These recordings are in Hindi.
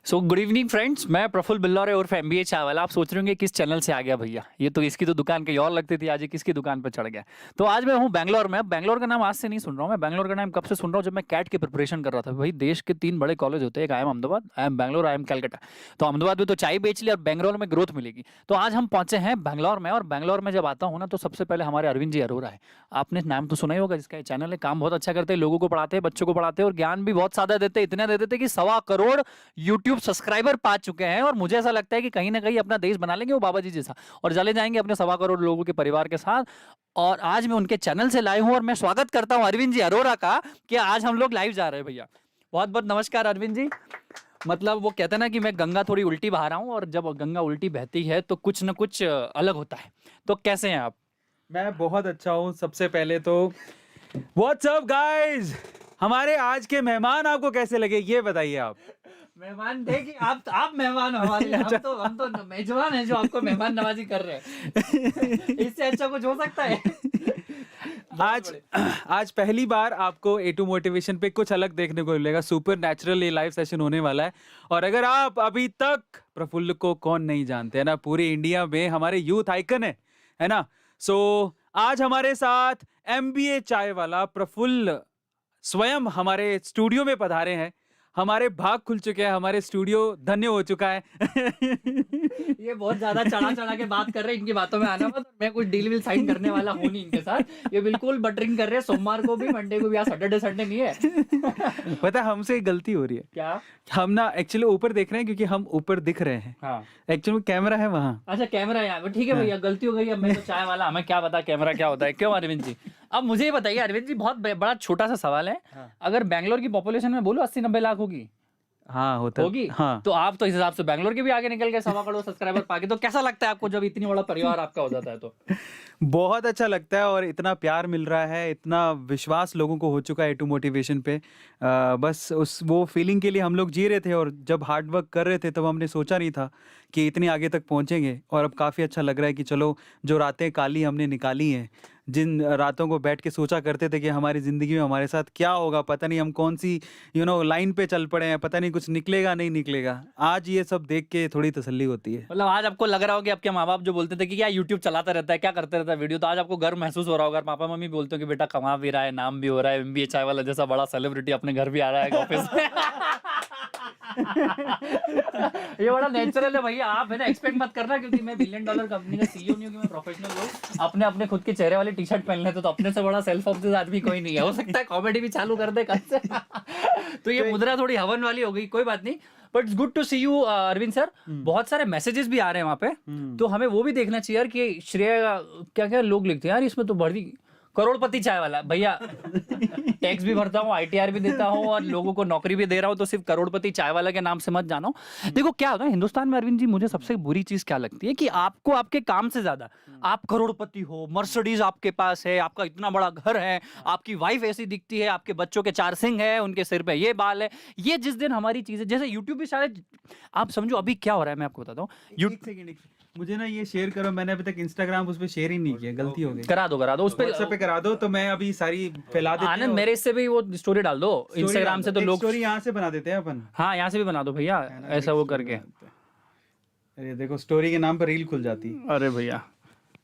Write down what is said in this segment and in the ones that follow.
सो गुड इवनिंग फ्रेंड्स, मैं प्रफुल्ल बिल्लौरे और MBA चावला। आप सोच रहे होंगे किस चैनल से आ गया भैया, ये तो इसकी तो दुकान कहीं और लगती थी, आज ये किसकी दुकान पर चढ़ गया। तो आज मैं हूँ बैंगलोर में। बैंगलोर का नाम आज से नहीं सुन रहा हूँ मैं, बैंगलोर का नाम कब से सुन रहा हूँ, जब मैं कैट की प्रिपरेशन कर रहा था। भाई देश के 3 बड़े कॉलेज होते हैं, एक I am Ahmedabad, I am Bangalore, I am Calcutta. तो अहमदाबाद में तो चाय बेच ली और बैंगलोर में ग्रोथ मिलेगी। तो आज हम पहुंचे हैं बैंगलोर में, और बैंगलोर में जब आता हूँ ना तो सबसे पहले हमारे अरविंद जी अरोरा है। आपने नाम तो सुना ही होगा, जिसका चैनल है, काम बहुत अच्छा करते हैं, लोगों को पढ़ाते हैं, बच्चों को पढ़ाते हैं और ज्ञान भी बहुत ज्यादा देते हैं। इतने दे देते हैं कि 1.25 करोड़ यूट्यूब सब्सक्राइबर पा चुके हैं, और मुझे ऐसा लगता है कि कहीं ना कहीं अपना देश बना लेंगे वो बाबा जी जैसा, और चले जाएंगे अपने 1.25 करोड़ लोगों के परिवार के साथ। और आज मैं उनके चैनल से लाइव हूं, और मैं स्वागत करता हूं अरविंद जी अरोरा का कि आज हम लोग लाइव जा रहे हैं। भैया बहुत बहुत नमस्कार अरविंद जी। मतलब वो कहते हैं ना कि मैं गंगा थोड़ी उल्टी बहा रहा हूँ, और जब गंगा उल्टी बहती है तो कुछ ना कुछ अलग होता है। तो कैसे हैं आप? मैं बहुत अच्छा हूँ। सबसे पहले तो व्हाट्स अप गाइस, हमारे आज के मेहमान आपको कैसे लगे ये बताइए आप। मेहमान थे कि आप मेहमान हो हमारे लिए? हम तो मेजबान हैं जो आपको मेहमान नवाजी कर रहे हैं। इससे अच्छा कुछ हो सकता है? आज पहली बार आपको A2 मोटिवेशन पे कुछ अलग देखने को मिलेगा। सुपर नेचुरल ये लाइव सेशन होने वाला है। और अगर आप अभी तक प्रफुल्ल को कौन नहीं जानते है ना, पूरे इंडिया में हमारे यूथ आइकन है ना। सो आज हमारे साथ MBA चाय वाला प्रफुल्ल स्वयं हमारे स्टूडियो में पधारे हैं। हमारे भाग खुल चुके हैं, हमारे स्टूडियो धन्य हो चुका है। ये बहुत ज्यादा चढ़ा के बात कर रहे हैं, इनकी बातों में आना मत। मैं कुछ डील विल साइन करने वाला हूँ नहीं इनके साथ। ये बिल्कुल बटरिंग कर रहे हैं, सोमवार को भी, मंडे को भी। आज सैटरडे संडे नहीं है। पता है हमसे एक गलती हो रही है। क्या? हम ना एक्चुअली ऊपर देख रहे हैं क्योंकि हम ऊपर दिख रहे हैं। हाँ, एक्चुअली कैमरा है वहाँ। अच्छा कैमरा यहाँ, ठीक है भैया, गलती हो गई। अब मैं तो चाय वाला, हमें क्या पता कैमरा क्या होता है। क्यों अरविंद जी? अब मुझे ये बताइए अरविंद जी, बहुत बड़ा छोटा सा सवाल है। हाँ। अगर बैंगलोर की पॉपुलेशन में बोलो 80-90 लाख होगी, हाँ होता होगी, हाँ। तो आप तो इस हिसाब से बैंगलोर के भी आगे निकल गए 1.25 करोड़ सब्सक्राइबर पाके। तो कैसा लगता है आपको जब इतनी बड़ा परिवार आपका हो जाता है? तो बहुत अच्छा लगता है, और इतना प्यार मिल रहा है, इतना विश्वास लोगों को हो चुका है A2 मोटिवेशन पे। बस वो फीलिंग के लिए हम लोग जी रहे थे, और जब हार्ड वर्क कर रहे थे तब हमने सोचा नहीं था कि इतनी आगे तक पहुंचेंगे। और अब काफ़ी अच्छा लग रहा है कि चलो, जो रातें काली हमने निकाली हैं, जिन रातों को बैठ के सोचा करते थे कि हमारी ज़िंदगी में हमारे साथ क्या होगा, पता नहीं हम कौन सी लाइन पे चल पड़े हैं, पता नहीं कुछ निकलेगा नहीं निकलेगा, आज ये सब देख के थोड़ी तसल्ली होती है। मतलब आज आपको लग रहा हो कि आपके माँ बाप जो बोलते थे कि क्या यूट्यूब चलाता रहता है, क्या करते रहता है वीडियो, तो आज आपको गर्व महसूस हो रहा होगा। पापा मम्मी बोलते हो कि बेटा कमा भी रहा है, नाम भी हो रहा है, MBA चाय वाला जैसा बड़ा सेलिब्रिटी अपने घर भी आ रहा है ऑफिस में। ये बड़ा नेचुरल है भैया। आप है ना एक्सपेक्ट मत करना, क्योंकि मैं $1 बिलियन कंपनी का CEO नहीं हूँ कि मैं प्रोफेशनल लोग अपने अपने खुद के चेहरे वाली टी-शर्ट पहन लेते। तो अपने से बड़ा सेल्फ ऑब्सेस्ड आदमी कोई नहीं है। हो सकता है कॉमेडी भी चालू कर दे कल से। तो ये मुद्रा थोड़ी हवन वाली हो गई, कोई बात नहीं। But it's good to see you Arvind sir. बहुत सारे मैसेजेस भी आ रहे हैं वहाँ पे, तो हमें वो भी देखना चाहिए यार कि श्रेय क्या क्या लोग लिखते हैं यार, इसमें तो बड़ी करोड़पति चाय वाला भैया। टैक्स भी भरता हूँ, ITR भी देता हूँ, और लोगों को नौकरी भी दे रहा हूँ, तो सिर्फ करोड़पति चाय वाला के नाम से मत जानो। देखो क्या होता है हिंदुस्तान में अरविंद जी, मुझे सबसे बुरी चीज क्या लगती है कि आपको आपके काम से ज्यादा, आप करोड़पति हो, मर्सिडीज आपके पास है, आपका इतना बड़ा घर है, आपकी वाइफ ऐसी दिखती है, आपके बच्चों के 4 सिंह है, उनके सिर पे ये बाल है। ये जिस दिन हमारी चीजें, जैसे यूट्यूब भी शायद, आप समझो अभी क्या हो रहा है, मैं आपको बताता हूँ। मुझे ना ये शेयर करो, मैंने अभी तक इंस्टाग्राम उस पे शेयर ही नहीं किया, गलती हो गई। करा दो उस WhatsApp पे करा दो, तो मैं अभी सारी फैला देते हैं। आनंद मेरे इससे भी वो स्टोरी डाल दो इंस्टाग्राम से, तो लोग स्टोरी यहाँ से बना देते हैं अपन। हाँ यहाँ से भी बना दो भैया, ऐसा वो करके। अरे देखो, स्टोरी के नाम पर रील खुल जाती है। अरे भैया,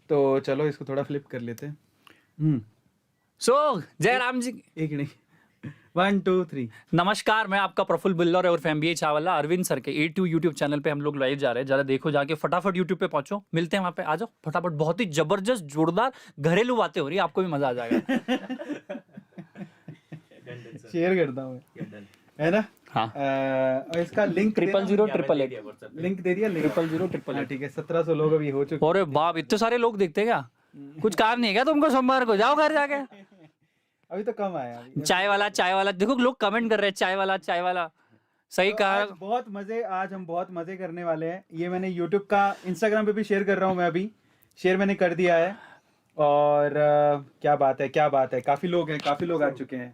तो चलो इसको थोड़ा फ्लिप कर लेते हैं। सो जयराम जी, एक नहीं, 1 2 3। नमस्कार, मैं आपका प्रफुल्ल बिल्लौरे और MBA चावला। अरविंद सर के A2 यूट्यूब चैनल पे हम लोग लाइव जा रहे हैं। जरा देखो जाके, फटाफट यूट्यूब पे पहुंचो, मिलते हैं वहां पे। आ जाओ फटाफट, बहुत ही जबरदस्त जोरदार घरेलू बातें हो रही है, आपको भी मजा आ जाएगा। शेयर करता हूँ है ना। हाँ, इसका लिंक 0008888 लिंक दे दिया। 0008888। ठीक है, 1700 लोग अभी हो चुके। अरे बाप, इतने सारे लोग देखते हैं क्या? कुछ काम नहीं है क्या तुमको? सोमवार को जाओ घर जाके। अभी तो कम आया अभी। चाय वाला देखो, लोग कमेंट कर रहे हैं, चाय वाला। सही तो कहा। आज हम बहुत मजे करने वाले हैं। ये मैंने YouTube का, Instagram पे भी शेयर कर रहा हूँ मैं, अभी शेयर मैंने कर दिया है। और क्या बात है, काफी लोग आ चुके हैं।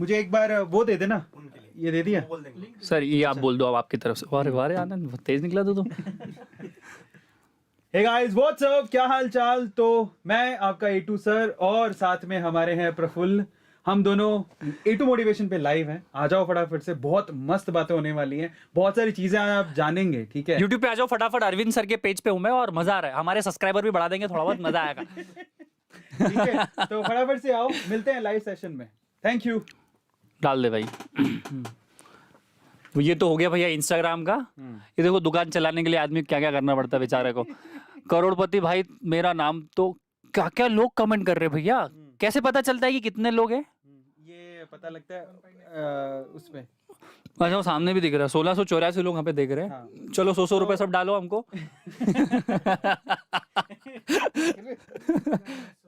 मुझे एक बार वो दे देना, ये दे दिया सर, ये आप बोल दो अब आपकी तरफ से। अरे आनंद, बहुत तेज निकला तो तुम। हे गाइस, व्हाट्स अप, क्या हाल चाल। तो मैं आपका A2 सर, और साथ में हमारे हैं प्रफुल्ल। हम दोनों A2 मोटिवेशन पे लाइव हैं। आ जाओ फटाफट से, बहुत मस्त बातें होने वाली हैं, बहुत सारी चीजें आप जानेंगे, ठीक है। यूट्यूब पे आ जाओ फटाफट, अरविंद सर के पेज पे हूं मैं और मजा आ रहा है, हमारे सब्सक्राइबर भी बढ़ा देंगे, थोड़ा बहुत मजा आएगा। ठीक है, तो फटाफट से आओ, मिलते हैं लाइव सेशन में। Thank you. डाल दे भाई। ये तो हो गया भैया इंस्टाग्राम का। ये देखो दुकान चलाने के लिए आदमी क्या क्या करना पड़ता है बेचारे को। करोड़पति भाई मेरा नाम, तो क्या क्या लोग कमेंट कर रहे हैं भैया, कैसे पता चलता है कि कितने लोग हैं? ये पता लगता है उसमें। अच्छा वो सामने भी दिख रहा है, 1684 लोग यहाँ पे देख रहे हैं। हाँ। चलो 100 रुपए सब डालो हमको।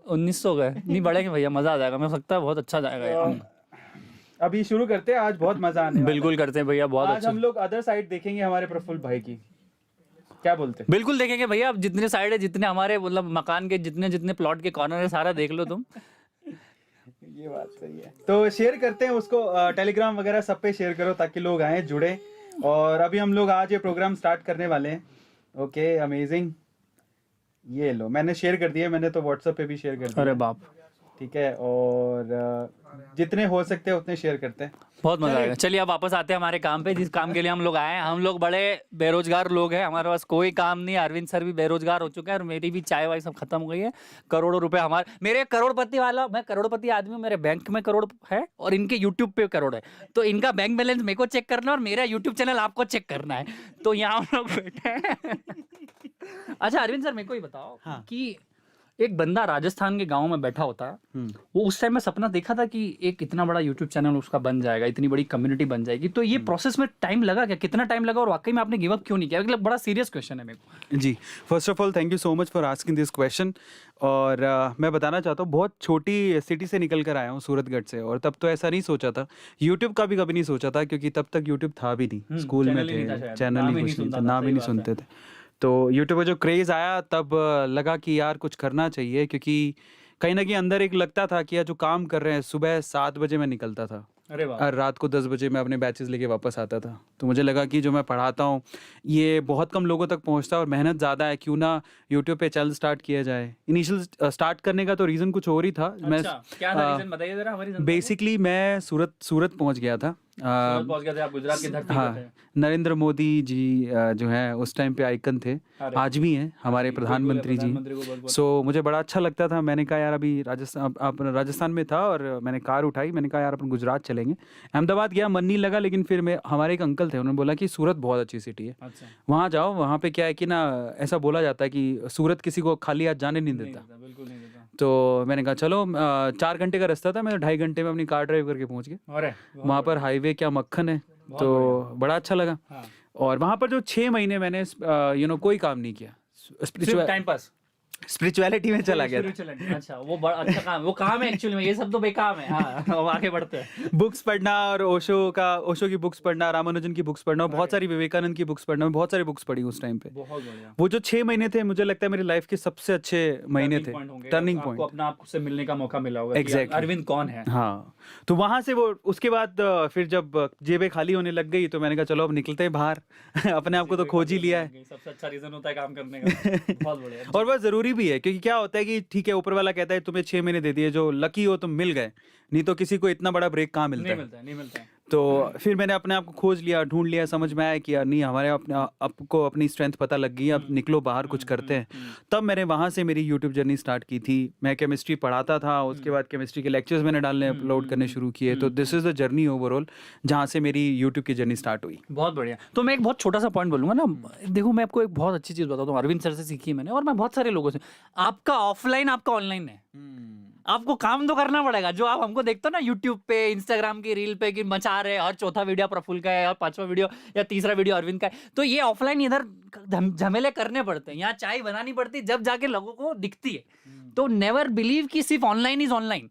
1900 गए, नहीं बढ़ेंगे भैया, मजा आ जाएगा, मुझे लगता है बहुत अच्छा जाएगा यार। अभी शुरू करते हैं, आज बहुत मजा आने वाला है। बिल्कुल करते हैं भैया, बहुत आज अच्छा। हम लोग अदर साइड देखेंगे हमारे प्रफुल्ल भाई की, क्या बोलते हैं? बिल्कुल देखेंगे भैया, अब जितने साइड है, जितने हमारे मतलब मकान के जितने जितने प्लॉट के कॉर्नर है, सारा देख लो तुम। ये बात सही है। तो शेयर करते हैं उसको, टेलीग्राम वगैरह सब पे शेयर करो ताकि लोग आए जुड़े। और अभी हम लोग आज ये प्रोग्राम स्टार्ट करने वाले हैं। Okay, amazing. ये लो, मैंने शेयर कर दिया, मैंने तो व्हाट्सएप पे भी शेयर कर दिया। अरे बाप, ठीक है, और जितने हो सकते हैं उतने शेयर करते हैं। बहुत मजा आएगा। चलिए अब वापस आते हैं हमारे काम पे, जिस काम के लिए हम लोग आए हैं। हम लोग बड़े बेरोजगार लोग हैं, हमारे पास कोई काम नहीं है। अरविंद सर भी बेरोजगार हो चुके हैं और मेरी भी चाय वाय सब खत्म हो गई है। करोड़ों रुपए हमारे, मेरे करोड़पति वाला, मैं करोड़पति आदमी हूँ, मेरे बैंक में करोड़ है और इनके यूट्यूब पे करोड़ है। तो इनका बैंक बैलेंस मेरे को चेक करना है और मेरा यूट्यूब चैनल आपको चेक करना है। तो यहाँ हम लोग बैठे हैं। अच्छा अरविंद सर, मेरे को ही बताओ कि एक बंदा राजस्थान के गांव में बैठा होता है, वो उस टाइम में सपना देखा था कि एक इतना बड़ा यूट्यूब चैनल उसका बन जाएगा, इतनी बड़ी कम्युनिटी बन जाएगी। तो ये प्रोसेस में टाइम लगा क्या, कितना टाइम लगा और वाकई में आपने गिव अप क्यों नहीं किया? मतलब बड़ा सीरियस क्वेश्चन है मेरे को। जी, first of all thank you so much for asking this question. और मैं बताना चाहता हूँ, बहुत छोटी सिटी से निकल कर आया हूँ, सूरतगढ़ से। और तब तो ऐसा नहीं सोचा था, यूट्यूब का भी कभी नहीं सोचा था, क्योंकि तब तक यूट्यूब था भी नहीं, स्कूल में थे, चैनल ही कुछ नहीं था, नाम ही नहीं सुनते थे। तो यूट्यूब का जो क्रेज़ आया तब लगा कि यार कुछ करना चाहिए, क्योंकि कहीं ना कहीं अंदर एक लगता था कि यार जो काम कर रहे हैं, सुबह 7 बजे मैं निकलता था अरे वाह, और रात को 10 बजे मैं अपने बैचेस लेके वापस आता था। तो मुझे लगा कि जो मैं पढ़ाता हूँ ये बहुत कम लोगों तक पहुँचता है और मेहनत ज़्यादा है, क्यों ना यूट्यूब पे चैनल स्टार्ट किया जाए। इनिशियल स्टार्ट करने का तो रीज़न कुछ और ही था। अच्छा, क्या था रीजन बताइए जरा हमारी जनता को। बेसिकली मैं सूरत पहुँच गया था। सूरत पहुंच गए थे आप, गुजरात की धरती पे हाँ, थे। नरेंद्र मोदी जी जो है उस टाइम पे आइकन थे, अरे, आज भी हैं हमारे बिल्कुल है, प्रधानमंत्री जी। प्रधानमंत्री को बहुत-बहुत सो मुझे बड़ा अच्छा लगता था। मैंने कहा यार अभी राजस्थान में था और मैंने कार उठाई, मैंने कहा यार अपन गुजरात चलेंगे। अहमदाबाद गया, मन नहीं लगा, लेकिन फिर मैं, हमारे एक अंकल थे, उन्होंने बोला कि सूरत बहुत अच्छी सिटी है, अच्छा, वहाँ जाओ। वहाँ पे क्या है कि ना, ऐसा बोला जाता है कि सूरत किसी को खाली हाथ जाने नहीं नहीं देता। देता, बिल्कुल नहीं देता। तो मैंने कहा चलो, 4 घंटे का रास्ता था, मैं 2.5 घंटे में अपनी कार ड्राइव करके पहुँच गया। अरे वहाँ पर हाईवे क्या मक्खन है, तो बड़ा अच्छा लगा। हाँ। और वहाँ पर जो 6 महीने मैंने कोई काम नहीं किया, सिर्फ टाइम पास, स्पिरिचुअलिटी में चला गया था। Spiritual, अच्छा वो बड़ा अच्छा काम, वो काम है एक्चुअली में, ये सब तो बेकाम है। हाँ, अब आगे बढ़ते हैं। बुक्स पढ़ना और ओशो की बुक्स पढ़ना, रामानुजन की बुक्स पढ़ना, और बहुत सारी विवेकानंद की बुक्स पढ़ना, बहुत सारी बुक्स पढ़ी उस टाइम पे। बहुत बढ़िया। वो जो 6 महीने थे, मुझे लगता है मेरी लाइफ के सबसे अच्छे महीने थे, टर्निंग आपको पॉइंट। अपना आप से मिलने का मौका मिला होगा कि Exactly. अरविंद कौन है। हाँ, तो वहां से वो, उसके बाद फिर जब जेबें खाली होने लग गई, तो मैंने कहा चलो अब निकलते हैं बाहर। अपने आप को तो खोज ही लिया है। सबसे अच्छा रीजन होता है काम करने का। बहुत बढ़िया। और वह जरूरी भी है, क्योंकि क्या होता है कि ठीक है, ऊपर वाला कहता है तुम्हें 6 महीने दे दिए, जो लकी हो तुम मिल गए, नहीं तो किसी को इतना बड़ा ब्रेक कहाँ मिलता नहीं है। मिलता है, नहीं मिलता है। तो फिर मैंने अपने आप को खोज लिया, ढूंढ लिया, समझ में आया कि यार नहीं, हमारे अपने आपको अपनी स्ट्रेंथ पता लग गई, अब निकलो बाहर, कुछ करते हैं। तब मैंने वहाँ से मेरी यूट्यूब जर्नी स्टार्ट की थी। मैं केमिस्ट्री पढ़ाता था, उसके बाद केमिस्ट्री के लेक्चर्स मैंने डालने अपलोड करने शुरू किए। तो this is the journey overall, जहाँ से मेरी यूट्यूब की जर्नी स्टार्ट हुई। बहुत बढ़िया। तो मैं एक बहुत छोटा सा पॉइंट बोलूंगा ना, देखो मैं आपको एक बहुत अच्छी चीज बताता हूँ, अरविंद सर से सीखी है मैंने, और मैं बहुत सारे लोगों से। आपका ऑफलाइन, आपका ऑनलाइन है। आपको काम तो करना पड़ेगा। जो आप हमको देखते हो ना यूट्यूब पे, इंस्टाग्राम की रील पे कि मचा रहे, हर चौथा वीडियो प्रफुल्ल का है और 5वां वीडियो या 3रा वीडियो अरविंद का है, तो ये ऑफलाइन इधर झमेले करने पड़ते हैं, यहाँ चाय बनानी पड़ती है, जब जाके लोगों को दिखती है। तो नेवर बिलीव कि सिर्फ ऑनलाइन इज ऑनलाइन।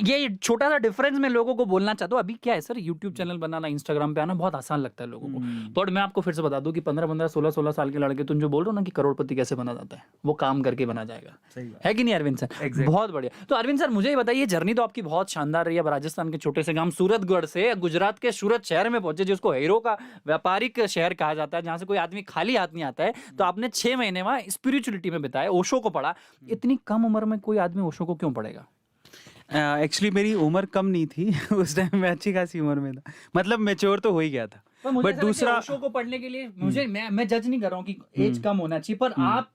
ये छोटा सा डिफरेंस मैं लोगों को बोलना चाहता हूँ। अभी क्या है सर, यूट्यूब चैनल बनाना, इंस्टाग्राम पे आना बहुत आसान लगता है लोगों को। तो मैं आपको फिर से बता दूं कि 15-15, 16-16 साल के लड़के, तुम जो बोल रहे हो ना कि करोड़पति कैसे बना जाता है, वो काम करके बना जाएगा। सही बात है कि नहीं अरविंद सर? बहुत बढ़िया। तो अरविंद सर मुझे ये बताइए, जर्नी तो आपकी बहुत शानदार रही है। अब राजस्थान के छोटे से गांव सूरतगढ़ से गुजरात के सूरत शहर में पहुंचे, जिसको हीरो का व्यापारिक शहर कहा जाता है, जहां से कोई आदमी खाली हाथ नहीं आता है। तो आपने 6 महीने वहां स्पिरिचुअलिटी में बिताए, ओशो को पढ़ा। इतनी कम उम्र में कोई आदमी ओशो को क्यों पढ़ेगा? एक्चुअली मेरी उम्र कम नहीं थी उस टाइम मैं अच्छी खासी उम्र में था, मतलब मैच्योर तो हो ही गया था। पर मुझे बट ऐसा लगता है दूसरा ओशो को पढ़ने के लिए मुझे मैं जज नहीं कर रहा हूँ कि एज कम होना चाहिए, पर आप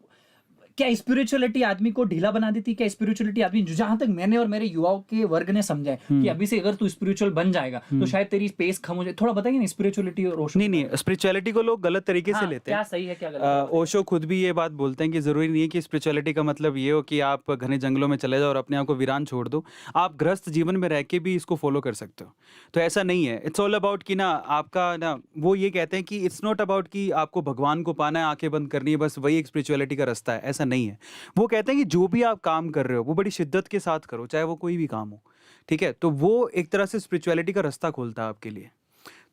क्या स्पिरिचुअलिटी आदमी को ढीला बना देती है? क्या स्पिरिचुअलिटी आदमी, जहां तक मैंने और मेरे युवाओं के वर्ग ने समझा है कि अभी से अगर तू स्पिरिचुअल बन जाएगा तो शायद तेरी पेस कम हो जाए, थोड़ा बताइए ना स्पिरिचुअलिटी और ओशो। नहीं, स्पिरिचुअलिटी को लोग गलत तरीके से लेते हैं। क्या सही है क्या गलत है? ओशो खुद भी ये बात बोलते हैं कि ज़रूरी नहीं है कि स्पिरिचुअलिटी का मतलब ये हो कि आप घने जंगलों में चले जाओ और अपने आप को वीरान छोड़ दो। आप गृहस्थ जीवन में रह के भी इसको फॉलो कर सकते हो। तो ऐसा नहीं है, इट्स ऑल अबाउट कि ना आपका ना, वो ये कहते हैं कि इट्स नॉट अबाउट कि आपको भगवान को पाना है, आंखें बंद करनी है, बस वही एक स्पिरिचुअलिटी का रास्ता है, ऐसा नहीं है। वो कहते हैं कि जो भी आप काम कर रहे हो वो बड़ी शिद्दत के साथ करो, चाहे वो कोई भी काम हो, ठीक है? तो वो एक तरह से स्पिरिचुअलिटी का रास्ता खोलता है आपके लिए।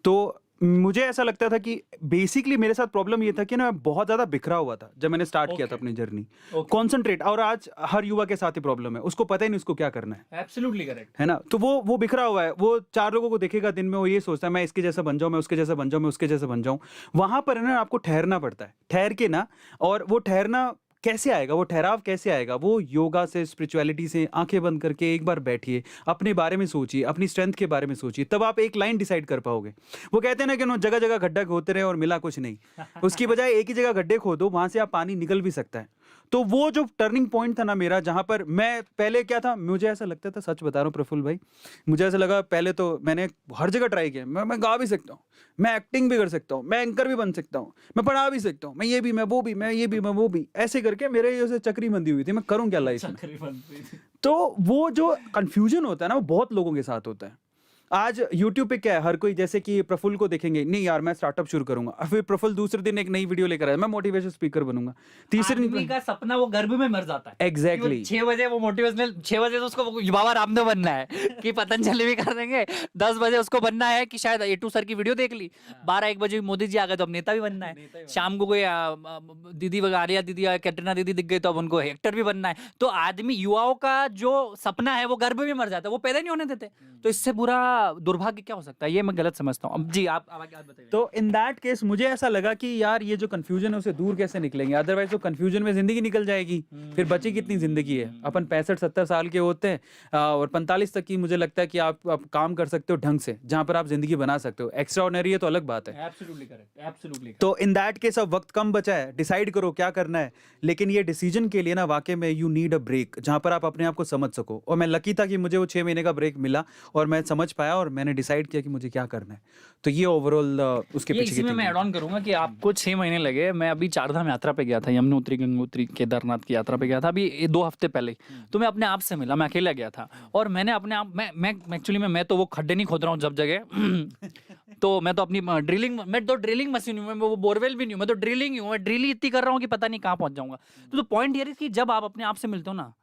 तो मुझे ऐसा लगता था कि बेसिकली मेरे साथ प्रॉब्लम ये था कि ना मैं बहुत ज़्यादा बिखरा हुआ था जब मैंने स्टार्ट किया था अपनी जर्नी। कॉन्सेंट्रेट, और आज हर युवा के साथ ही प्रॉब्लम है, उसको पता ही नहीं उसको क्या करना है। एब्सोल्युटली करेक्ट है ना? तो वो बिखरा हुआ है, वो 4 लोगों को देखेगा दिन में, वो ये सोचता है मैं इसके जैसा बन जाऊं, मैं उसके जैसा बन जाऊं, मैं उसके जैसा बन जाऊं। वहां पर है ना आपको ठहरना पड़ता है, ठहर के ना, और वो ठहरना कैसे आएगा, वो ठहराव कैसे आएगा? वो योगा से, स्पिरिचुअलिटी से आंखें बंद करके एक बार बैठिए, अपने बारे में सोचिए, अपनी स्ट्रेंथ के बारे में सोचिए, तब आप एक लाइन डिसाइड कर पाओगे। वो कहते हैं ना कि जगह जगह गड्ढा खोदते रहे और मिला कुछ नहीं, उसकी बजाय एक ही जगह गड्ढे खोदो, वहां से आप पानी निकल भी सकता है। तो वो जो टर्निंग पॉइंट था ना मेरा, जहां पर मैं पहले क्या था, मुझे ऐसा लगता था, सच बता रहा हूँ प्रफुल्ल भाई, मुझे ऐसा लगा पहले तो मैंने हर जगह ट्राई किया, मैं गा भी सकता हूँ, मैं एक्टिंग भी कर सकता हूँ, मैं एंकर भी बन सकता हूँ, मैं पढ़ा भी सकता हूँ, मैं ये भी, मैं वो भी, मैं ये भी, मैं वो भी, ऐसे करके मेरे जैसे चक्री बंदी हुई थी, मैं करूँ क्या लाइफ में? तो वो जो कंफ्यूजन होता है ना, वो बहुत लोगों के साथ होता है। आज YouTube पे क्या है, हर कोई जैसे कि प्रफुल्ल को देखेंगे, नहीं यार मैं स्टार्टअप शुरू करूंगा, और फिर प्रफुल्ल दूसरे दिन एक नई वीडियो लेकर आया, मैं मोटिवेशन स्पीकर बनूंगा, तीसरे आदमी दिन का सपना वो गर्भ में मर जाता है। एग्जैक्टली 6 बजे वो मोटिवेशनल, 6 बजे तो उसको बाबा रामदेव बनना है कि पतंजलि भी कर देंगे, 10 बजे उसको बनना है कि शायद A2 सर की वीडियो देख ली, 12-1 बजे मोदी जी आ गए तो अब नेता भी बनना है, शाम को कोई दीदी आर्या दीदी, कैटरीना दीदी दिख गई तो अब उनको एक्टर भी बनना है। तो आदमी, युवाओं का जो सपना है वो गर्भ में मर जाता है, वो पैदा नहीं होने देते। तो इससे बुरा दुर्भाग्य क्या हो सकता है? ये मैं गलत समझता हूँ। अब जी आप आगे बताइए। तो इन दैट केस मुझे ऐसा लगा कि यार ये जो कंफ्यूजन है उसे दूर कैसे निकलेंगे, अदरवाइज तो कंफ्यूजन में जिंदगी निकल जाएगी, फिर बची कितनी जिंदगी है? अपन 65-70 साल के होते हैं, और 45 तक की मुझे लगता है कि आप काम कर सकते हो ढंग से, जहां पर आप जिंदगी बना सकते हो। एक्स्ट्रा ऑर्डिनरी है तो अलग बात है। Absolutely correct, absolutely. तो इन दैट केस अब वक्त कम बचा है, डिसाइड करो क्या करना है। लेकिन ये डिसीजन के लिए ना वाकई में यू नीड अ ब्रेक, जहां पर आप अपने आप को समझ सको। और मैं लकी था कि मुझे वो 6 महीने का ब्रेक मिला और मैं समझ पाया और मैंने डिसाइड किया कि मुझे क्या करना है। तो ये ओवरऑल उसके ये पीछे की इसी में मैं thinking ऐड ऑन करूंगा कि आपको 6 महीने लगे। मैं अभी 4 धाम यात्रा पे गया था, यमुनोत्री, गंगोत्री, केदारनाथ की यात्रा पे गया था अभी 2 हफ्ते पहले। तो मैं अपने आप से मिला, मैं अकेला गया था और मैंने अपने आप, मैं एक्चुअली मैं तो वो खड्डे नहीं खोद रहा हूँ जब जगह तो मैं तो अपनी ड्रिलिंग मशीन हूँ, मैं वो बोरवेल भी नहीं हूँ, मैं तो ड्रिलिंग ही हूँ। मैं ड्रिल इतनी कर रहा हूँ कि पता नहीं कहाँ पहुंच जाऊंगा। तो पॉइंट ये है कि जब आप अपने आप से मिलते हो ना,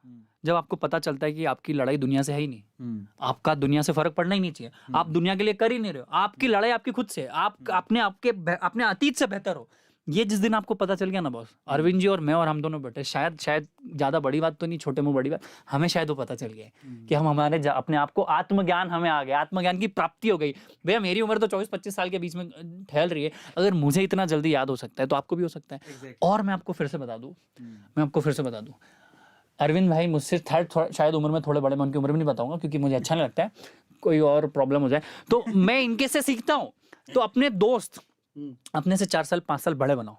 जब आपको पता चलता है कि आपकी लड़ाई दुनिया से है ही नहीं, आपका दुनिया से फर्क पड़ना ही नहीं चाहिए, आप दुनिया के लिए कर ही नहीं रहे हो, आपकी लड़ाई आपकी खुद से, आप अपने अतीत से बेहतर हो। ये जिस दिन आपको पता चल गया ना बॉस, अरविंद जी और मैं और हम दोनों बैठे, शायद ज्यादा बड़ी बात तो नहीं, छोटे मुंह बड़ी बात, हमें शायद वो पता चल गया कि हम अपने आप को आत्मज्ञान हमें आ गया, आत्मज्ञान की प्राप्ति हो गई। भैया मेरी उम्र तो 24-25 साल के बीच में ठहर रही है, अगर मुझे इतना जल्दी याद हो सकता है तो आपको भी हो सकता है। और मैं आपको फिर से बता दूं, अरविंद भाई मुझसे शायद उम्र में थोड़े बड़े, मैं उनकी उम्र में नहीं बताऊंगा क्योंकि मुझे अच्छा नहीं लगता है कोई और प्रॉब्लम हो जाए, तो मैं इनके से सीखता हूँ। तो अपने दोस्त अपने से 4 साल 5 साल बड़े बनाओ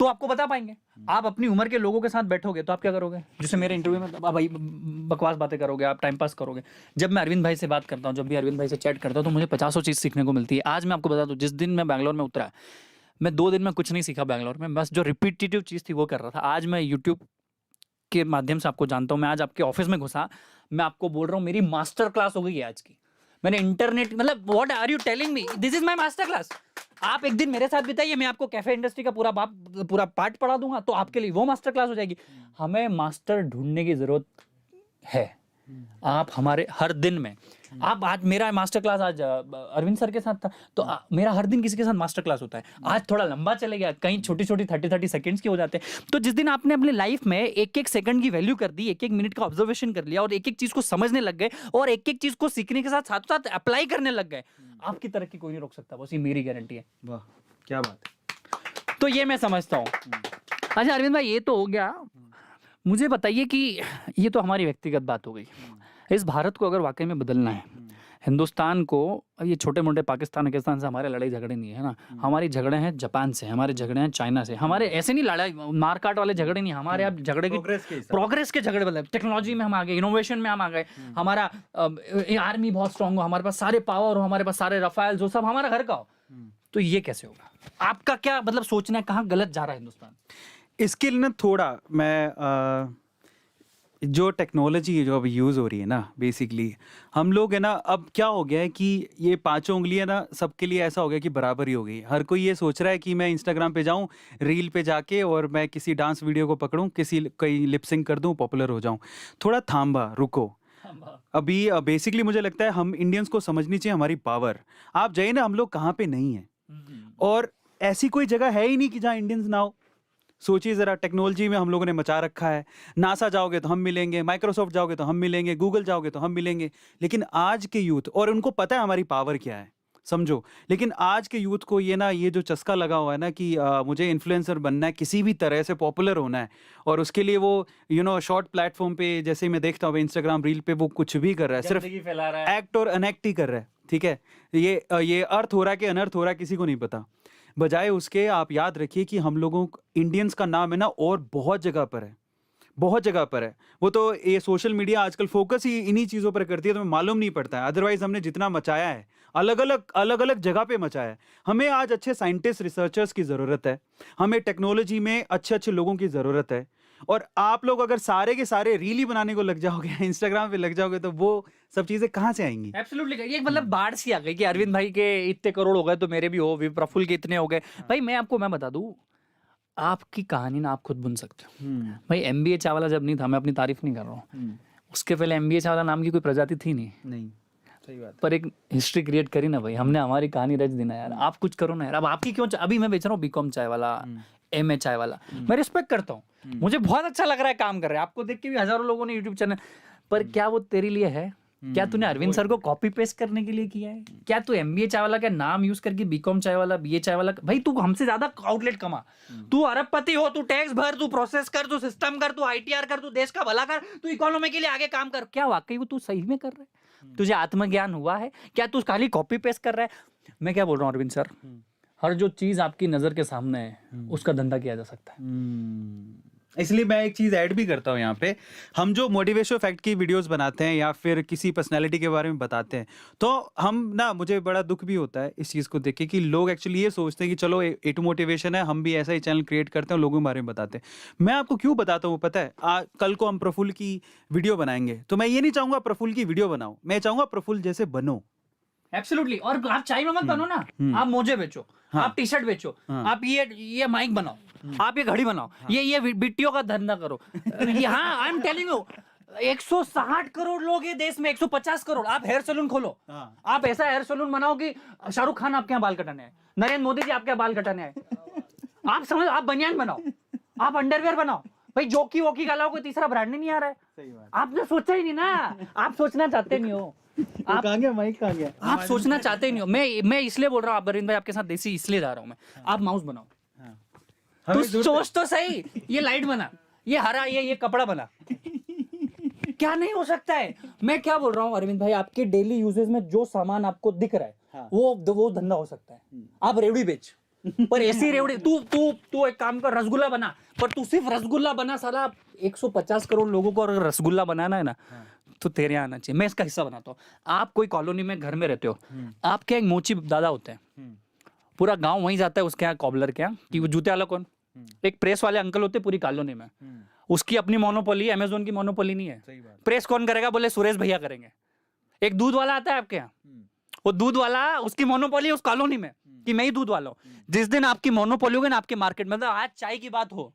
तो आपको बता पाएंगे। आप अपनी उम्र के लोगों के साथ बैठोगे तो आप क्या करोगे? जैसे मेरे इंटरव्यू में भाई बकवास बातें करोगे, आप टाइम पास करोगे। जब मैं अरविंद भाई से बात करता हूँ, जब भी अरविंद भाई से चैट करता हूँ, तो मुझे 50 चीज़ सीखने को मिलती है। आज मैं आपको बता दूँ, जिस दिन मैं बैंगलोर में उतरा, मैं 2 दिन में कुछ नहीं सीखा बैंगलोर में, बस जो रिपीटेटिव चीज़ थी वो कर रहा था। आज मैं यूट्यूब के माध्यम से आपको जानता हूँ, मैं आज आपके ऑफिस में घुसा, मैं आपको बोल रहा हूँ मेरी मास्टर क्लास हो गई है आज की। मैंने इंटरनेट, मतलब what are you telling me, this is my master class. आप एक दिन मेरे साथ बिताइए, मैं आपको कैफे इंडस्ट्री का पूरा पार्ट पढ़ा दूंगा, तो आपके लिए वो मास्टर क्लास हो जाएगी। हमें मास्टर ढूंढने की जरूरत है। आप हमारे हर दिन में, आप आज मेरा मास्टर क्लास आज अरविंद सर के साथ था, तो मेरा हर दिन किसी के साथ मास्टर क्लास होता है। आज थोड़ा लंबा चले गया, कहीं छोटी 30 सेकंड्स के हो जाते हैं। तो जिस दिन आपने अपनी लाइफ में एक सेकंड की वैल्यू कर दी, एक मिनट का ऑब्जर्वेशन कर लिया और एक चीज को समझने लग गए और एक चीज को सीखने के साथ साथ अप्लाई करने लग गए, आपकी तरक्की कोई नहीं रोक सकता। बस ये मेरी गारंटी है। वाह क्या बात है। तो ये मैं समझता हूँ। अच्छा अरविंद भाई, ये तो हो गया, मुझे बताइए कि ये तो हमारी व्यक्तिगत बात हो गई, इस भारत को अगर वाकई में बदलना है, हिंदुस्तान को, अब ये छोटे मोटे पाकिस्तान से हमारे लड़ाई झगड़े नहीं है ना, हमारी झगड़े हैं जापान से, हमारे झगड़े हैं चाइना से, हमारे ऐसे नहीं लड़ाई मारकाट वाले झगड़े नहीं, हमारे अब झगड़े की प्रोग्रेस के झगड़े, मतलब टेक्नोलॉजी में हम आ गए, इनोवेशन में हम आ गए, हमारा आर्मी बहुत स्ट्रांग हो, हमारे पास सारे पावर हो, हमारे पास सारे रफाल जो सब हमारा घर का हो, तो ये कैसे होगा? आपका क्या मतलब सोचना है, कहाँ गलत जा रहा है हिंदुस्तान? इसके लिए ना थोड़ा मैं जो टेक्नोलॉजी जो अब यूज़ हो रही है ना, बेसिकली हम लोग है ना, अब क्या हो गया है कि ये पांचों उंगलियां ना सबके लिए ऐसा हो गया कि बराबर ही हो गई। हर कोई ये सोच रहा है कि मैं इंस्टाग्राम पे जाऊं, रील पे जाके और मैं किसी डांस वीडियो को पकड़ूं, कहीं लिपसिंग कर दूं, पॉपुलर हो जाऊं। थोड़ा थांबा, रुको। अभी बेसिकली मुझे लगता है हम इंडियंस को समझनी चाहिए हमारी पावर। आप जाइए ना, हम लोग कहाँ पे नहीं है, और ऐसी कोई जगह है ही नहीं कि जहाँ इंडियंस ना हो। सोचिए जरा, टेक्नोलॉजी में हम लोगों ने मचा रखा है। नासा जाओगे तो हम मिलेंगे, माइक्रोसॉफ्ट जाओगे तो हम मिलेंगे, गूगल जाओगे तो हम मिलेंगे। लेकिन आज के यूथ, और उनको पता है हमारी पावर क्या है, समझो, लेकिन आज के यूथ को ये जो चस्का लगा हुआ है ना कि मुझे इन्फ्लुएंसर बनना है, किसी भी तरह से पॉपुलर होना है, और उसके लिए वो शॉर्ट प्लेटफॉर्म पे, जैसे मैं देखता हूँ इंस्टाग्राम रील पे, वो कुछ भी कर रहा है, सिर्फ फैला रहा है, एक्ट और अनएक्ट ही कर रहा है। ठीक है, ये अर्थ हो रहा है कि अनर्थ हो रहा है, किसी को नहीं पता। बजाय उसके आप याद रखिए कि हम लोगों इंडियंस का नाम है ना, और बहुत जगह पर है, बहुत जगह पर है। वो तो ये सोशल मीडिया आजकल फोकस ही इन्हीं चीज़ों पर करती है, तो हमें मालूम नहीं पड़ता है। अदरवाइज हमने जितना मचाया है, अलग अलग जगह पे मचाया है। हमें आज अच्छे साइंटिस्ट, रिसर्चर्स की ज़रूरत है, हमें टेक्नोलॉजी में अच्छे अच्छे लोगों की ज़रूरत है। और आप लोग अगर सारे के सारे रील ही बनाने को लग जाओगे, इंस्टाग्राम पे लग जाओगे, तो वो सब चीजें कहाँ से आएंगी? एब्सोल्युटली, ये मतलब बाढ़ सी आ गई कि अरविंद भाई के इतने करोड़ हो गए तो मेरे भी हो, प्रफुल्ल के इतने हो गए। भाई मैं बता दूं, आपकी कहानी ना आप खुद बुन सकते हो। भाई एमबीए चावला जब नहीं था, मैं अपनी तारीफ नहीं कर रहा हूँ, उसके पहले एमबीए चावला नाम की कोई प्रजाति थी नहीं। सही बात। पर एक हिस्ट्री क्रिएट करी ना भाई, हमने हमारी कहानी रच दी ना यार। आप कुछ करो ना यार। अब आपकी क्यों, अभी मैं बेच रहा हूँ बीकॉम चाय वाला, एमए चाय वाला, मैं रिस्पेक्ट करता हूँ, मुझे बहुत अच्छा लग रहा है काम कर रहे हैं, आपको देख के भी हजारों लोगों ने यूट्यूब चैनल, पर क्या वो तेरे लिए है? क्या तूने अरविंद सर को कॉपी पेस्ट करने के लिए किया है? क्या तू एमबीए चाय वाला का नाम यूज करके बीकॉम चाय वाला, बीए चाय वाला? भाई तू हमसे ज्यादा आउटलेट कमा, तू अरबपति हो, तू टैक्स भर, तू प्रोसेस कर, तू सिस्टम कर, तू आईटीआर कर, तू देश का भला कर, तू इकोनॉमी के लिए आगे काम कर। क्या वाकई वो तू सही में कर रहा है? तुझे आत्मज्ञान हुआ है? क्या तू खाली कॉपी पेस्ट कर रहा है? मैं क्या बोल रहा हूँ अरविंद सर, हर जो चीज आपकी नजर के सामने है उसका धंधा किया जा सकता है। इसलिए मैं एक चीज़ ऐड भी करता हूँ यहाँ पे। हम जो मोटिवेशनल फैक्ट की वीडियोस बनाते हैं या फिर किसी पर्सनालिटी के बारे में बताते हैं, तो हम ना, मुझे बड़ा दुख भी होता है इस चीज़ को देख के कि लोग एक्चुअली ये सोचते हैं कि चलो ए टू मोटिवेशन है, हम भी ऐसा ही चैनल क्रिएट करते हैं, लोगों के बारे में बताते हैं। मैं आपको क्यों बताता हूँ पता है? कल को हम प्रफुल्ल की वीडियो बनाएंगे, तो मैं ये नहीं चाहूँगा प्रफुल्ल की वीडियो बनाओ, मैं चाहूँगा प्रफुल्ल जैसे बनो। एब्सोल्युटली। और आप चाय में मत बनो ना, आप मोजे बेचो, आप टी शर्ट बेचो, आप ये माइक बनाओ, आप ये घड़ी बनाओ, ये बिट्टियों का धंधा करो। हाँ, I am telling you, 160 crore लोग ये देश में, 150 करोड़। आप हेयर सैलून खोलो, आप ऐसा हेयर सैलून बनाओ कि शाहरुख खान आपके यहाँ बाल कटाने आए, नरेंद्र मोदी जी आपके यहाँ बाल कटाने आए। आप समझ, आप बनियान बनाओ, आप अंडरवेयर बनाओ। भाई जोकी वोकी गाला कोई तीसरा ब्रांड नहीं आ रहा है। आपने सोचा ही नहीं ना, आप सोचना चाहते नहीं हो। आप कहाँ गया माइक, कहाँ गया? आप सोचना चाहते ही नहीं हो। मैं इसलिए बोल रहा हूँ, आप अरविंद भाई आपके साथ देसी इसलिए जा रहा हूँ मैं। आप माउस बनाओ, तू सोच तो सही, ये लाइट बना, ये हरा, ये कपड़ा बना, क्या नहीं हो सकता है? मैं क्या बोल रहा हूँ अरविंद भाई, आपके डेली यूजेस में जो सामान आपको दिख रहा है, वो धंधा हो सकता है। आप रेवड़ी बेच, पर ऐसी रेवड़ी, तू एक काम कर, रसगुल्ला बना, पर तू सिर्फ रसगुल्ला बना। साला 150 करोड़ लोगों को अगर रसगुल्ला बनाना है ना, तो तेरे आना चाहिए। मैं इसका हिस्सा बनाता हूँ। आप कोई कॉलोनी में घर में रहते हो, आपके एक मोची दादा होते हैं, पूरा गांव वहीं जाता है उसके यहाँ, कॉबलर के यहाँ, कि वो जूते वाला कौन, एक प्रेस वाले अंकल होते पूरी कॉलोनी में, उसकी अपनी मोनोपोली, अमेजोन की मोनोपोली नहीं है। प्रेस कौन करेगा? बोले सुरेश भैया करेंगे। एक दूध वाला आता है आपके यहाँ, वो दूध वाला, उसकी मोनोपोली उस कॉलोनी में कि मैं ही दूध वाला हूँ। जिस दिन आपकी मोनोपोली होगी ना आपके मार्केट में, मतलब आज चाय की बात हो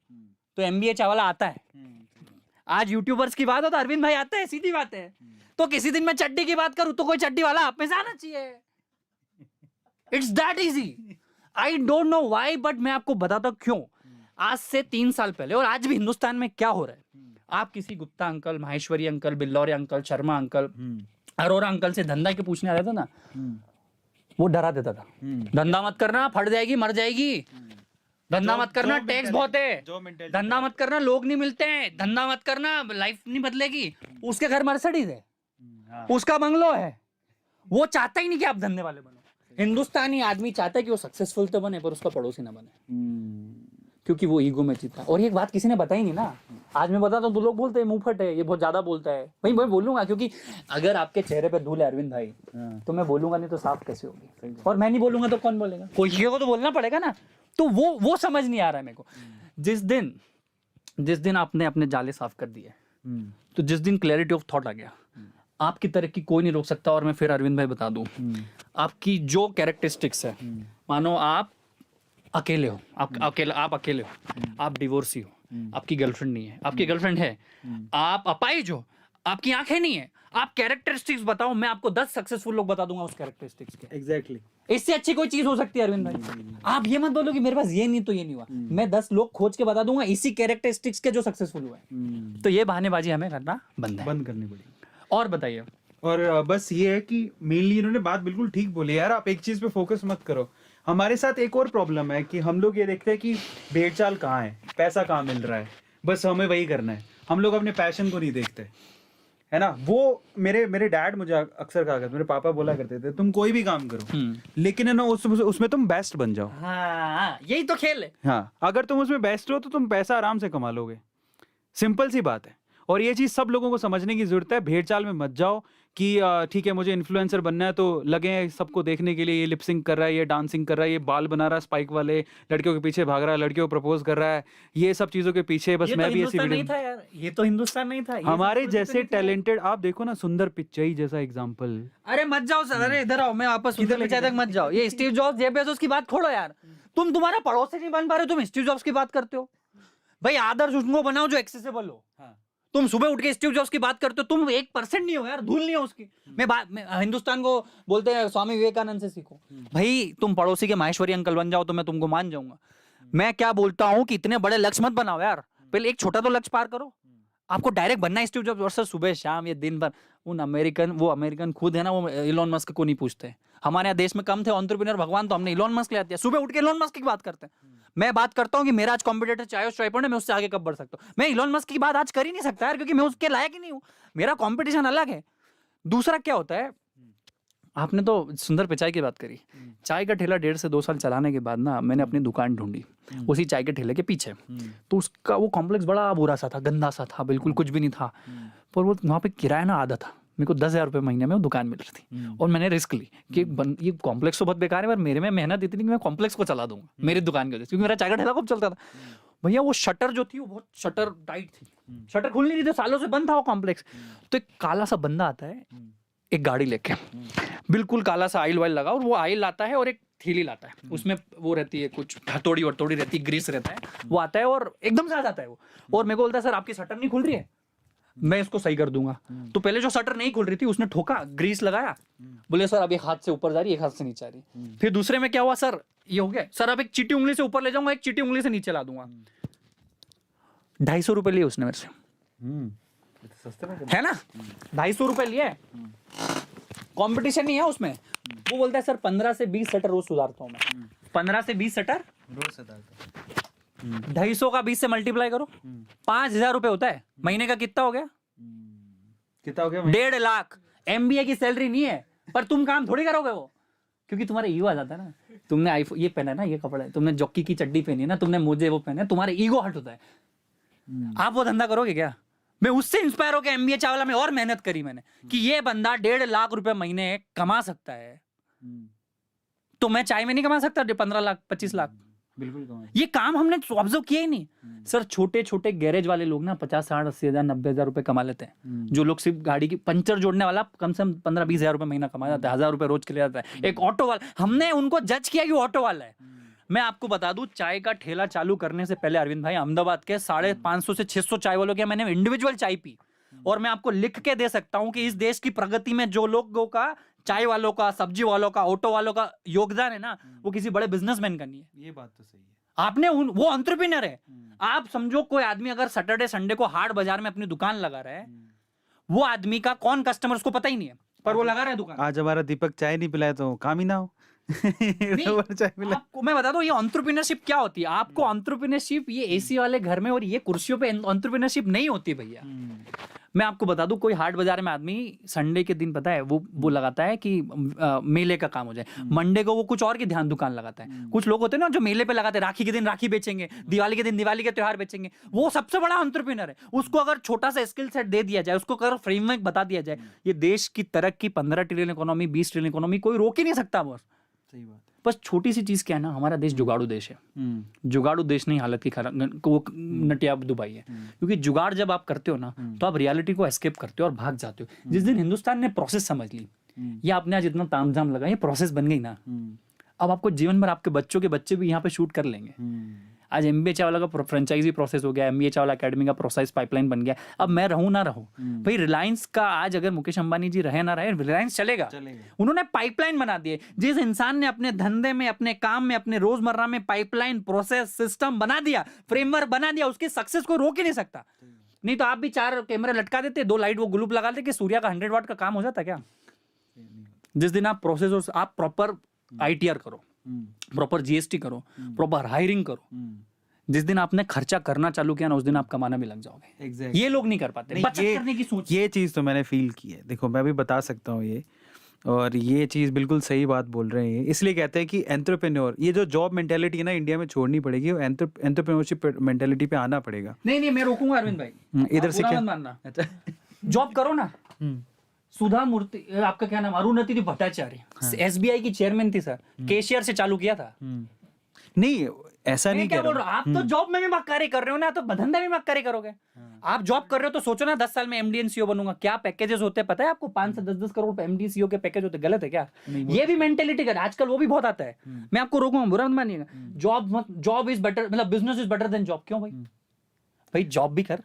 तो एमबीए चाय वाला आता है, आज यूट्यूबर्स की बात हो तो अरविंद भाई आता है, सीधी बात है। तो किसी दिन मैं चड्डी की बात करूं तो कोई चड्डी वाला आप में से आना चाहिए। It's that easy. I don't know why, but मैं आपको बताता हूं क्यों। आज से 3 साल पहले और आज भी हिंदुस्तान में क्या हो रहा है, आप किसी Gupta uncle, Maheshwari uncle, Billore uncle, Sharma uncle, Arora uncle से धंधा के पूछने आ रहे थे ना, वो डरा देता था, धंधा मत करना, फट जाएगी, मर जाएगी, धंधा मत करना, टैक्स बहुत है, धंधा मत करना, लोग नहीं मिलते हैं, धंधा मत करना, लाइफ नहीं बदलेगी। उसके घर मर्सिडीज है, हाँ। उसका बंगलो है, वो चाहता ही नहीं कि आप धंधे वाले बनो। हिंदुस्तानी आदमी चाहता है कि वो सक्सेसफुल तो बने पर उसका पड़ोसी ना बने, क्योंकि वो ईगो में जीता। और ये बात किसी ने बताई नहीं ना, आज मैं बताता हूँ तो लोग बोलते हैं मुंहफट है, ये बहुत ज्यादा बोलता है। भाई मैं बोलूंगा, क्योंकि अगर आपके चेहरे पे धूल है अरविंद भाई, तो मैं बोलूंगा नहीं तो साफ कैसे होगी, और मैं नहीं बोलूंगा तो कौन बोलेगा? कोई को तो बोलना पड़ेगा ना। तो वो समझ नहीं आ रहा है मेरे को। जिस दिन आपने अपने जाले साफ कर दिए, तो जिस दिन क्लैरिटी ऑफ थॉट आ गया, आपकी तरक्की कोई नहीं रोक सकता। और मैं फिर अरविंद भाई बता दूं, आपकी जो कैरेक्टरिस्टिक्स है, मानो आप अकेले हो, आप अकेले हो, आप डिवोर्सी हो, आपकी गर्लफ्रेंड नहीं है, आपकी गर्लफ्रेंड है, आप अपाहिज हो, आपकी आंखें नहीं है, आप कैरेक्टरिस्टिक्स बताओ, मैं आपको 10 सक्सेसफुल लोग बता दूंगा उस कैरेक्टरिस्टिक्स के। एग्जैक्टली। इससे अच्छी कोई चीज हो सकती है अरविंद भाई? आप ये मत बोलो कि मेरे पास ये नहीं तो ये नहीं हुआ, मैं 10 लोग खोज के बता दूंगा इसी कैरेक्टरिस्टिक्स के जो सक्सेसफुल हुए। तो ये बहानेबाजी हमें करना बंद करनी पड़ेगी। और बताइए। और बस ये है कि मेनली इन्होंने बात बिल्कुल ठीक बोली यार, आप एक चीज पे फोकस मत करो। हमारे साथ एक और प्रॉब्लम है कि हम लोग ये देखते हैं कि भेड़ चाल कहाँ है, पैसा कहाँ मिल रहा है, बस हमें वही करना है। हम लोग अपने पैशन को नहीं देखते, है ना। वो मेरे डैड मुझे अक्सर कहा करते, मेरे पापा बोला करते थे, तुम कोई भी काम करो लेकिन है ना उसमें तुम बेस्ट बन जाओ। हाँ, यही तो खेल है। हाँ, अगर तुम उसमें बेस्ट हो तो तुम पैसा आराम से कमा लोगे, सिंपल सी बात है। और ये चीज सब लोगों को समझने की जरूरत है। भेड़ चाल में मत जाओ कि ठीक है मुझे इन्फ्लुएंसर बनना है तो लगे हैं सबको देखने के लिए, ये लिपसिंग कर रहा है, ये डांसिंग कर रहा है, ये बाल बना रहा है स्पाइक वाले, लड़कियों के पीछे भाग रहा है, लड़कियों को प्रपोज कर रहा है, ये सब चीजों के पीछे बस मैं भी ऐसी नहीं था यार, ये तो हिंदुस्तान नहीं था। हमारे जैसे टैलेंटेड आप देखो ना, सुंदर पिचाई जैसा एग्जांपल। अरे मत जाओ सर, अरे इधर आओ, मैं वापस सुंदर पिचाई तक मत जाओ। ये स्टीव जॉब्स, जेफ बेजोस की बात छोड़ो यार, तुम्हारा पड़ोसी नहीं बन पा रहे, तुम स्टीव जॉब्स की बात करते हो। भाई आदर्श उनको बनाओ जो एक्सेसिबल हो। तुम सुबह उठ के स्टीव जॉब्स की बात करते हो, तुम 1% नहीं हो यार, धूल नहीं हो उसकी। मैं हिंदुस्तान को बोलते हैं स्वामी विवेकानंद से सीखो। भाई तुम पड़ोसी के माहेश्वरी अंकल बन जाओ तो मैं तुमको मान जाऊंगा। मैं क्या बोलता हूं कि इतने बड़े लक्ष्य मत बनाओ यार, पहले एक छोटा तो लक्ष्य पार करो। आपको डायरेक्ट बनना है स्टीव जॉब्स, और सर सुबह शाम ये दिन भर उन अमेरिकन खुद है ना, वो इलॉन मस्क को नहीं पूछते। हमारे यहाँ देश में कम थे एंटरप्रेन्योर भगवान, तो हमने इलॉन मस्क ले आते हैं। सुबह उठ के इलॉन मस्क की बात करते हैं। मैं बात करता हूँ कि मेरा आज कॉम्पिटिटर चाहे उस ट्राइपॉड है, मैं उससे आगे कब बढ़ सकता हूँ। मैं इलॉन मस्क की बात आज कर ही नहीं सकता यार, क्योंकि मैं उसके लायक ही नहीं हूँ, मेरा कॉम्पिटिशन अलग है। दूसरा क्या होता है, आपने तो सुंदर पिचाई की बात करी। चाय का ठेला 1.5 से 2 साल चलाने के बाद ना मैंने अपनी दुकान ढूंढी उसी चाय के ठेले के पीछे। तो उसका वो कॉम्प्लेक्स बड़ा बुरा सा था, गंदा सा था, बिल्कुल कुछ भी नहीं था। पर वो वहाँ पे किराया ना आधा था, मेरे को 10,000 रुपये महीने में वो दुकान मिल रही थी। और मैंने रिस्क ली कि ये कॉम्प्लेक्स तो बहुत बेकार है, पर मेरे में मेहनत इतनी कि मैं कॉम्प्लेक्स को चला दूंगा मेरी दुकान की वजह से, क्योंकि मेरा चाय का ठेला खूब चलता था। भैया वो शटर जो थी वो बहुत शटर टाइट थी, शटर खुल नहीं रही थी, सालों से बंद था वो कॉम्प्लेक्स। तो एक काला सा बंदा आता है एक गाड़ी लेके, बिल्कुल काला सा आइल वाइल लगा, और वो आइल लाता है और एक थैली लाता है, उसमें वो रहती है कुछ हथौड़ी वथौड़ी रहती है, ग्रीस रहता है। वो आता है और एकदम से आ जाता है वो, और मेरे को बोलता है सर आपकी शटर नहीं खुल रही है, मैं इसको सही कर दूंगा। तो पहले जो शटर नहीं खुल रही थी उसने ठोका, ग्रीस लगाया, बोले सर अब एक हाथ से ऊपर जा रही है, एक हाथ से नीचे आ रही है। फिर दूसरे में क्या हुआ, सर ये हो गया, सर अब एक चीटी उंगली से ऊपर ले जाऊंगा, एक चीटी उंगली से नीचे ला दूंगा। 250 रुपए लिए उसने मेरे से, है ना, 250 रुपए लिए, कंपटीशन नहीं है उसमें। वो बोलता है सर 15 से 20 शटर रोज सुधारता हूँ मैं। 15 से 20 शटर रोज सुधारता। 250 का 20 से मल्टीप्लाई करो, 5,000 रुपए होता है महीने का। कितना हो गया? कितना हो गया? 1.5 लाख। MBA की सैलरी नहीं है, पर तुम काम थोड़ी करोगे वो, क्योंकि तुम्हारा ईगो आ जाता है ना। तुमने आईफोन ये पहना है ना, ये कपड़ा है, तुमने जॉकी की चड्डी पहनी है ना, तुमने मोजे वो पहने, तुम्हारा ईगो हट होता है। आप वो धंधा करोगे क्या? मैं उससे इंस्पायर होकर MBA चावला में और मेहनत करी मैंने कि ये बंदा 1.5 लाख रुपए महीने कमा सकता है, तो मैं चाय में नहीं कमा सकता 15 लाख 25 लाख? बिल्कुल। ये काम हमने ऑब्जर्व किया ही नहीं। सर छोटे छोटे गैरेज वाले लोग ना 50, 60, 80,000, 90,000 रुपए कमा लेते हैं। जो लोग सिर्फ गाड़ी की पंचर जोड़ने वाला कम से कम 15-20,000 रुपए महीना कमा जाता है, 1,000 रुपए रोज के लिए जाता है। एक ऑटो वाला, हमने उनको जज किया कि वो ऑटो वाला है। मैं आपको बता दूं, चाय का ठेला चालू करने से पहले अरविंद भाई, अहमदाबाद के 550 से 600 चाय वालों के मैंने इंडिविजुअल चाय पी, और मैं आपको लिख के दे सकता हूं कि इस देश की प्रगति में जो लोगों का, चाय वालों का, सब्जी वालों का, ऑटो वालों का योगदान है ना, वो किसी बड़े बिजनेसमैन का नहीं है। ये बात तो सही है। आपने वो एंटरप्रेन्योर है। आप समझो कोई आदमी अगर सैटरडे संडे को हाट बाजार में अपनी दुकान लगा रहा है, वो आदमी का कौन कस्टमर उसको पता ही नहीं है, पर वो लगा रहा है दुकान। आज हमारा दीपक चाय नहीं पिलाया तो काम ही ना हो। आपको मैं बता दूं ये एंटरप्रेन्योरशिप क्या होती है। आपको एंटरप्रेन्योरशिप ये एसी वाले घर में और ये कुर्सियों पे एंटरप्रेन्योरशिप नहीं होती भैया। मैं आपको बता दूं, कोई हाट बाजार में आदमी संडे के दिन पता है वो लगाता है कि मेले का काम हो जाए, मंडे को वो कुछ और की ध्यान दुकान लगाता है। कुछ लोग होते हैं ना जो मेले पे लगाते हैं, राखी के दिन राखी बेचेंगे, दिवाली के दिन दिवाली के त्योहार बेचेंगे, वो सबसे बड़ा एंटरप्रेन्योर है। उसको अगर छोटा सा स्किल सेट दे दिया जाए, उसको अगर फ्रेमवर्क बता दिया जाए, ये देश की तरक्की 15 ट्रिलियन इकोनॉमी, 20 ट्रिलियन इकोनॉमी कोई रोक ही नहीं सकता। सही बात है। बस छोटी सी चीज क्या है ना, हमारा देश जुगाड़ू देश है। जुगाड़ू देश नहीं, हालत की खराब वो नटिया दुबई है। क्योंकि जुगाड़ जब आप करते हो ना, तो आप रियलिटी को एस्केप करते हो और भाग जाते हो। जिस दिन हिंदुस्तान ने प्रोसेस समझ ली, या आपने आज इतना तामझाम लगा, ये प्रोसेस बन गई ना, अब आपको जीवन भर आपके बच्चों के बच्चे भी यहाँ पे शूट कर लेंगे। आज MBA चावला का फ्रेंचाइजी प्रोसेस हो गया, MBA चावला एकेडमी का प्रोसेस पाइपलाइन बन गया। अब मैं रहूं ना रहूं, भाई रिलायंस का आज अगर मुकेश अंबानी जी रहे ना रहे, रिलायंस चलेगा। उन्होंने पाइपलाइन बना दिए। जिस इंसान ने अपने धंधे में, अपने काम में, अपने रोजमर्रा में पाइपलाइन, प्रोसेस, सिस्टम बना दिया, फ्रेमवर्क बना दिया, उसकी सक्सेस को रोक ही नहीं सकता। नहीं तो आप भी 4 कैमरे लटका देते, 2 लाइट वो ग्लूप लगा देते कि सूर्या का 100 वाट का काम हो जाता क्या? जिस दिन आप प्रोसेस, आप प्रॉपर ITR करो, प्रॉपर GST करो, प्रॉपर हायरिंग करो, जिस दिन आपने खर्चा करना चालू किया ना, उस दिन आप कमाना भी लग जाओगे। Exactly. ये लोग नहीं कर पाते, बचत करने की सोच। ये चीज तो मैंने फील की है। देखो मैं भी बता सकता हूँ ये, और ये चीज बिल्कुल सही बात बोल रहे हैं। इसलिए कहते हैं कि एंटरप्रेन्योर, ये जो जॉब मेंटेलिटी है ना इंडिया में छोड़नी पड़ेगी, वो एंटरप्रेन्योरशिप मेंटेलिटी पे आना पड़ेगा। नहीं मैं रोकूंगा अरविंद भाई, इधर से क्या मानना, जॉब करो ना। सुधा मूर्ति, आपका क्या नाम, अरुणति भट्टाचार्य, SBI की चेयरमैन थी सर, कैशियर से चालू किया था। नहीं ऐसा नहीं कह रहा हूं। आप तो जॉब में भी मक्कारी कर रहे हो ना, तो धंधे में मक्कारी करोगे। आप जॉब कर रहे हो तो सोचो ना 10 साल में MD and CEO बनूंगा। क्या पैकेजेस होते हैं पता है आपको? 5 से 10 करोड़ MD CEO के पैकेज होते हैं। गलत है क्या? ये भी मेंटेलिटी का आजकल वो भी बहुत आता है। मैं आपको रोकूंगा, बुरा मत मानिएगा। जॉब इज बेटर, मतलब business is better than job. क्यों भाई जॉब भी कर।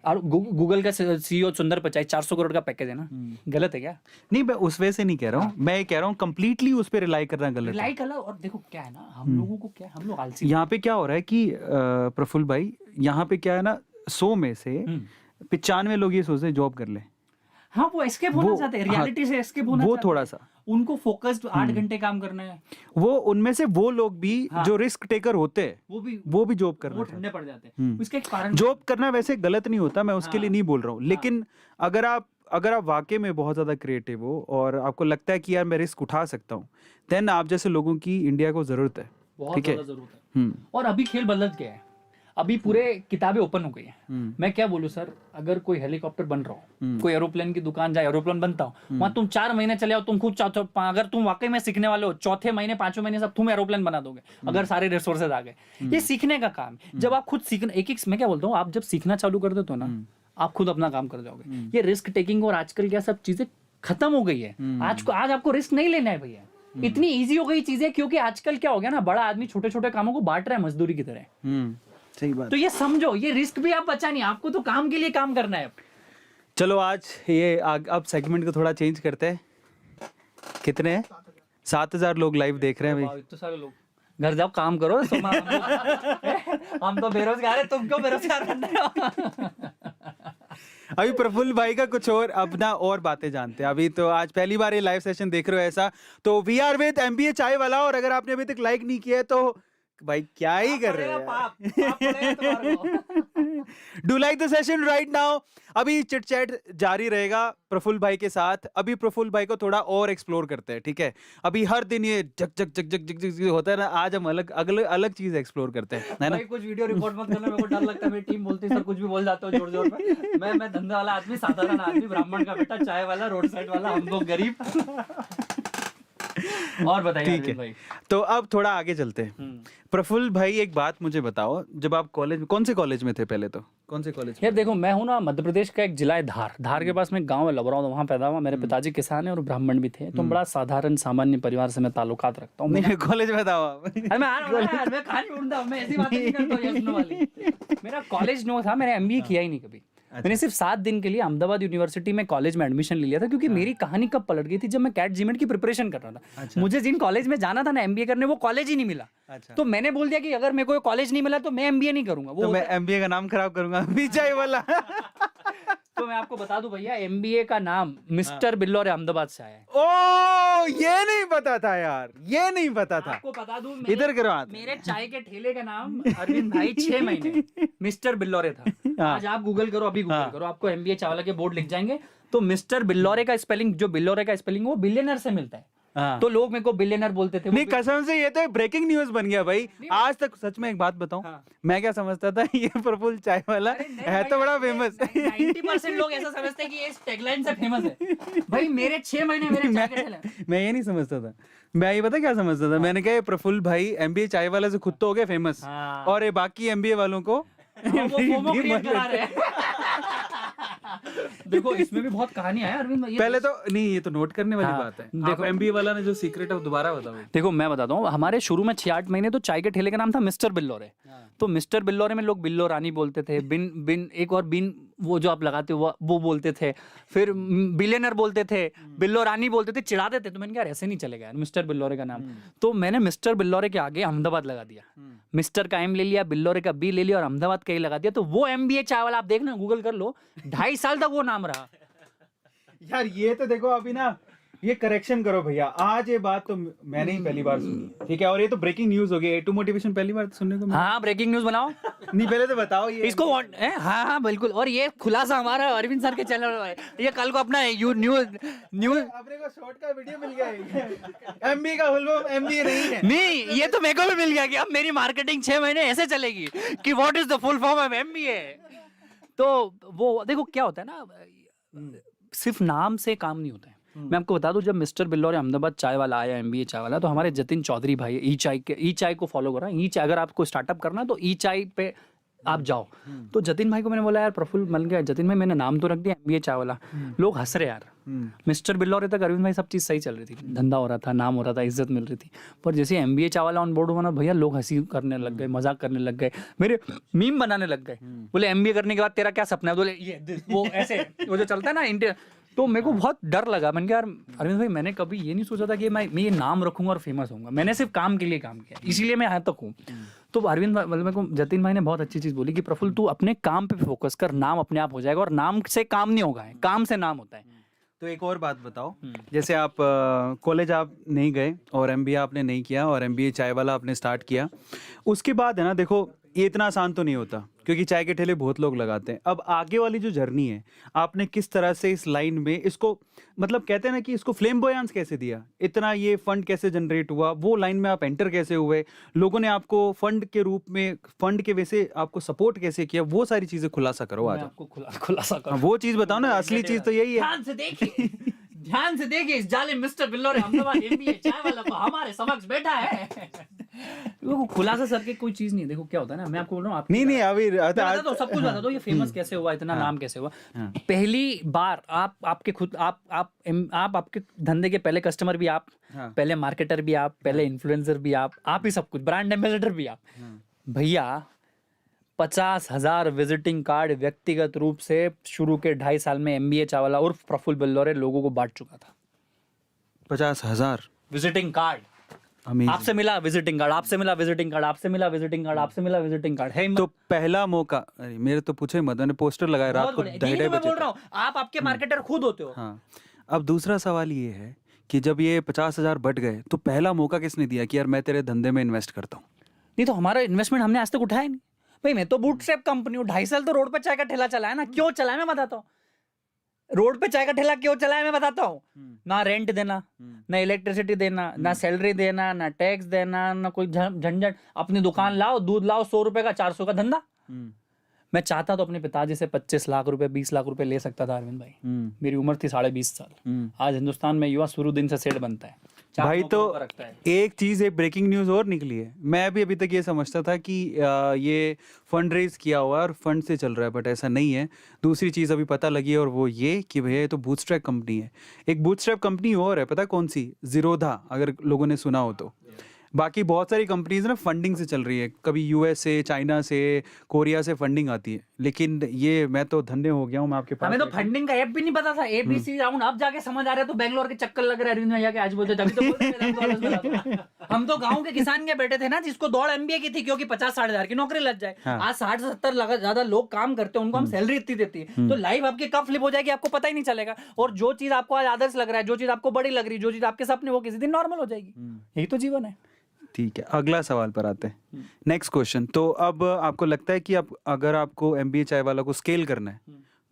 और गूगल का CEO सुंदर पिचाई 400 करोड़ का पैकेज है ना, गलत है क्या? नहीं मैं उस वजह से नहीं कह रहा हूँ, मैं कह रहा हूँ कंप्लीटली उस पे रिलाई करना गलत है। रिलाई करना। और देखो क्या है ना, हम लोगों को क्या है, हम लोग आलसी। यहाँ पे क्या हो रहा है कि प्रफुल्ल भाई, यहाँ पे क्या है ना, 100 में से 95 लोग ये सोचते हैं जॉब कर ले। हाँ, वो एस्केप होना चाहते हैं, रियलिटी से एस्केप होना वो चाहते हैं। थोड़ा सा उनको फोकस्ड 8 घंटे काम करना है। वो उनमें से वो लोग भी जो रिस्क टेकर होते हैं, वो भी जॉब करना, वो ठंडे पड़ जाते हैं। उसका एक कारण, जॉब करना वैसे गलत नहीं होता, मैं उसके लिए नहीं बोल रहा हूँ, लेकिन अगर आप वाकई में बहुत ज्यादा क्रिएटिव हो और आपको लगता है कि यार मैं रिस्क उठा सकता हूँ, देन आप जैसे लोगों की इंडिया को जरूरत है। बहुत ज्यादा जरूरत है। और अभी खेल बदल गया है, अभी पूरे किताबें ओपन हो गई हैं। मैं क्या बोलूं सर, अगर कोई हेलीकॉप्टर बन रहा हो, कोई एरोप्लेन की दुकान जाए, एरोप्लेन बनता हो, वहां तुम 4 महीने चले आओ, तुम खुद चाहते हो, अगर तुम वाकई में सीखने वाले हो, 4थे महीने 5वें महीने सब तुम एरोप्लेन बना दोगे, अगर सारे रिसोर्सेज आ गए। ये सीखने का काम है। जब आप खुद सीखना, एक मैं क्या बोलता हूँ, आप जब सीखना चालू कर देते हो ना, आप खुद अपना काम कर जाओगे। ये रिस्क टेकिंग और आजकल क्या सब चीजें खत्म हो गई है। आज आपको रिस्क नहीं लेना है भैया, इतनी ईजी हो गई चीजें। क्योंकि आजकल क्या हो गया ना, बड़ा आदमी छोटे छोटे कामों को बांट रहा है मजदूरी की तरह। सही बात। तो ये समझो, ये रिस्क भी आप बचा नहीं, आपको तो काम के लिए काम करना है। चलो आज ये अब सेगमेंट को थोड़ा चेंज करते हैं। कितने हैं? 7000 लोग लाइव देख रहे हैं भाई। इतने सारे लोग, घर जाओ काम करो। हम तो बेरोजगार है, तुम क्यों बेरोजगार बन रहे हो? अभी प्रफुल्ल भाई का कुछ और अपना और बातें जानते हैं। अभी तो आज पहली बार ये लाइव सेशन देख रहे हो ऐसा, तो वी आर विद MBA चाय वाला। और अगर आपने अभी तक लाइक नहीं किया है तो भाई क्या ही कर रहे हो? Do like the session right now. अभी चिट चैट जारी रहेगा प्रफुल्ल भाई के साथ। अभी प्रफुल्ल भाई को थोड़ा और एक्सप्लोर करते हैं, ठीक है? अभी हर दिन ये जग जग जग जग जग जग होता है ना, आज हम अलग चीज एक्सप्लोर करते हैं, है ना? भाई कुछ वीडियो रिकॉर्ड मत करना, मेरे को डर लगता है। मेरी टीम बोलती है सर कुछ भी बोल जाते हो जोर जोर पे। मैं धंधा वाला आदमी, साधारण आदमी, ब्राह्मण का बेटा, चाय वाला, रोड साइड वाला, हम लोग गरीब। और बताइए ठीक है भाई। तो अब थोड़ा आगे चलते हैं। प्रफुल्ल भाई एक बात मुझे बताओ, जब आप कॉलेज में, कौन से कॉलेज में थे पहले? तो कौन से कॉलेज? यार देखो, मैं हूँ ना मध्य प्रदेश का एक जिला है धार के पास में एक गांव है लबराव, वहाँ पैदा हुआ। मेरे पिताजी किसान है और ब्राह्मण भी थे, तो बड़ा साधारण सामान्य परिवार से मैं ताल्लुकात रखता हूँ। नहीं कॉलेज बताओ आप। मैं आ रहा हूँ यार, मैं कहानी ढूंढता हूँ, मैं ऐसी बातें नहीं करता हूँ, yes no वाली। मेरा कॉलेज नो था, मैंने MBA किया ही नहीं कभी। मैंने सिर्फ 7 दिन के लिए अहमदाबाद यूनिवर्सिटी में कॉलेज में एडमिशन ले लिया था, क्योंकि मेरी कहानी कब पलट गई थी, जब मैं कैट जीमेट की प्रिपरेशन कर रहा था। मुझे जिन कॉलेज में जाना था ना MBA करने, वो कॉलेज ही नहीं मिला। तो मैंने बोल दिया कि अगर मेरे को कॉलेज नहीं मिला तो मैं MBA नहीं करूंगा। तो मैं MBA का नाम खराब करूंगा, विजय वाला। तो मैं आपको बता दूं भैया, एमबीए का नाम मिस्टर बिल्लौर अहमदाबाद से आया है। ओ, ये नहीं पता था यार, ये नहीं पता था। आपको बता दूं, इधर करो हाथ। मेरे चाय के ठेले का नाम अरविंद भाई 6 महीने मिस्टर बिल्लौरे था। हाँ। आज आप गूगल करो, अभी गूगल हाँ। करो, आपको एमबीए चावला के बोर्ड लिख जाएंगे। तो मिस्टर बिल्लौरे का स्पेलिंग, जो बिल्लौरे का स्पेलिंग वो बिलियनर से मिलता है। हाँ। तो लोग मेरे को बिलियनर बोलते थे। नहीं, कसम से ये तो ब्रेकिंग न्यूज बन गया भाई। आज तक सच में एक बात बताऊं, हाँ। मैं क्या समझता था ये प्रफुल्ल चाय वाला है तो बड़ा फेमस। 90% लोग ऐसा समझते हैं कि ये टैगलाइन से फेमस है। भाई मेरे 6 महीने मेरे चाय के ठेले। मैं ये नहीं समझता था, मैं ये पता क्या समझता था, मैंने कहा ये प्रफुल्ल भाई एमबीए चाय वाला से खुद तो हो गए फेमस, हाँ। और ये बाकी एमबीए वालों को वो फोमो क्रिएट करा रहे हैं। देखो इसमें भी बहुत कहानियां हैं अरविंद। पहले तो नहीं, ये तो नोट करने वाली हाँ, बात है। देखो एमबीए वाला ने जो सीक्रेट है वो दोबारा बताओ। देखो मैं बताता हूँ, हमारे शुरू में 6-8 महीने तो चाय के ठेले का नाम था मिस्टर बिल्लौरे। तो मिस्टर बिल्लौरे में लोग बिल्लो रानी बोलते थे, बिन बिन एक और बिन वो जो आप लगाते हो वो बोलते थे, फिर बिलियनर बोलते थे, बिल्लो रानी बोलते थे, चिढ़ाते थे। तो मैंने कहा ऐसे नहीं चलेगा यार, मिस्टर बिल्लौरे का नाम। तो मैंने मिस्टर बिल्लौरे के आगे अहमदाबाद लगा दिया। मिस्टर का एम ले लिया, बिल्लौरे का बी ले लिया और अहमदाबाद का ए लगा दिया। तो वो एमबीए चावल आप देखना, गूगल कर लो, 2.5 साल तक वो नाम रहा। यार ये तो देखो अभी ना, ये करेक्शन करो भैया, आज ये बात तो मैंने ही पहली बार सुनी, ठीक है। और ये तो ब्रेकिंग न्यूज हो गई, A2 मोटिवेशन पहली बार सुनने को मिला। हाँ, ब्रेकिंग न्यूज बनाओ। नहीं, पहले तो बताओ ये इसको हाँ हाँ बिल्कुल। और ये खुलासा हमारा अरविंद सर के चैनल पर है। ये कल को अपना न्यूज अपने को शॉर्ट का वीडियो मिल गया। एमबीए का फुल फॉर्म एमबीए नहीं है। नहीं, ये तो मेरे को भी मिल गया कि अब मेरी मार्केटिंग 6 महीने ऐसे चलेगी कि what is the full form of MBA. तो वो देखो क्या होता है ना, सिर्फ नाम से काम नहीं होता है। मैं आपको बता दूं, जब मिस्टर बिल्लौरे अहमदाबाद चाय वाला आया, एमबीए चाय वाला, तो हमारे जतिन चौधरी भाई ई चाय को फॉलो कर रहा है। ई चाय अगर आपको स्टार्टअप करना है तो ई चाय पे आप जाओ। तो जतिन भाई को मैंने बोला यार प्रफुल्ल मिल गया, जतिन भाई मैंने नाम तो रख दिया एमबीए चाय वाला। लोग हंस रहे यार। मिस्टर बिल्लौरे तक अरविंद भाई सब चीज़ सही चल रही थी, धंधा हो रहा था, नाम हो रहा था, इज्जत मिल रही थी। पर जैसे एमबीए चाय वाला ऑन बोर्ड हुआ ना भैया, लोग हंसी करने लग गए, मजाक करने लग गए, मेरे मीम बनाने लग गए। बोले एमबीए करने के बाद तेरा क्या सपना है? बोले ये वो ऐसे वो जो चलता है ना इंडिया। तो मेरे को बहुत डर लगा। मैंने कहा यार अरविंद भाई, मैंने कभी ये नहीं सोचा था कि मैं ये नाम रखूंगा और फेमस होऊंगा। मैंने सिर्फ काम के लिए काम किया, इसीलिए मैं यहाँ तक हूँ। तो अरविंद भाई मतलब मेरे को जतिन भाई ने बहुत अच्छी चीज़ बोली कि प्रफुल्ल तू अपने काम पे फोकस कर, नाम अपने आप हो जाएगा। और नाम से काम नहीं होगा, काम से नाम होता है। तो एक और बात बताओ, जैसे आप कॉलेज आप नहीं गए और एमबीए आपने नहीं किया और एमबीए चाय वाला आपने स्टार्ट किया, उसके बाद है ना, देखो ये इतना आसान तो नहीं होता क्योंकि चाय के ठेले बहुत लोग लगाते हैं। अब आगे वाली जो जर्नी है, आपने किस तरह से इस लाइन में इसको, मतलब कहते हैं ना कि इसको फ्लेम्बोयांस कैसे दिया, इतना ये फंड कैसे जनरेट हुआ, वो लाइन में आप एंटर कैसे हुए, लोगों ने आपको फंड के रूप में, फंड के वैसे आपको सपोर्ट कैसे किया, वो सारी चीजें खुलासा करो आज। आपको खुलासा करो, वो चीज बताओ ना, असली चीज तो यही है। ध्यान से देखिए, ध्यान से देखिए, इस जालिम मिस्टर बिल्लौरे अहमदाबाद एमबीए चाय वाला को हमारे समक्ष बैठा है। वो खुलासा सर के कोई चीज नहीं है। देखो क्या होता है ना, मैं आपको बोल रहा हूँ, नहीं अभी तो सब कुछ बता दो, ये फेमस कैसे हुआ, इतना नाम कैसे हुआ। पहली बार आप आपके धंधे के पहले कस्टमर भी आप, पहले मार्केटर भी आप, पहले इन्फ्लुएंसर भी आप ही सब कुछ, ब्रांड एम्बेसडर भी आप। भैया 50,000 विजिटिंग कार्ड व्यक्तिगत रूप से शुरू के 2.5 साल में एमबीए चावला उर्फ प्रफुल्ल बिल्लौरे लोगों को बांट चुका था। 50,000 विजिटिंग कार्ड। आपसे मिला विजिटिंग कार्ड, आपसे मिला विजिटिंग कार्ड, आपसे मिला विजिटिंग कार्ड, आपसे मिला विजिटिंग कार्ड है। तो पहला मौका, अरे मेरे तो पूछे मत, मैंने पोस्टर लगाया रात को 2:30 बजे। बोल रहा हूँ, आप आपके मार्केटर खुद होते हो। हाँ। अब दूसरा सवाल ये है कि जब ये 50,000 बट गए तो पहला मौका किसने दिया कि यार मैं तेरे धंधे में इन्वेस्ट करता हूँ? नहीं तो हमारा इन्वेस्टमेंट हमने आज तक उठाया नहीं भाई। मैं तो बूटस्ट्रैप कंपनी हूँ, 2.5 साल तो रोड पे चाय का ठेला चलाया ना। क्यों चलाया मैं बताता हूँ। रोड पे चाय का ठेला क्यों चलाया मैं बताता हूँ। ना रेंट देना, ना इलेक्ट्रिसिटी देना, ना सैलरी देना, ना टैक्स देना, ना कोई झंझट। अपनी दुकान लाओ, दूध लाओ, 100 रुपए का 400 का धंधा। मैं चाहता तो अपने पिताजी से 25 लाख रुपए 20 लाख रुपए ले सकता था अरविंद भाई। मेरी उम्र थी 20.5 साल। आज हिंदुस्तान में युवा शुरू दिन से सेठ बनता है भाई। तो एक चीज, एक ब्रेकिंग न्यूज और निकली है। मैं भी अभी तक ये समझता था कि ये फंड रेज किया हुआ है और फंड से चल रहा है, बट ऐसा नहीं है। दूसरी चीज अभी पता लगी है और वो ये कि भैया ये तो बूटस्ट्रैप कंपनी है। एक बूटस्ट्रैप कंपनी और है, पता कौन सी? जीरोधा, अगर लोगों ने सुना हो तो। बाकी बहुत सारी कंपनीज ना फंडिंग से चल रही है, कभी यूएस से, चाइना से, कोरिया से फंडिंग आती है, लेकिन ये मैं तो धन्य हो गया हूँ, मैं आपके पास हमें तो बैठा। फंडिंग का ऐप भी नहीं पता था, एबीसी राउंड अब जाके समझ आ रहा है, तो बैंगलोर के चक्कर लग रहा है अरविंद भैया के आज बोलते, तभी तो बोलते हैं वेदांत वालों से बता दो। हम तो गांव के किसान के बेटे थे ना, जिसको दौड़ एमबीए की थी क्योंकि 50-60 हजार की नौकरी लग जाए। हाँ। आज 60-70 ज्यादा लोग काम करते हैं, उनको हम सैलरी इतनी देती है, तो लाइफ आपकी कब फ्लिप हो जाएगी आपको पता ही नहीं चलेगा। और जो चीज आपको आज आदर्श लग रहा है, जो चीज आपको बड़ी लग रही है, जो चीज आपके सपने, वो किसी दिन नॉर्मल हो जाएगी। यही तो जीवन है। ठीक है, अगला सवाल पर आते हैं। Next question. तो अब आपको लगता है कि आप अगर आपको एमबीए चाय वाला को स्केल करना है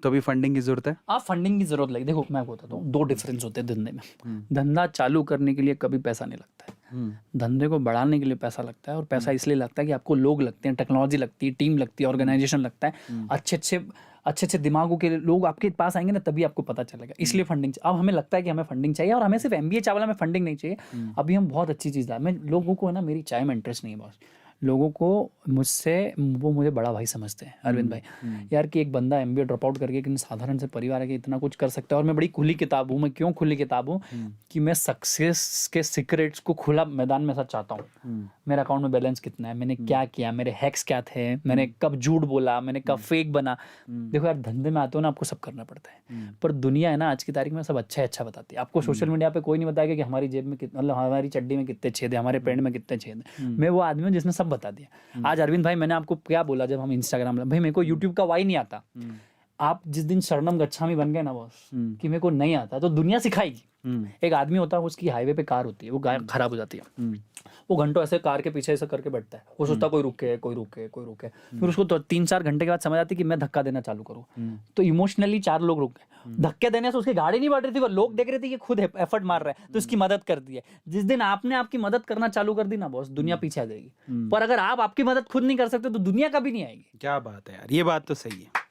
तो अभी फंडिंग की जरूरत है? आप फंडिंग की जरूरत लगी। देखो मैं बताता हूँ, दो डिफरेंस होते हैं धंधे में। धंधा चालू करने के लिए कभी पैसा नहीं लगता है, धंधे को बढ़ाने के लिए पैसा लगता है। और पैसा इसलिए लगता है कि आपको लोग लगते हैं, टेक्नोलॉजी लगती है, टीम लगती है, ऑर्गेनाइजेशन लगता है, अच्छे लोग के लोग आपके पास आएंगे ना, तभी आपको पता चलेगा। इसलिए फंडिंग। अब हमें लगता है कि हमें फंडिंग चाहिए, और हमें सिर्फ एमबीए चावला में फंडिंग नहीं चाहिए। अभी हम बहुत अच्छी चीज़ ला, मैं लोगों को है ना, मेरी चाय में इंटरेस्ट नहीं है बॉस। लोगों को मुझे बड़ा भाई समझते हैं अरविंद भाई, यार कि एक बंदा एमबीए ड्रॉप आउट करके एक साधारण से परिवार है कि इतना कुछ कर सकता है। और मैं बड़ी खुली किताब हूँ। मैं क्यों खुली किताब हूँ कि मैं सक्सेस के सीक्रेट्स को खुला मैदान में साथ चाहता हूँ। मेरे अकाउंट में बैलेंस कितना है, मैंने क्या किया, मेरे हैक्स क्या थे, मैंने कब झूठ बोला, मैंने कब फेक बना। देखो यार, धंधे में आते हो ना, आपको सब करना पड़ता है, पर दुनिया है ना आज की तारीख में सब अच्छा बताती है। आपको सोशल मीडिया पे कोई नहीं बताएगा कि हमारी जेब में मतलब हमारी चड्डी में कितने छेद है, हमारे पैंट में कितने छेद है। मैं वो आदमी हूँ जिसने सब बता दिया। आज अरविंद भाई, मैंने आपको क्या बोला जब हम इंस्टाग्राम, भाई मेरे को यूट्यूब का वाई नहीं आता। आप जिस दिन शरणम गच्छामी बन गए ना बॉस, कि मेरे को नहीं आता, तो दुनिया सिखाएगी। एक आदमी होता है, उसकी हाईवे पे कार होती है, वो खराब हो जाती है, वो घंटों ऐसे कार के पीछे ऐसे करके बैठता है, वो सोचता कोई रुके कोई रुके कोई रुके। फिर उसको तो 3-4 घंटे के बाद समझ आती कि मैं धक्का देना चालू करूँ। तो इमोशनली 4 लोग रुक गए, धक्के देने से उसकी गाड़ी नहीं बढ़ रही थी, वो लोग देख रहे थे कि खुद एफर्ट मार रहा है, तो उसकी मदद कर दी है। जिस दिन आपने आपकी मदद करना चालू कर दी ना बॉस, दुनिया पीछे आ जाएगी। पर अगर आप आपकी मदद खुद नहीं कर सकते तो दुनिया कभी नहीं आएगी। क्या बात है यार, ये बात तो सही है।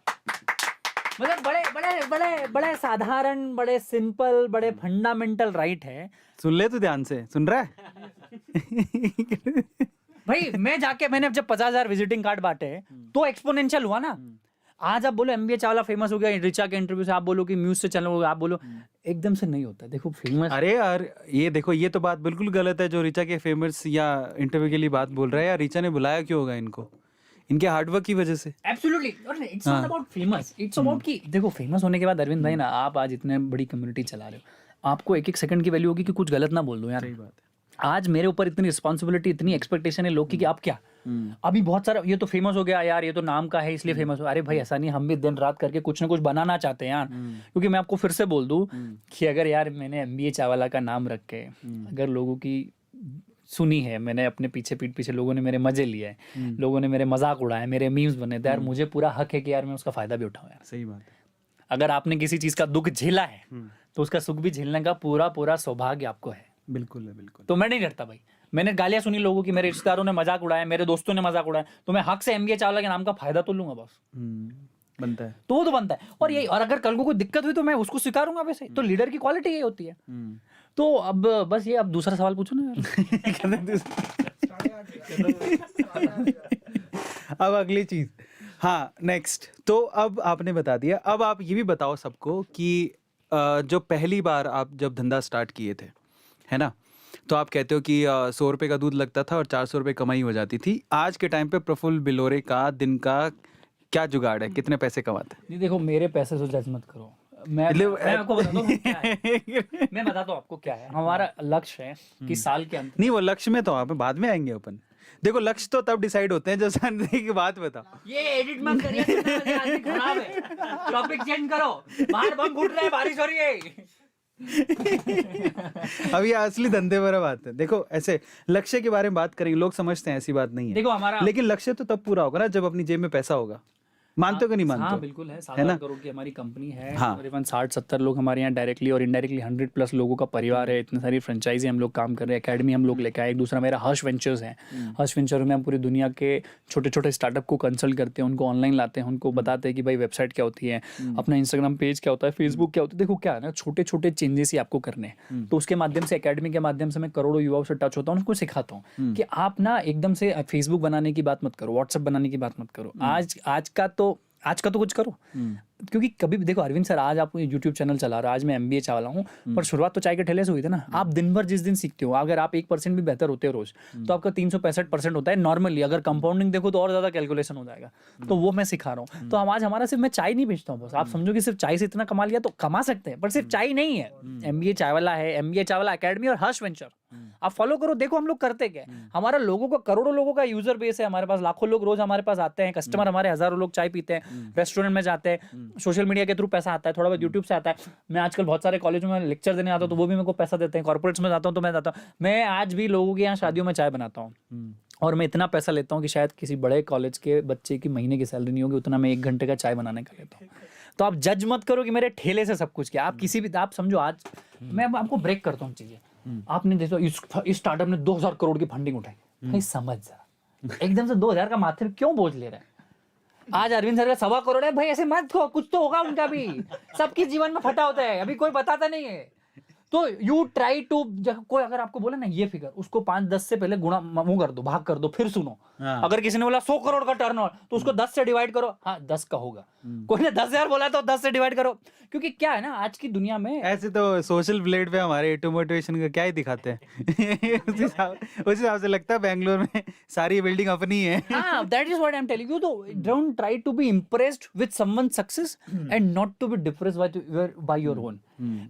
मतलब बड़े साधारण, बड़े सिंपल, बड़े फंडामेंटल राइट है। सुन ले तू ध्यान से, सुन रहा है? भाई मैंने जब 50,000 विजिटिंग कार्ड बांटे तो एक्सपोनेंशियल हुआ ना। आज आप बोलो एमबीए चावला फेमस हो गया, रिचा के इंटरव्यू से, आप बोलो कि म्यूज से चैनल हो गया, आप बोलो, एकदम से नहीं होता। देखो फेमस, अरे यार ये देखो, ये तो बात बिल्कुल गलत है जो रिचा के फेमस या इंटरव्यू के लिए बात बोल रहा है। यार रिचा ने बुलाया क्यों होगा इनको? इनके हार्डवर्क की वजह से। Absolutely. It's not about famous, it's about कि देखो फेमस होने के बाद अरविंद भाई ना, आप आज इतने बड़ी कम्युनिटी चला रहे हो, आपको एक सेकंड की वैल्यू होगी कि कुछ गलत ना बोल दो यार। सही बात है। आज मेरे ऊपर इतनी रिस्पॉन्सिबिलिटी, इतनी एक्सपेक्टेशन है लोग की कि आप क्या, अभी बहुत सारा ये तो फेमस हो गया यार, ये तो नाम का है इसलिए फेमस हो। अरे भाई ऐसा नहीं, हम भी दिन रात करके कुछ ना कुछ बनाना चाहते हैं यार। क्योंकि मैं आपको फिर से बोल दूं कि अगर यार मैंने एमबीए चावला का नाम रख के अगर लोगों की सुनी है, मैंने अपने पीठ पीछे लोगों ने मेरे मजे लिए हैं, लोगों ने मेरे मजाक उड़ाए, मेरे मीम्स बने, तो यार मुझे पूरा हक है कि यार मैं उसका फायदा भी उठाऊं यार। सही बात है। अगर आपने किसी चीज का दुख झेला है तो उसका सुख भी झेलने का पूरा सौभाग्य आपको है। बिल्कुल है, बिल्कुल। तो मैं नहीं डरता भाई। मैंने गालियां सुनी लोगों की, मेरे रिश्तेदारों ने मजाक उड़ाया, मेरे दोस्तों ने मजाक उड़ाया, तो मैं हक से एमबीए चावला के नाम का फायदा तो लूंगा बॉस। बनता है। तो वो तो बनता है। और यही, और अगर कल को कोई दिक्कत हुई तो मैं उसको स्वीकारूंगा। वैसे तो लीडर की क्वालिटी यही होती है। तो अब बस ये, अब दूसरा सवाल पूछो ना यार। अब अगली चीज, हाँ नेक्स्ट। तो अब आपने बता दिया, अब आप ये भी बताओ सबको कि जो पहली बार आप जब धंधा स्टार्ट किए थे, है ना, तो आप कहते हो कि 100 रुपये का दूध लगता था और 400 रुपये कमाई हो जाती थी। आज के टाइम पे प्रफुल्ल बिलोरे का दिन का क्या जुगाड़ है, कितने पैसे कमाते हैं? नहीं देखो, मेरे पैसे से जज मत करो। मैं आपको बताता हूँ क्या है। मैं बताता हूँ आपको क्या है। हमारा लक्ष्य है कि साल के अंत, नहीं वो लक्ष्य में तो आप बाद में आएंगे अपन। देखो लक्ष्य तो तब डिसाइड होते हैं जब शादी की बात बताओ। ये एडिट मत करिए, आदमी खराब है। टॉपिक चेंज करो, बाहर बम फूट रहा है, बारिश हो रही है। अब ये असली धंधे पर बात है। देखो ऐसे लक्ष्य के बारे में बात करेंगे, लोग समझते हैं ऐसी बात नहीं है। देखो हमारा, लेकिन लक्ष्य तो तब पूरा होगा ना जब अपनी जेब में पैसा होगा। मानते हो कि नहीं मानते? हाँ बिल्कुल है। 7 करोड़ की हमारी कंपनी है, हाँ। करीबन 60-70 लोग हमारे यहाँ डायरेक्टली और इनडायरेक्टली 100+ लोगों का परिवार है। इतनी सारी फ्रेंचाइजी हम लोग काम कर रहे हैं, एकेडमी हम लोग लेकर आए। एक दूसरा मेरा हर्ष वेंचर्स है। हर्ष वेंचर में हम पूरी दुनिया के छोटे छोटे स्टार्टअप को कंसल्ट करते हैं, उनको ऑनलाइन लाते हैं, उनको बताते हैं कि भाई वेबसाइट क्या होती है, अपना इंस्टाग्राम पेज क्या होता है, फेसबुक क्या होता है। देखो क्या है ना, छोटे छोटे चेंजेस ही आपको करने हैं। तो उसके माध्यम से, एकेडमी के माध्यम से मैं करोड़ों युवाओं से टच होता हूँ, उनको सिखाता हूँ कि आप ना एकदम से फेसबुक बनाने की बात मत करो, व्हाट्सएप बनाने की बात मत करो। आज का तो कुछ करो। क्योंकि कभी भी देखो अरविंद सर, आज आप यूट्यूब चैनल चला रहे हो, आज मैं MBA चाय वाला हूँ, पर शुरुआत तो चाय के ठेले से हुई थी ना। आप दिन भर जिस दिन सीखते हो, अगर आप 1% भी बेहतर होते हो रोज, तो आपका 365% होता है नॉर्मली। अगर कंपाउंडिंग देखो तो और ज्यादा कैलकुलेशन हो जाएगा। तो वो मैं सिखा रहा हूँ। तो हम आज हमारा सिर्फ मैं चाय नहीं बेचता हूँ बस, आप समझो कि सिर्फ चाय से इतना कमा लिया तो कमा सकते हैं, पर सिर्फ चाय नहीं है। MBA चाय वाला है, MBA चाय वाला अकेडमी और हर्ष वेंचर, आप फॉलो करो, देखो हम लोग करते क्या है। हमारा लोगों का, करोड़ों लोगों का यूजर बेस है हमारे पास, लाखों लोग रोज हमारे पास आते हैं, कस्टमर हमारे हजारों लोग चाय पीते हैं, रेस्टोरेंट में जाते हैं, सोशल मीडिया के थ्रू पैसा आता है, थोड़ा बहुत यूट्यूब से आता है। मैं आजकल बहुत सारे कॉलेजों में लेक्चर देने आता हूँ तो वो भी मेरे को पैसा देते हैं, कॉर्पोरेट्स में जाता हूँ तो मैं जाता हूँ। मैं आज भी लोगों के यहाँ शादियों में चाय बनाता हूँ और मैं इतना पैसा लेता हूँ कि शायद किसी बड़े कॉलेज के बच्चे की महीने की सैलरी नहीं होगी, उतना मैं 1 घंटे का चाय बनाने का लेता हूँ। तो आप जज मत करो कि मेरे ठेले से सब कुछ क्या, आप किसी भी, आप समझो आज मैं आपको ब्रेक करता हूँ चीजें। आपने देखो इस स्टार्टअप ने 2000 करोड़ की फंडिंग उठाई, भाई समझ जरा, एकदम से 2000 का माथे पे क्यों बोझ ले रहा है। आज अरविंद सर का 1.25 करोड़ है, भाई ऐसे मत कहो, कुछ तो होगा उनका भी, सबके जीवन में फटा होता है, अभी कोई बताता नहीं है। तो यू ट्राई टू, कोई अगर आपको बोले ना ये फिगर, उसको 5-10 से पहले गुणा मुंह कर दो, भाग कर दो, फिर सुनो। अगर किसी ने बोला 100 करोड़ का टर्नओवर, तो उसको 10 से डिवाइड करो, हाँ 10 का होगा। कोई ने 10,000 बोला तो 10 से डिवाइड करो, क्योंकि क्या है ना आज की दुनिया में। ऐसे तो सोशल प्लेट पे हमारे एटू मोटिवेशन का क्या ही दिखाते हैं। उस हिसाब से लगता है बेंगलोर में सारी बिल्डिंग अपनी है। हाँ, that is what I'm telling you. तो don't try to be impressed with someone's success and not to be depressed by your own.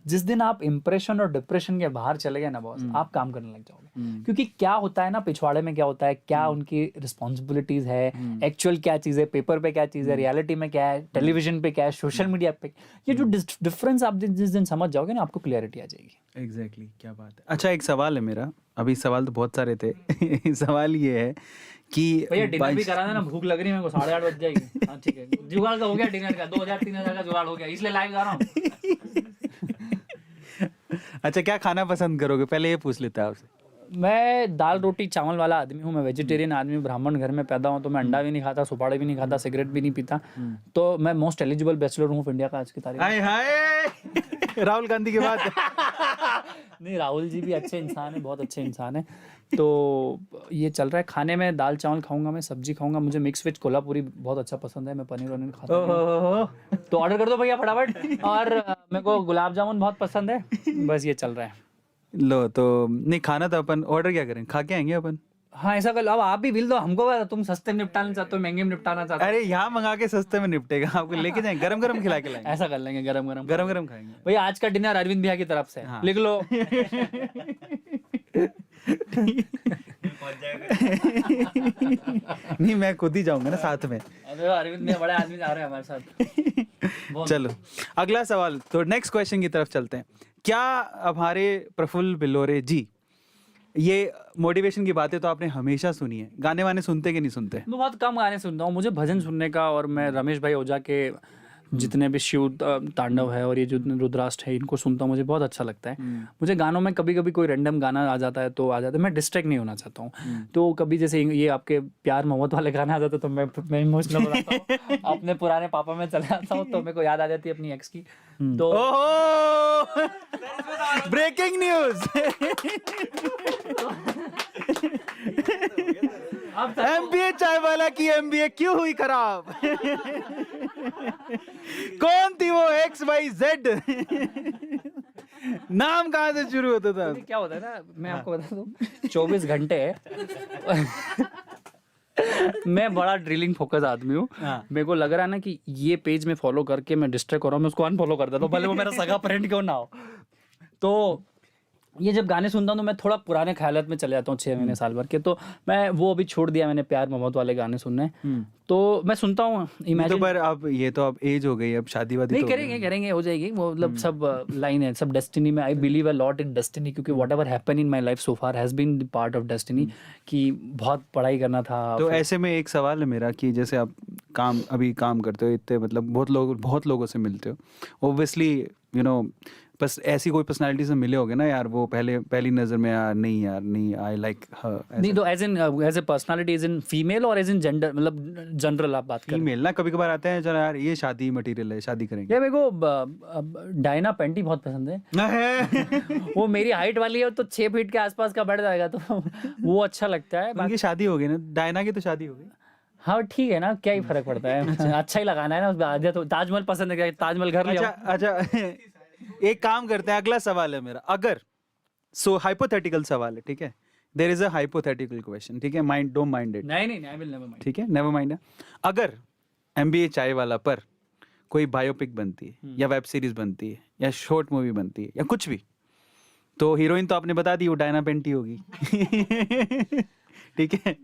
जिस दिन आप इम्प्रेशन और डिप्रेशन के बाहर चले गए ना बॉस, आप काम करने लग जाओगे। क्योंकि क्या होता है ना, पिछवाड़े में क्या होता है, क्या उनकी रिस्पॉन्सिबिलिटीज है, एक्चुअल क्या चीज है, पेपर पे क्या चीज है, रियलिटी में क्या है, टेलीविजन पे क्या है, सोशल मीडिया पे, ये जो डिफरेंस आप जिस दिन समझ जाओगे ना, आपको क्लियरिटी आ जाएगी। एग्जैक्टली, क्या बात है। अच्छा, एक सवाल है मेरा, अभी सवाल तो बहुत सारे थे। सवाल ये है कि भैया डिनर भी करा देना, भूख लग रही है मेरे को, 8:30 बज जाएगी। हाँ ठीक है, जुगाड़ का हो गया डिनर का, 2000-3000 का जुगाड़ हो गया, इसलिए लाइव जा रहा हूँ। अच्छा, क्या खाना पसंद करोगे, पहले ये पूछ लेता है आपसे। मैं दाल रोटी चावल वाला आदमी हूँ, मैं वेजिटेरियन आदमी हूँ, ब्राह्मण घर में पैदा हूँ, तो मैं अंडा भी नहीं खाता, सुपाड़ी भी नहीं खाता, सिगरेट भी नहीं पीता। तो मैं मोस्ट एलिजिबल बैचलर हूँ इंडिया का आज की तारीख में। हाय हाय, राहुल गांधी के बाद। नहीं, राहुल जी भी अच्छे इंसान है, बहुत अच्छे इंसान है। तो ये चल रहा है। खाने में दाल चावल खाऊंगा, मैं सब्जी खाऊंगा, मुझे मिक्स वेज कोल्हापुरी बहुत अच्छा पसंद है, मैं पनीर वनीर खाता हूँ। तो ऑर्डर कर दो भैया फटाफट। और मेरे को गुलाब जामुन बहुत पसंद है। बस ये चल रहा है। लो, तो नहीं खाना तो अपन ऑर्डर क्या करें, खा के आएंगे अपन। हाँ ऐसा कर लो, अब आप भी बिल दो हमको, तुम सस्ते में निपटाना चाहते हो महंगे में निपटाना चाहते हो। अरे यहाँ मंगा के सस्ते में निपटेगा, आपको लेके जाएंगे, गरम गरम खिला के लाएंगे। ऐसा कर लेंगे, गरम गरम गरम गरम खाएंगे। भैया आज का डिनर अरविंद भैया की तरफ से। हाँ। लिख लो। नहीं, मैं खुद ही जाऊंगा ना साथ में। अरे अरविंद भैया बड़े आदमी जा रहे हैं हमारे साथ। चलो अगला सवाल, तो नेक्स्ट क्वेश्चन की तरफ चलते हैं। क्या हमारे प्रफुल्ल बिल्लोरे जी, ये मोटिवेशन की बातें तो आपने हमेशा सुनी है, गाने वाने सुनते कि नहीं सुनते? मैं बहुत कम गाने सुनता हूँ, मुझे भजन सुनने का, और मैं रमेश भाई ओझा के जितने भी शिव तांडव है और ये जो रुद्राष्ट है इनको सुनता हूँ, मुझे बहुत अच्छा लगता है। मुझे गानों में कभी कभी कोई रैंडम गाना आ जाता है तो आ जाता है, मैं डिस्ट्रैक्ट नहीं होना चाहता हूँ। तो कभी जैसे ये आपके प्यार मोहब्बत वाले गाने आ जाते तो मैं इमोशनल हो जाता हूँ, अपने पुराने पापा में चले जाता हूँ, तो मेरे को याद आ जाती है अपनी एक्स की। तो ओहो, ब्रेकिंग न्यूज। एमबीए चाय वाला की एमबीए क्यों हुई खराब? कौन थी वो XYZ? नाम कहाँ से शुरू होता था? क्या होता है ना, मैं आपको बता दूं, 24 घंटे मैं बड़ा ड्रिलिंग फोकस आदमी हूँ। मेरे को लग रहा है ना कि ये पेज में फॉलो करके मैं डिस्ट्रैक्ट हो रहा हूँ, मैं उसको अनफॉलो कर देता हूँ, भले वो मेरा सगा फ्रेंड क्यों ना हो। तो ये जब गाने सुनता हूँ तो मैं थोड़ा पुराने ख्यालात में चले जाता हूँ, 6 महीने साल भर के। तो मैं वो अभी छोड़ दिया मैंने, प्यार मोहब्बत वाले गाने सुनने। तो मैं सुनता हूँ इमेजिन। तो पर अब ये तो अब एज हो गई, अब शादी वादी नहीं तो करेंगे हो जाएगी वो, मतलब सब लाइन है, सब डेस्टिनी में। I believe a lot in destiny, क्योंकि whatever happen in my life so far has been the part of destiny, कि बहुत पढ़ाई करना था। तो ऐसे में एक सवाल है मेरा कि जैसे आप अभी काम करते हो, इतने मतलब बहुत लोगों से मिलते हो, ओब्वियसली यू नो, बस ऐसी कोई पर्सनालिटी से मिले होगे ना यार, वो पहली नजर में यार नहीं आई लाइक हर। नहीं तो as a personality, as in female और एज इन जेंडर, मतलब जनरल आप बात करें। फीमेल ना, कभी कभार आते हैं चलो यार ये शादी मटेरियल है, शादी करेंगे। ये मेरे को डायना पेंटी बहुत पसंद है। वो मेरी हाइट वाली है, तो 6 फीट के आसपास का बढ़ जाएगा, तो वो अच्छा लगता है। उनकी शादी हो गई ना, डायना की तो शादी हो गई। हाँ ठीक है ना, क्या ही फर्क पड़ता है, अच्छा ही लगाना है ना। आधे तो ताजमहल पसंद है, क्या ताजमहल घर ले अच्छा आओ। अच्छा एक काम करते हैं, अगला सवाल है मेरा। अगर हाइपोथेटिकल सवाल है, ठीक है, there is a hypothetical question, ठीक है, माइंड डोंट माइंड इट, नहीं आई विल नेवर माइंड। ठीक है, नेवर माइंड है। अगर MBA चाय वाला पर कोई बायोपिक बनती है या वेब सीरीज बनती है या शॉर्ट मूवी बनती है या कुछ भी, तो हीरोइन तो आपने बता दी वो डायना पेंटी होगी। ठीक है,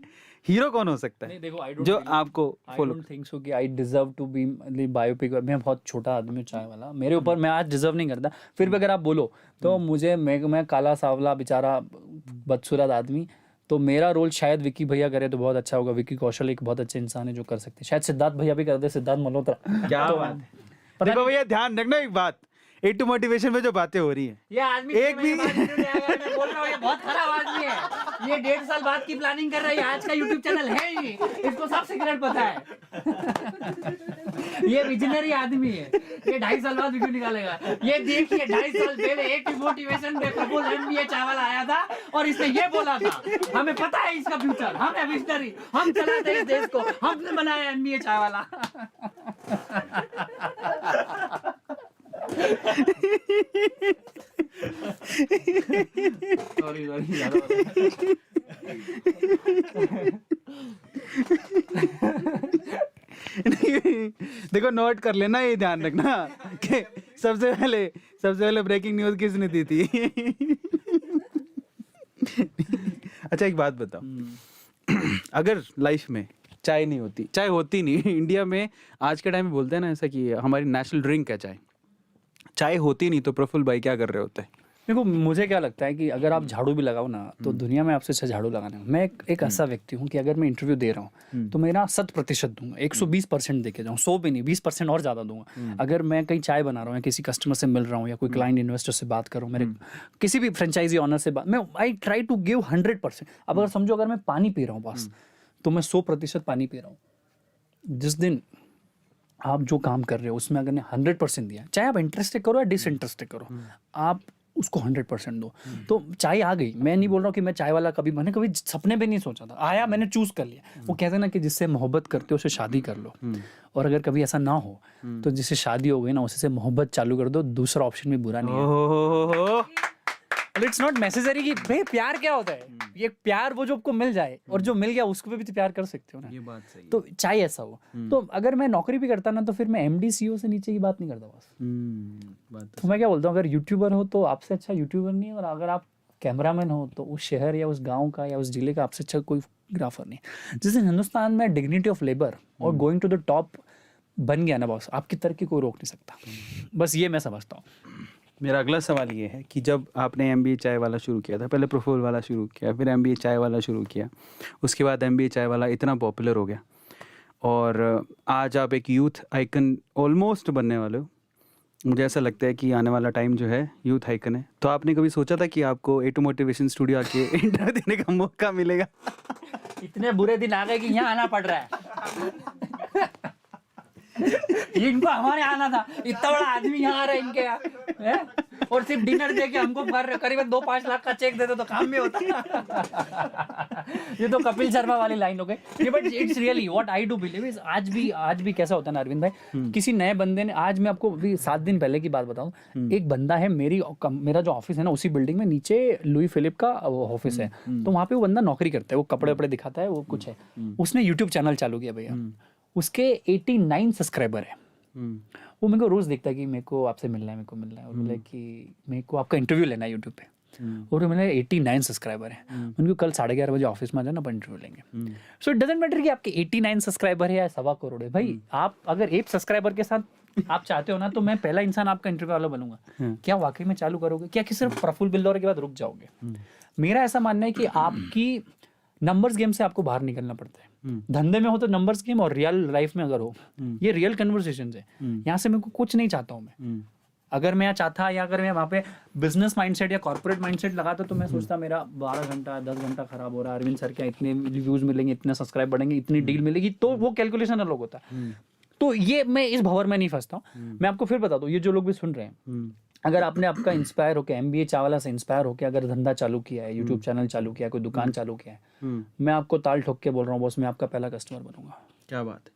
हीरो कौन हो सकता है नहीं देखो, आई डोंट जो आपको I follow? Don't think so कि I deserve to be biopic. मैं बहुत छोटा आदमी हूँ चाय वाला, मेरे ऊपर मैं आज डिजर्व नहीं करता। फिर भी अगर आप बोलो तो मुझे, मैं काला सावला बेचारा बदसूरत आदमी, तो मेरा रोल शायद विक्की भैया करे तो बहुत अच्छा होगा। विक्की कौशल एक बहुत अच्छे इंसान है जो कर सकते हैं, शायद सिद्धार्थ भैया भी कर दे, सिद्धार्थ मल्होत्रा। क्या तो बात है। देखो भैया ध्यान रखना एक बात, A2 मोटिवेशन में जो बातें हो रही हैं, ये आदमी एक भी मैं बोल रहा हूँ, ये बहुत खराब आदमी है। ये 1.5 साल बाद की प्लानिंग कर रहा है, आज का यूट्यूब चैनल है ही, इसको सब सीक्रेट पता है। ये विजनरी आदमी है, ये 2.5 साल बाद वीडियो निकालेगा। ये देखिए 2.5 साल पहले A2 मोटिवेशन में प्रफुल्ल MBA चावला आया था और इसने ये बोला था, हमें पता है इसका फ्यूचर, हम है विजनरी, हम चलाते हैं इस देश को, हमने बनाया MBA चावला। सॉरी देखो नोट कर लेना, ये ध्यान रखना कि सबसे पहले ब्रेकिंग न्यूज किसने दी थी। अच्छा एक बात बताओ, अगर लाइफ में चाय नहीं होती, चाय होती नहीं इंडिया में आज के टाइम में, बोलते हैं ना ऐसा कि हमारी नेशनल ड्रिंक है चाय, चाय होती नहीं तो प्रफुल्ल भाई क्या कर रहे होते? देखो मुझे क्या लगता है कि अगर आप झाड़ू भी लगाओ ना तो दुनिया में आपसे अच्छा झाड़ू लगाना है। मैं एक ऐसा व्यक्ति हूँ कि अगर मैं इंटरव्यू दे रहा हूँ तो मेरा 100% दूंगा, 120% देके जाऊँ, 100 भी नहीं, 20% और ज़्यादा दूंगा। अगर मैं कहीं चाय बना रहा हूँ या किसी कस्टमर से मिल रहा हूँ या कोई क्लाइंट इन्वेस्टर से बात कर रहा हूँ, मेरे किसी भी फ्रेंचाइजी ऑनर से बात, मैं आई ट्राई टू गिव 100%। अब अगर समझो अगर मैं पानी पी रहा हूँ बस, तो मैं 100% पानी पी रहा हूँ। जिस दिन आप जो काम कर रहे हो उसमें अगर ने 100% दिया, चाहे आप इंटरेस्टेड करो या डिसइंटरेस्टेड करो, आप उसको 100% दो। तो चाय आ गई, मैं नहीं बोल रहा हूँ कि मैं चाय वाला मैंने कभी सपने में नहीं सोचा था, आया मैंने चूज कर लिया। वो कहते हैं ना कि जिससे मोहब्बत करते हो उससे शादी कर लो, और अगर कभी ऐसा ना हो तो जिससे शादी हो गई ना उससे मोहब्बत चालू कर दो, दूसरा ऑप्शन भी बुरा नहीं है। इट्स नॉट नेसेसरी कि भाई प्यार क्या होता है, ये प्यार वो जो आपको मिल जाए और जो मिल गया उसको भी तो प्यार कर सकते हो ना, ये बात सही है। तो चाहे ऐसा हो। तो अगर मैं नौकरी भी करता ना तो फिर मैं MD CEO से नीचे की बात नहीं करता बस। बात तो मैं क्या बोलता हूँ, अगर यूट्यूबर हो तो आपसे अच्छा यूट्यूबर नहीं है, और अगर आप कैमरामैन हो तो उस शहर या उस गांव का या उस जिले का आपसे अच्छा कोई ग्राफर नहीं। जिस दिन हिंदुस्तान में डिग्निटी ऑफ लेबर और गोइंग टू द टॉप बन गया ना बॉस, आपकी तरक्की कोई रोक नहीं सकता। बस ये मैं समझता हूँ। मेरा अगला सवाल ये है कि जब आपने MBA चाय वाला शुरू किया था, पहले प्रफुल्ल वाला शुरू किया, फिर MBA चाय वाला शुरू किया, उसके बाद MBA चाय वाला इतना पॉपुलर हो गया और आज आप एक यूथ आइकन ऑलमोस्ट बनने वाले हो। मुझे ऐसा लगता है कि आने वाला टाइम जो है यूथ आइकन है। तो आपने कभी सोचा था कि आपको A2 मोटिवेशन स्टूडियो आके इंटरव्यू देने का मौका मिलेगा? इतने बुरे दिन आ गए कि यहाँ आना पड़ रहा है। इनको हमारे आना था, इतना बड़ा आदमी यहाँ आ रहा है इनके यहाँ है? और सिर्फ डिनर दे के हमको करीबन 2-5 लाख का चेक देते तो काम भी होता। ये तो कपिल शर्मा वाली लाइन हो गई। But it's really what I do believe is, आज भी कैसा होता है ना अरविंद भाई, किसी नए बंदे ने, आज मैं आपको अभी 7 दिन पहले की बात बताऊं, एक बंदा है मेरा जो ऑफिस है ना उसी बिल्डिंग में नीचे लुई फिलिप का ऑफिस है, तो वहाँ पे वो बंदा नौकरी करता है, वो कपड़े वपड़े दिखाता है, वो कुछ है, उसने यूट्यूब चैनल चालू किया भैया, उसके 89 सब्सक्राइबर है। वो मेरे को रोज देखता है कि मेरे को आपसे मिलना है, मेरे को मिलना है, और बोले कि मेरे को आपका इंटरव्यू लेना है यूट्यूब पे, और मेरे 89 सब्सक्राइबर है। उनको कल 11:30 बजे ऑफिस में आ जाना, अपन इंटरव्यू लेंगे। सो इट डजंट मैटर कि आपके 89 सब्सक्राइबर है या 1.25 करोड़ है, भाई आप अगर 1 सब्सक्राइबर के साथ आप चाहते हो ना तो मैं पहला इंसान आपका इंटरव्यू वाला बनूंगा। क्या वाकई में चालू करोगे, क्या कि सिर्फ प्रफुल्ल बिल्दौरे के बाद रुक जाओगे? मेरा ऐसा मानना है कि आपकी नंबर्स गेम से आपको बाहर निकलना पड़ता है। धंधे में हो तो नंबर्स गेम, और रियल लाइफ में अगर हो, ये रियल कन्वर्सेशन है। यहाँ से मेरे को कुछ नहीं चाहता हूँ मैं। अगर मैं चाहता या अगर मैं वहाँ पे बिजनेस माइंडसेट या कॉर्पोरेट माइंडसेट लगाता तो मैं सोचता मेरा 12 घंटा 10 घंटा खराब हो रहा है, अरविंद सर क्या इतने व्यूज मिलेंगे, इतने सब्सक्राइब बढ़ेंगे, इतनी डील मिलेगी, तो वो कैलकुलेशन अलग होता है। तो ये मैं इस भंवर में नहीं फंसता हूँ। मैं आपको फिर बता दूँ, ये जो लोग भी सुन रहे हैं, अगर आपने आपका इंस्पायर होकर MBA चावला से इंस्पायर होकर अगर धंधा चालू किया है, यूट्यूब चैनल चालू किया है, कोई दुकान चालू किया है, मैं आपको ताल ठोक के बोल रहा हूँ बॉस, मैं आपका पहला कस्टमर बनूंगा। क्या बात है।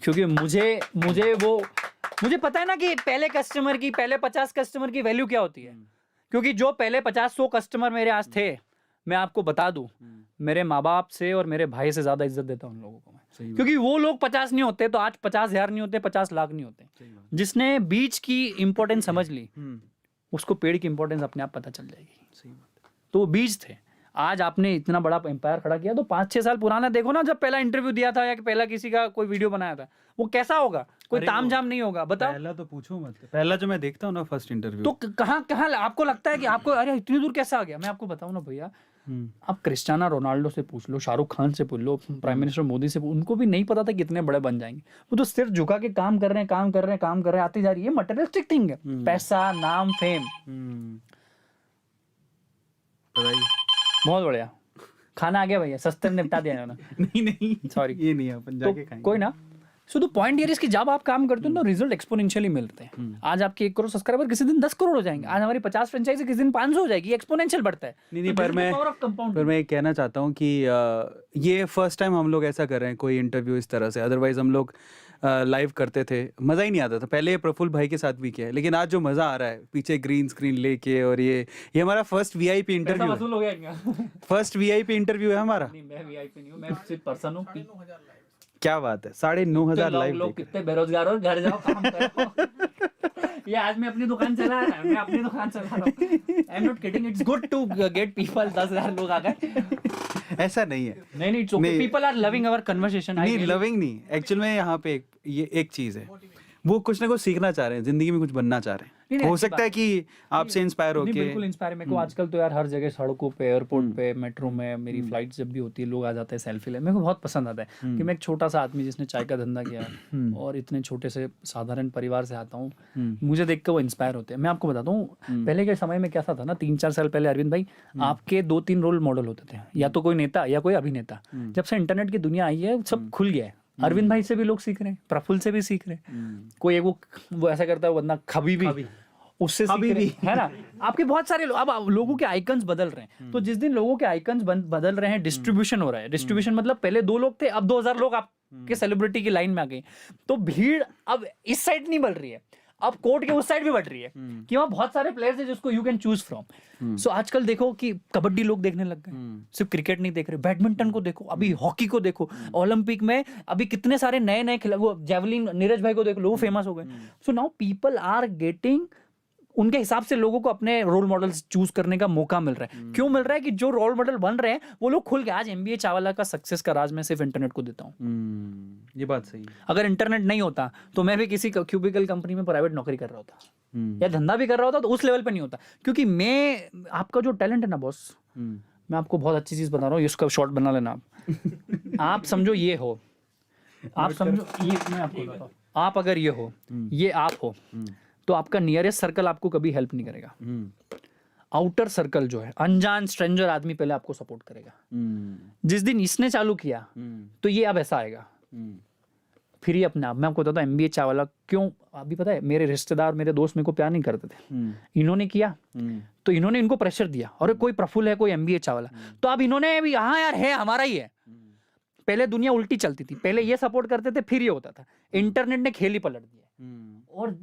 क्योंकि मुझे पता है ना कि पहले 50 कस्टमर की वैल्यू क्या होती है। क्योंकि जो पहले 50-100 कस्टमर मेरे आज थे, मैं आपको बता दूं, मेरे माँ बाप से और मेरे भाई से ज्यादा इज्जत देता हूं उन लोगों को मैं। क्योंकि वो लोग 50 नहीं होते तो आज 50,000 नहीं होते, 50 लाख नहीं होते। जिसने बीज की इंपॉर्टेंस समझ ली, उसको पेड़ की इंपॉर्टेंस अपने आप पता चल जाएगी। तो वो बीज थे। आज आपने इतना बड़ा एम्पायर खड़ा किया, तो 5-6 साल पुराना देखो ना, जब पहला इंटरव्यू दिया था या कि पहला किसी का कोई वीडियो बनाया था, वो कैसा होगा? कोई तामझाम नहीं होगा, बताओ। पहला तो पूछो मत, पहला जो मैं देखता हूँ ना फर्स्ट इंटरव्यू, तो कहाँ आपको लगता है कि आपको अरे इतनी दूर कैसे आ गया? मैं आपको बताऊं ना भैया, आप क्रिस्टियानो रोनाल्डो से पूछ लो, शाहरुख खान से पूछ लो, प्राइम मिनिस्टर मोदी से, उनको भी नहीं पता था कितने बड़े बन जाएंगे। वो तो सिर्फ झुका के काम कर रहे हैं, आती जा रही है। मटेरियलिस्टिक थिंग है, पैसा, नाम, फेम। बहुत बढ़िया। खाना आ गया भैया, सस्ते में निपटा दिया ना। नहीं सॉरी, ये नहीं, अपन जाके खाएंगे। कोई ना। So the point here is कि जब आप काम करते हो ना, रिजल्ट एक्सपोनेंशियली मिलते हैं। आज आपके 1 करोड़ सब्सक्राइबर किसी दिन 10 करोड़ हो जाएंगे, आज हमारी 50 फ्रेंचाइजी किसी दिन 500 हो जाएगी। एक्सपोनेंशियल बढ़ता है। नहीं, पर मैं ये कहना चाहता हूँ कि ये फर्स्ट टाइम हम लोग ऐसा कर रहे हैं, कोई इंटरव्यू इस तरह से। अदरवाइज हम लोग लाइव करते थे, मज़ा ही नहीं आता था। पहले ये प्रफुल्ल भाई के साथ भी किया है, लेकिन आज जो मज़ा आ रहा है पीछे ग्रीन स्क्रीन लेके, और ये हमारा फर्स्ट वीआईपी इंटरव्यू वसूल हो गया। फर्स्ट वीआईपी इंटरव्यू है हमारा। नहीं, मैं वीआईपी नहीं हूं, मैं सिर्फ पर्सन हूं। क्या बात है, 9,500 लाइव। लोग कितने बेरोजगार हो, घर जाओ काम करो। ये आज मैं अपनी दुकान चला रहा हूं, I am not kidding, it's good to get people. 10,000 लोग आ गए। ऐसा नहीं है। नहीं, people are loving our conversation. नहीं, लविंग नहीं, एक्चुअल में यहाँ पे ये एक चीज है, वो कुछ ना कुछ सीखना चाह रहे हैं, जिंदगी में कुछ बनना चाह रहे हैं। हो सकता है कि आपसे इंस्पायर होके। बिल्कुल इंस्पायर। मेरे को आजकल तो यार हर जगह, सड़कों पे, एयरपोर्ट पे, मेट्रो में, मेरी फ्लाइट जब भी होती है, लोग आ जाते हैं सेल्फी ले। मेरे को बहुत पसंद आता है कि मैं एक छोटा सा आदमी जिसने चाय का धंधा किया और इतने छोटे से साधारण परिवार से आता हूँ, मुझे देख के वो इंस्पायर होते हैं। मैं आपको बताता हूँ, पहले के समय में कैसा था ना, 3-4 साल पहले अरविंद भाई, आपके 2-3 रोल मॉडल होते थे, या तो कोई नेता या कोई अभिनेता। जब से इंटरनेट की दुनिया आई है, सब खुल गया है। अरविंद भाई से भी लोग सीख रहे हैं, प्रफुल्ल से भी सीख रहे हैं। कोई एक वो ऐसा करता है, वो बंदा खबी भी उससे सीख रहे हैं, है ना। आपके बहुत सारे अब लोगों के आइकन्स बदल रहे हैं। तो जिस दिन लोगों के आइकन्स बदल रहे हैं, डिस्ट्रीब्यूशन हो रहा है। डिस्ट्रीब्यूशन मतलब पहले 2 लोग थे, अब 2,000 लोग आपके सेलिब्रिटी की लाइन में आ गए। तो भीड़ अब इस साइड नहीं बढ़ रही है, अब कोर्ट के उस साइड भी बढ़ रही है कि वहाँ बहुत सारे प्लेयर्स हैं जिसको यू कैन चूज फ्रॉम। सो आजकल देखो कि कबड्डी लोग देखने लग गए, सिर्फ क्रिकेट नहीं देख रहे, बैडमिंटन को देखो, अभी हॉकी को देखो, ओलंपिक में अभी कितने सारे नए खिलाड़ी, जेवलिन नीरज भाई को देख लो, वो फेमस हो गए। So now people are getting, उनके हिसाब से लोगों को अपने रोल मॉडल्स चूज करने का मौका मिल रहा है। क्यों मिल रहा है? कि जो रोल मॉडल बन रहे हैं वो लोग खुल के, आज MBA चावला का सक्सेस का राज मैं सिर्फ इंटरनेट को देता हूँ। ये बात सही है। अगर इंटरनेट नहीं होता तो मैं भी किसी क्यूबिकल कंपनी में प्राइवेट नौकरी कर रहा होता या धंधा भी कर रहा होता, तो उस लेवल पे नहीं होता। क्योंकि मैं, आपका जो टैलेंट है ना बॉस, मैं आपको बहुत अच्छी चीज बता रहा हूँ, इसका शॉर्ट बना लेना आप समझो ये हो, आप समझो ये, मैं आपको बताता हूँ, आप अगर ये हो, ये आप हो, तो आपका नियरेस्ट सर्कल आपको कभी हेल्प नहीं करेगा। आउटर सर्कल जो है, अनजान स्ट्रेंजर आदमी पहले आपको सपोर्ट करेगा। जिस दिन इसने चालू किया तो ये अब ऐसा आएगा, फिर ये अपने आप। मैं आपको बताता हूँ MBA चावला क्यों, अभी पता है, मेरे रिश्तेदार, मेरे दोस्त मेरे को प्यार नहीं करते थे, इन्होंने किया तो इन्होंने इनको प्रेशर दिया, और कोई प्रफुल्ल है, कोई MBA चावला, तो अब इन्होंने भी, हाँ यार है, हमारा ही है। पहले दुनिया उल्टी चलती थी, पहले ये सपोर्ट करते थे, फिर ये होता था। इंटरनेट ने खेल ही पलट दिया, और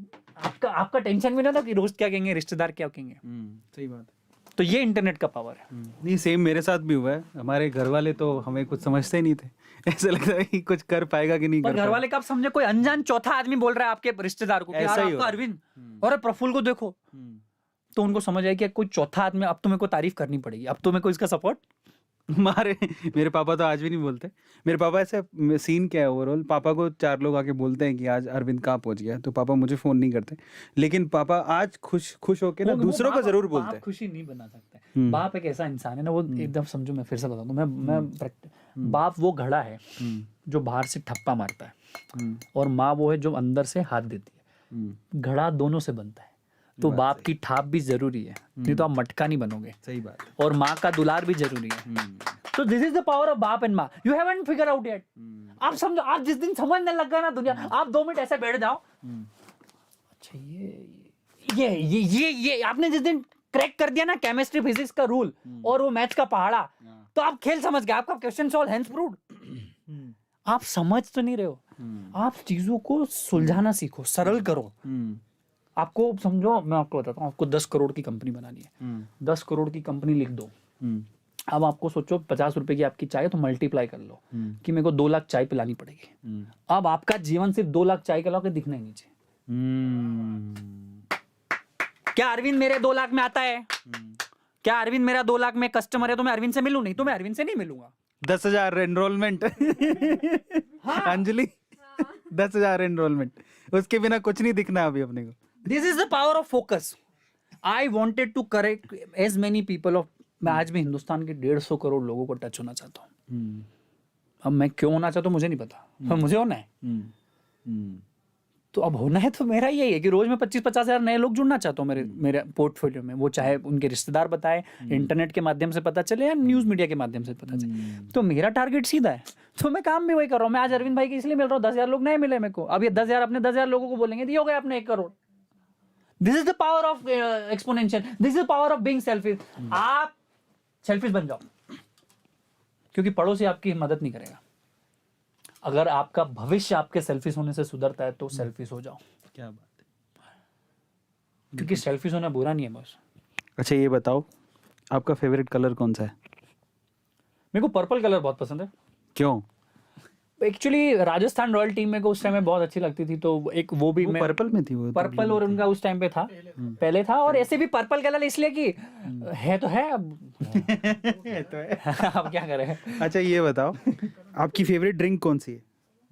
आपका टेंशन भी ना था कि दोस्त क्या कहेंगे, रिश्तेदार क्या कहेंगे। सही बात है। तो ये इंटरनेट का पावर है। नहीं, सेम मेरे साथ भी हुआ है। हमारे घर वाले तो हमें कुछ समझते ही नहीं थे, ऐसा लगता है कि कुछ कर पाएगा कि नहीं कर घर वाले कब समझे? कोई अनजान चौथा आदमी बोल रहा है आपके रिश्तेदार को कि यार आपका अरविंद और प्रफुल्ल को देखो, तो उनको समझ आया कि कोई चौथा आदमी, अब तुम्हें को तारीफ करनी पड़ेगी, अब तुम्हें को इसका सपोर्ट। मेरे पापा तो आज भी नहीं बोलते। मेरे पापा, ऐसे सीन क्या है ओवरऑल, पापा को 4 लोग आके बोलते हैं कि आज अरविंद कहाँ पहुंच गया, तो पापा मुझे फोन नहीं करते, लेकिन पापा आज खुश होके ना दूसरों को जरूर बोलते हैं। खुशी नहीं बना सकते। बाप एक ऐसा इंसान है ना, वो एकदम समझो, मैं फिर से बता दूं, मैं बाप वो घड़ा है जो बाहर से ठप्पा मारता है, और माँ वो है जो अंदर से हाथ देती है। घड़ा दोनों से बनता है, तो बाप की ठाप भी जरूरी है, नहीं तो आप मटका नहीं बनोगे। सही बात। और माँ का दुलार भी जरूरी है। तो this is the power of बाप एंड माँ। You haven't figure out yet. आप समझो, आप जिस दिन समझने लग गए ना दुनिया, आप 2 मिनट ऐसे बैठ जाओ, अच्छा ये आपने जिस दिन क्रैक कर दिया ना केमिस्ट्री फिजिक्स का रूल और वो मैथ्स का पहाड़ा, तो आप खेल समझ गए, आपका क्वेश्चन सॉल्व, हेंस प्रूव्ड। आप समझ तो नहीं रहे हो, आप चीजों को सुलझाना सीखो, सरल करो। आपको समझो, मैं आपको बताता हूँ, आपको 10 करोड़ की कंपनी बनानी है, 10 करोड़ की कंपनी लिख दो। अब आपको सोचो 50 रुपए की आपकी चाय है, तो मल्टीप्लाई कर लो कि मेरे को 2 लाख चाय पिलानी पड़ेगी। अब आपका जीवन सिर्फ 2 लाख चाय के दिखना ही नहीं चाहिए। क्या अरविंद मेरे 2 लाख में आता है? क्या अरविंद मेरा 2 लाख में कस्टमर है तो मैं अरविंद से मिलूं? नहीं, तो मैं अरविंद से नहीं मिलूंगा। 10,000 एनरोलमेंट। अंजलि, 10,000 एनरोलमेंट, उसके बिना कुछ नहीं दिखना अभी अपने को। This is the power of focus. I wanted to correct as many people of, मैं आज भी हिंदुस्तान के 150 करोड़ लोगों को टच होना चाहता हूँ। अब मैं क्यों होना चाहता हूँ मुझे नहीं पता, पर मुझे होना है। तो अब होना है तो मेरा यही है कि रोज मैं 25-50 हजार नए लोग जुड़ना चाहता हूँ मेरे पोर्टफोलियो में। वो चाहे उनके रिश्तेदार बताए, इंटरनेट के माध्यम से पता चले या न्यूज मीडिया के माध्यम से पता चले। तो मेरा टारगेट सीधा है, तो मैं काम भी वही कर रहा हूँ। मैं आज अरविंद भाई की इसलिए मिल रहा हूँ, 10,000 लोग नए मिले मेरे को। अब ये 10,000 अपने 10,000 लोगों को बोलेंगे, ये हो गया अपने 1 crore. This is the power of exponential, this is the power of being selfish. आप सेल्फिश बन जाओ, क्योंकि पड़ोसी आपकी मदद नहीं करेगा। अगर आपका भविष्य आपके सेल्फिश होने से सुधरता है तो सेल्फिश हो जाओ। क्या बात है। क्योंकि सेल्फिश होना बुरा नहीं है बस। अच्छा ये बताओ, आपका फेवरेट कलर कौन सा है? मेरे को पर्पल कलर बहुत पसंद है। क्यों? एक्चुअली राजस्थान रॉयल टीम मेरे को उस टाइम में बहुत अच्छी लगती थी, तो एक वो भी मैं पर्पल में थी, वो पर्पल और उनका उस टाइम पे था, पहले था। और ऐसे भी पर्पल कलर इसलिए कि है तो है, अब तो है। अब क्या करें। अच्छा ये बताओ, आपकी फेवरेट ड्रिंक कौन सी है?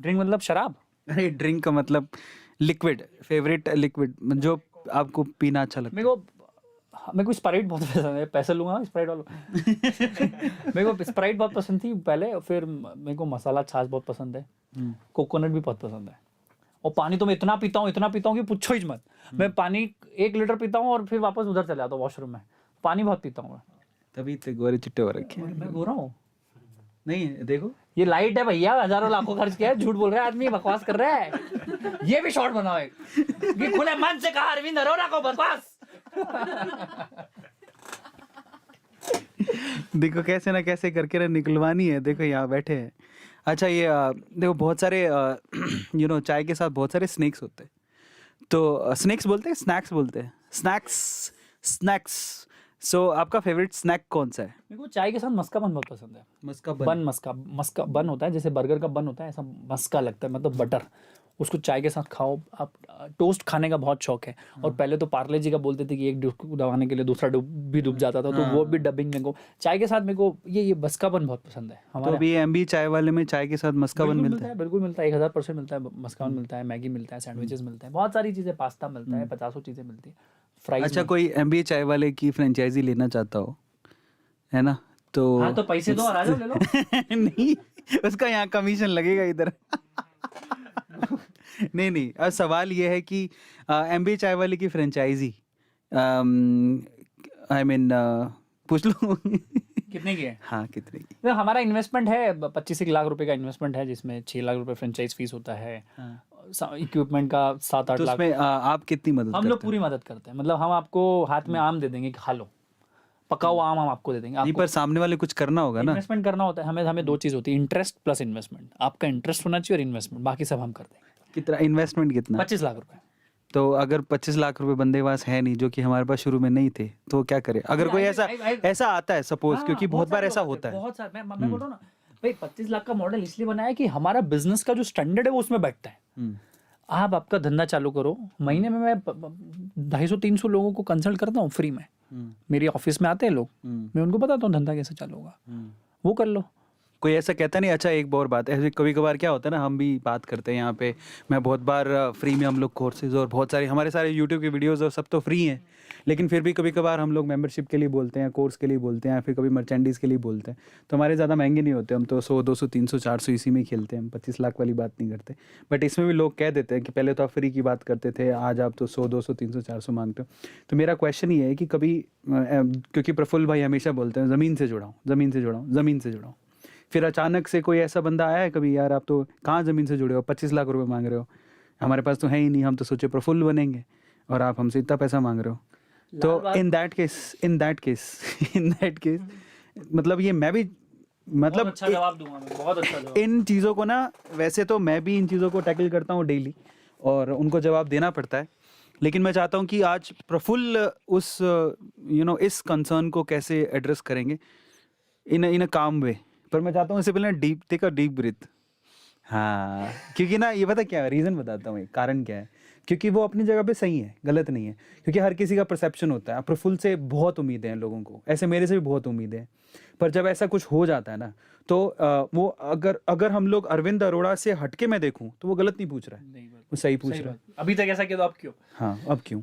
ड्रिंक मतलब शराब? अरे ड्रिंक का मतलब लिक्विड, फेवरेट लिक्विड जो आपको पीना अच्छा लगता है। मेरे को स्प्राइट बहुत पसंद है। पैसे लूंगा स्प्राइट वालों। मेरे को स्प्राइट बहुत पसंद थी पहले, फिर मेरे को मसाला छाछ बहुत पसंद है, कोकोनट भी बहुत पसंद है। और पानी तो मैं इतना पीता हूँ कि पूछो ही मत। मैं पानी 1 लीटर पीता हूँ और फिर वापस उधर चले जाता हूँ वॉशरूम में। पानी बहुत पीता हूँ मैं। तभी तो गोरे चिट्टे हो रखे हैं। मैं गोरा हूँ? नहीं देखो, ये लाइट है भैया, हजारों लाखों खर्च किया है, झूठ बोल रहा है आदमी, बकवास कर रहा है। ये भी शॉर्ट बनाओ एक, ये खुले मन से कहा अरविंद अरोड़ा को बकवास। देखो कैसे ना कैसे करके ना निकलवानी है। देखो यहाँ बैठे हैं। अच्छा ये देखो बहुत सारे चाय के साथ बहुत सारे स्नैक्स होते हैं। तो स्नैक्स बोलते हैं, स्नैक्स बोलते हैं, स्नैक्स। सो आपका फेवरेट स्नैक कौन सा है? मेरे को चाय के साथ मस्का बन बहुत पसंद है। मस्का बन, मस्का बन होता है, जैसे बर्गर का बन होता है, ऐसा मस्का लगता है, मतलब बटर। उसको चाय के साथ खाओ आप। टोस्ट खाने का बहुत शौक है। और पहले तो पार्ले जी का बोलते थे कि एक डुब दबाने के लिए दूसरा डूब जाता था, तो वो भी डबिंग मेरे को चाय के साथ, मेरे को ये मस्का बन बहुत पसंद है। तो अभी एमबी चाय वाले में चाय के साथ मस्का बन मिलता है? बिल्कुल मिलता है, 1000% मिलता है। मस्का बन मिलता है, मैगी मिलता है, सैंडविचेस मिलते हैं, बहुत सारी चीजें, पास्ता मिलता है, 50 चीजें मिलती है, फ्राइज। अच्छा कोई एमबी चाय वाले की फ्रेंचाइजी लेना चाहता हो, है ना? तो हाँ, तो पैसे दो और आ जाओ, ले लो। नहीं, उसका यहाँ कमीशन लगेगा इधर। नहीं, अब सवाल ये है कि एमबी चाय वाले की फ्रेंचाइजी पूछ लो। कितने की है? हाँ कितने की? तो हमारा इन्वेस्टमेंट है 25 लाख रुपए का इन्वेस्टमेंट है, जिसमें 6 लाख रुपए फ्रेंचाइज फीस होता है। इक्विपमेंट का 7-8 तो लाख। उसमें आप कितनी मदद हम लोग पूरी मदद करते हैं। मतलब हम आपको हाथ में आम दे देंगे कि खा लो, पका हुआ आम हम आपको दे देंगे। नहीं, पर सामने वाले कुछ करना होगा ना। इन्वेस्टमेंट करना होता है हमें 2 चीज होती है, इंटरेस्ट प्लस इन्वेस्टमेंट। आपका इंटरेस्ट होना चाहिए और इन्वेस्टमेंट, बाकी सब हम कर देंगे। कितना इन्वेस्टमेंट? कितना? 25 लाख रुपए। तो अगर 25 लाख रुपए बंदे के पास है नहीं, जो कि हमारे पास शुरू में नहीं थे, तो क्या करे? अगर कोई ऐसा आता है सपोज, क्योंकि बहुत बार ऐसा होता है। बहुत सारे, मैं बोल रहा हूँ ना भाई, 25 लाख का मॉडल इसलिए बनाया है कि हमारा बिजनेस का जो स्टैंडर्ड है वो उसमें बैठता है। आप आपका धंधा चालू करो, महीने में मैं 250-300 लोगों को कंसल्ट करता हूँ फ्री में। मेरी ऑफिस में आते हैं लोग, मैं उनको बताता हूँ धंधा कैसे चालू होगा, वो कर लो। कोई ऐसा कहता नहीं? अच्छा एक और बात, ऐसे कभी कभार क्या होता है ना, हम भी बात करते हैं यहाँ पे, मैं बहुत बार फ्री में हम लोग कोर्सेज और बहुत सारे हमारे सारे यूट्यूब के वीडियोस और सब तो फ्री हैं, लेकिन फिर भी कभी कभार हम लोग मेंबरशिप के लिए बोलते हैं, कोर्स के लिए बोलते हैं, फिर कभी मर्चेंडीज़ के लिए बोलते हैं। तो हमारे ज़्यादा महंगे नहीं होते, हम तो 100, 200, 300, 400 इसी में ही खेलते हैं, हम 25 लाख वाली बात नहीं करते। बट इसमें भी लोग कह देते हैं कि पहले तो आप फ्री की बात करते थे, आज आप तो 100, 200, 300, 400 मांगते हो। तो मेरा क्वेश्चन ये है कि कभी, क्योंकि प्रफुल्ल भाई हमेशा बोलते हैं ज़मीन से जुड़ा हूँ, ज़मीन से जुड़ा हूँ, ज़मीन से जुड़ा हूँ, फिर अचानक से कोई ऐसा बंदा आया है कभी, यार आप तो कहाँ ज़मीन से जुड़े हो, 25 लाख रुपए मांग रहे हो, हमारे पास तो है ही नहीं, हम तो सोचे प्रफुल्ल बनेंगे और आप हमसे इतना पैसा मांग रहे हो। तो इन दैट केस मतलब ये मैं भी मतलब अच्छा जवाब दूंगा मैं, बहुत अच्छा जवाब। इन चीज़ों को ना, वैसे तो मैं भी इन चीज़ों को टैकल करता हूँ डेली और उनको जवाब देना पड़ता है, लेकिन मैं चाहता हूँ कि आज प्रफुल्ल उस इस कंसर्न को कैसे एड्रेस करेंगे इन अ काम वे। पर मैं चाहता हूँ इससे पहले deep take a deep breath. हाँ, क्योंकि ना ये पता क्या है, रीज़न बताता हूँ, कारण क्या है। क्योंकि वो अपनी जगह पे सही है, गलत नहीं है। क्योंकि हर किसी का परसेप्शन होता है। प्रफुल्ल से बहुत उम्मीदें हैं लोगों को, ऐसे मेरे से भी बहुत उम्मीदें हैं। पर जब ऐसा कुछ हो जाता है ना, तो वो अगर अगर हम लोग अरविंद अरोड़ा से हटके मैं देखूं तो वो गलत नहीं पूछ रहा है, नहीं बात, वो सही पूछ सही रहा है। बात। अभी तक ऐसा किया तो आप क्यों? हाँ, अब क्यों?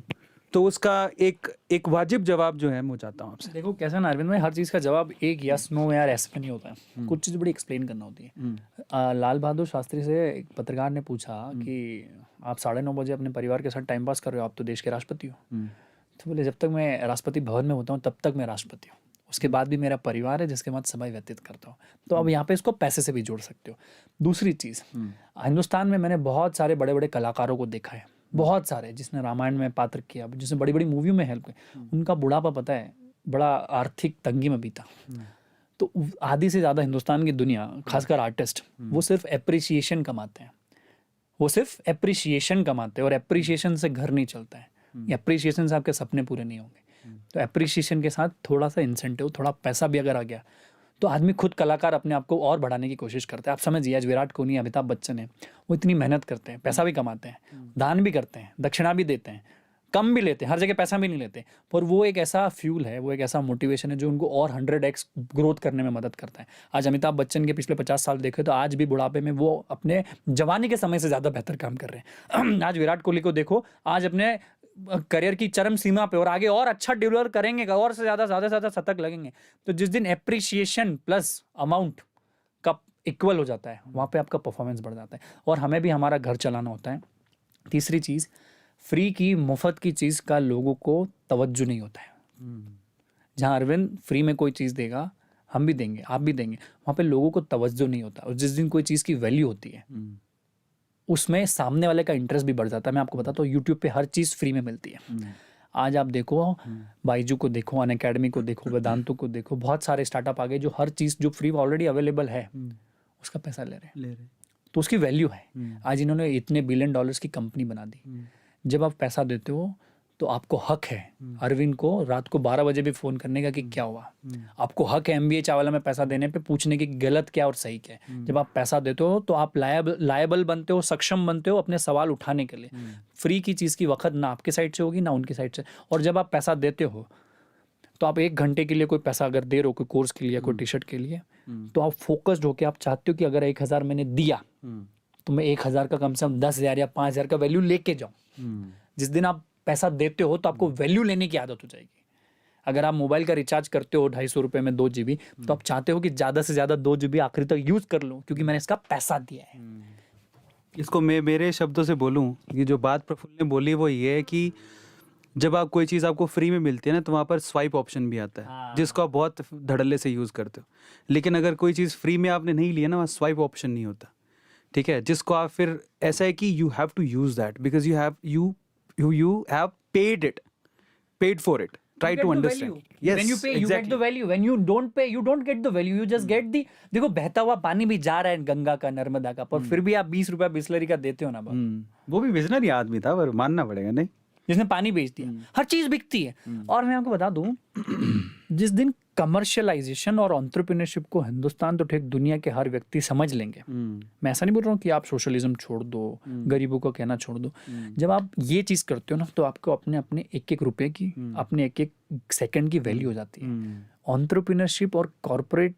तो उसका एक वाजिब जवाब जो है, मैं चाहता हूँ आपसे। देखो कैसा ना अरविंद भाई, हर चीज़ का जवाब एक यस नो यार ऐसे में नहीं होता है, कुछ चीज़ बड़ी एक्सप्लेन करना होती है। लाल बहादुर शास्त्री से एक पत्रकार ने पूछा कि आप 9:30 बजे अपने परिवार के साथ टाइम पास कर रहे हो, आप तो देश के राष्ट्रपति हो। तो बोले जब तक मैं राष्ट्रपति भवन में होता हूँ तब तक मैं राष्ट्रपति हूँ, उसके बाद भी मेरा परिवार है जिसके बाद समय व्यतीत करता हूँ। तो अब यहाँ पे इसको पैसे से भी जोड़ सकते हो। दूसरी चीज़, हिंदुस्तान में मैंने बहुत सारे बड़े बड़े कलाकारों को देखा है, बहुत सारे जिसने रामायण में पात्र किया, जिसने बड़ी बड़ी मूवियों में हेल्प की, उनका बुढ़ापा पता है बड़ा आर्थिक तंगी में बीता। तो आधी से ज़्यादा हिंदुस्तान की दुनिया, खासकर आर्टिस्ट, वो सिर्फ एप्रिसिएशन कमाते हैं, वो सिर्फ एप्रिसिएशन कमाते हैं, और एप्रिसिएशन से घर नहीं चलता है, एप्रिसिएशन से आपके सपने पूरे नहीं होंगे। तो एप्रिसिएशन के साथ थोड़ा सा इंसेंटिव, थोड़ा पैसा भी अगर आ गया तो आदमी खुद कलाकार अपने आप को और बढ़ाने की कोशिश करता है। आप समझिए, आज विराट कोहली, अमिताभ बच्चन है, वो इतनी मेहनत करते हैं, पैसा भी कमाते हैं, दान भी करते हैं, दक्षिणा भी देते हैं, कम भी लेते हैं, हर जगह पैसा भी नहीं लेते, पर वो एक ऐसा फ्यूल है, वो एक ऐसा मोटिवेशन है जो उनको और 100x ग्रोथ करने में मदद करता है। आज अमिताभ बच्चन के पिछले 50 साल देखे तो आज भी बुढ़ापे में वो अपने जवानी के समय से ज़्यादा बेहतर काम कर रहे हैं। आज विराट कोहली को देखो, आज अपने करियर की चरम सीमा पे, और आगे और अच्छा डिलीवर करेंगे, और से ज़्यादा शतक लगेंगे। तो जिस दिन एप्रिसिएशन प्लस अमाउंट का इक्वल हो जाता है, वहाँ पे आपका परफॉर्मेंस बढ़ जाता है। और हमें भी हमारा घर चलाना होता है। तीसरी चीज़, फ्री की, मुफ्त की चीज़ का लोगों को तवज्जो नहीं होता है। जहाँ अरविंद फ्री में कोई चीज़ देगा, हम भी देंगे, आप भी देंगे, वहाँ पे लोगों को तवज्जो नहीं होता। और जिस दिन कोई चीज़ की वैल्यू होती है, उसमें सामने वाले का इंटरेस्ट भी बढ़ जाता है। मैं आपको बताता हूँ, यूट्यूब पे हर चीज़ फ्री में मिलती है। आज आप देखो, बाइजू को देखो, अनअकैडमी को देखो, वेदांतु को देखो, बहुत सारे स्टार्टअप आ गए जो हर चीज़ जो फ्री ऑलरेडी अवेलेबल है उसका पैसा ले रहे हैं, तो उसकी वैल्यू है। आज इन्होंने इतने $1 बिलियन की कंपनी बना दी। जब आप पैसा देते हो तो आपको हक है अरविंद को रात को 12 बजे भी फ़ोन करने का कि क्या हुआ। आपको हक है MBA चावला में पैसा देने पे पूछने की गलत क्या और सही क्या है। जब आप पैसा देते हो तो आप लायबल बनते हो, सक्षम बनते हो अपने सवाल उठाने के लिए। फ्री की चीज़ की वक्त ना आपके साइड से होगी ना उनकी साइड से। और जब आप पैसा देते हो तो आप 1 घंटे के लिए कोई पैसा अगर दे रहे हो, कोई कोर्स के लिए, कोई टी-शर्ट के लिए, तो आप फोकस्ड होकर आप चाहते हो कि अगर 1000 मैंने दिया तो मैं 1000 का कम से कम 10,000 या 5,000 का वैल्यू लेके जाऊँ। जिस दिन आप पैसा देते हो तो आपको वैल्यू लेने की आदत हो जाएगी। अगर आप मोबाइल का रिचार्ज करते हो 250 रुपये में 2 GB, तो आप चाहते हो कि ज़्यादा से ज़्यादा 2 GB आखिरी तक यूज़ कर लूँ क्योंकि मैंने इसका पैसा दिया है। इसको मैं मेरे शब्दों से बोलूं, ये जो बात प्रफुल्ल ने बोली वो ये है कि जब आप कोई चीज़ आपको फ्री में मिलती है ना, तो वहाँ पर स्वाइप ऑप्शन भी आता है, जिसको आप बहुत धड़ल्ले से यूज़ करते हो। लेकिन अगर कोई चीज़ फ्री में आपने नहीं लिया ना, वहाँ स्वाइप ऑप्शन नहीं होता, ठीक है, जिसको आप फिर ऐसा है कि you have to use that because you have paid for it. Try to understand. Yes, when you pay, you exactly. get the value. When you don't pay, you don't get the value. You just get the, देखो बहता हुआ पानी भी जा रहा है गंगा का, नर्मदा का, पर फिर भी आप 20 रुपया बिस्लरी का देते हो ना बाप। वो भी विजनरी आदमी था, पर मानना पड़ेगा नहीं, जिसने पानी बेच दिया। हर चीज बिकती है। और मैं आपको बता दूं, जिस दिन कमर्शियलाइजेशन और एंटरप्रेन्योरशिप को हिंदुस्तान तो ठीक दुनिया के हर व्यक्ति समझ लेंगे। मैं ऐसा नहीं बोल रहा हूँ कि आप सोशलिज्म छोड़ दो, गरीबों को कहना छोड़ दो। जब आप ये चीज करते हो ना, तो आपको अपने अपने 1-1 रुपए की, अपने 1-1 सेकंड की वैल्यू हो जाती है। एंटरप्रेन्योरशिप और कॉर्पोरेट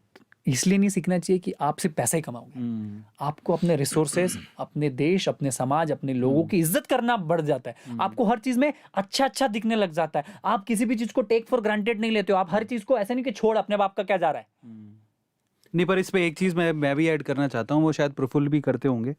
इसलिए नहीं सीखना चाहिए कि आप सिर्फ पैसा ही कमाओगे। आपको अपने रिसोर्सेज, अपने देश, अपने समाज, अपने लोगों की इज्जत करना बढ़ जाता है। आपको हर चीज में अच्छा दिखने लग जाता है। आप किसी भी चीज को टेक फॉर ग्रांटेड नहीं लेते हो। आप हर चीज को ऐसा नहीं कि छोड़, अपने बाप का क्या जा रहा है। नहीं, पर इस पे एक चीज़ मैं भी ऐड करना चाहता हूँ, वो शायद प्रफुल्ल भी करते होंगे।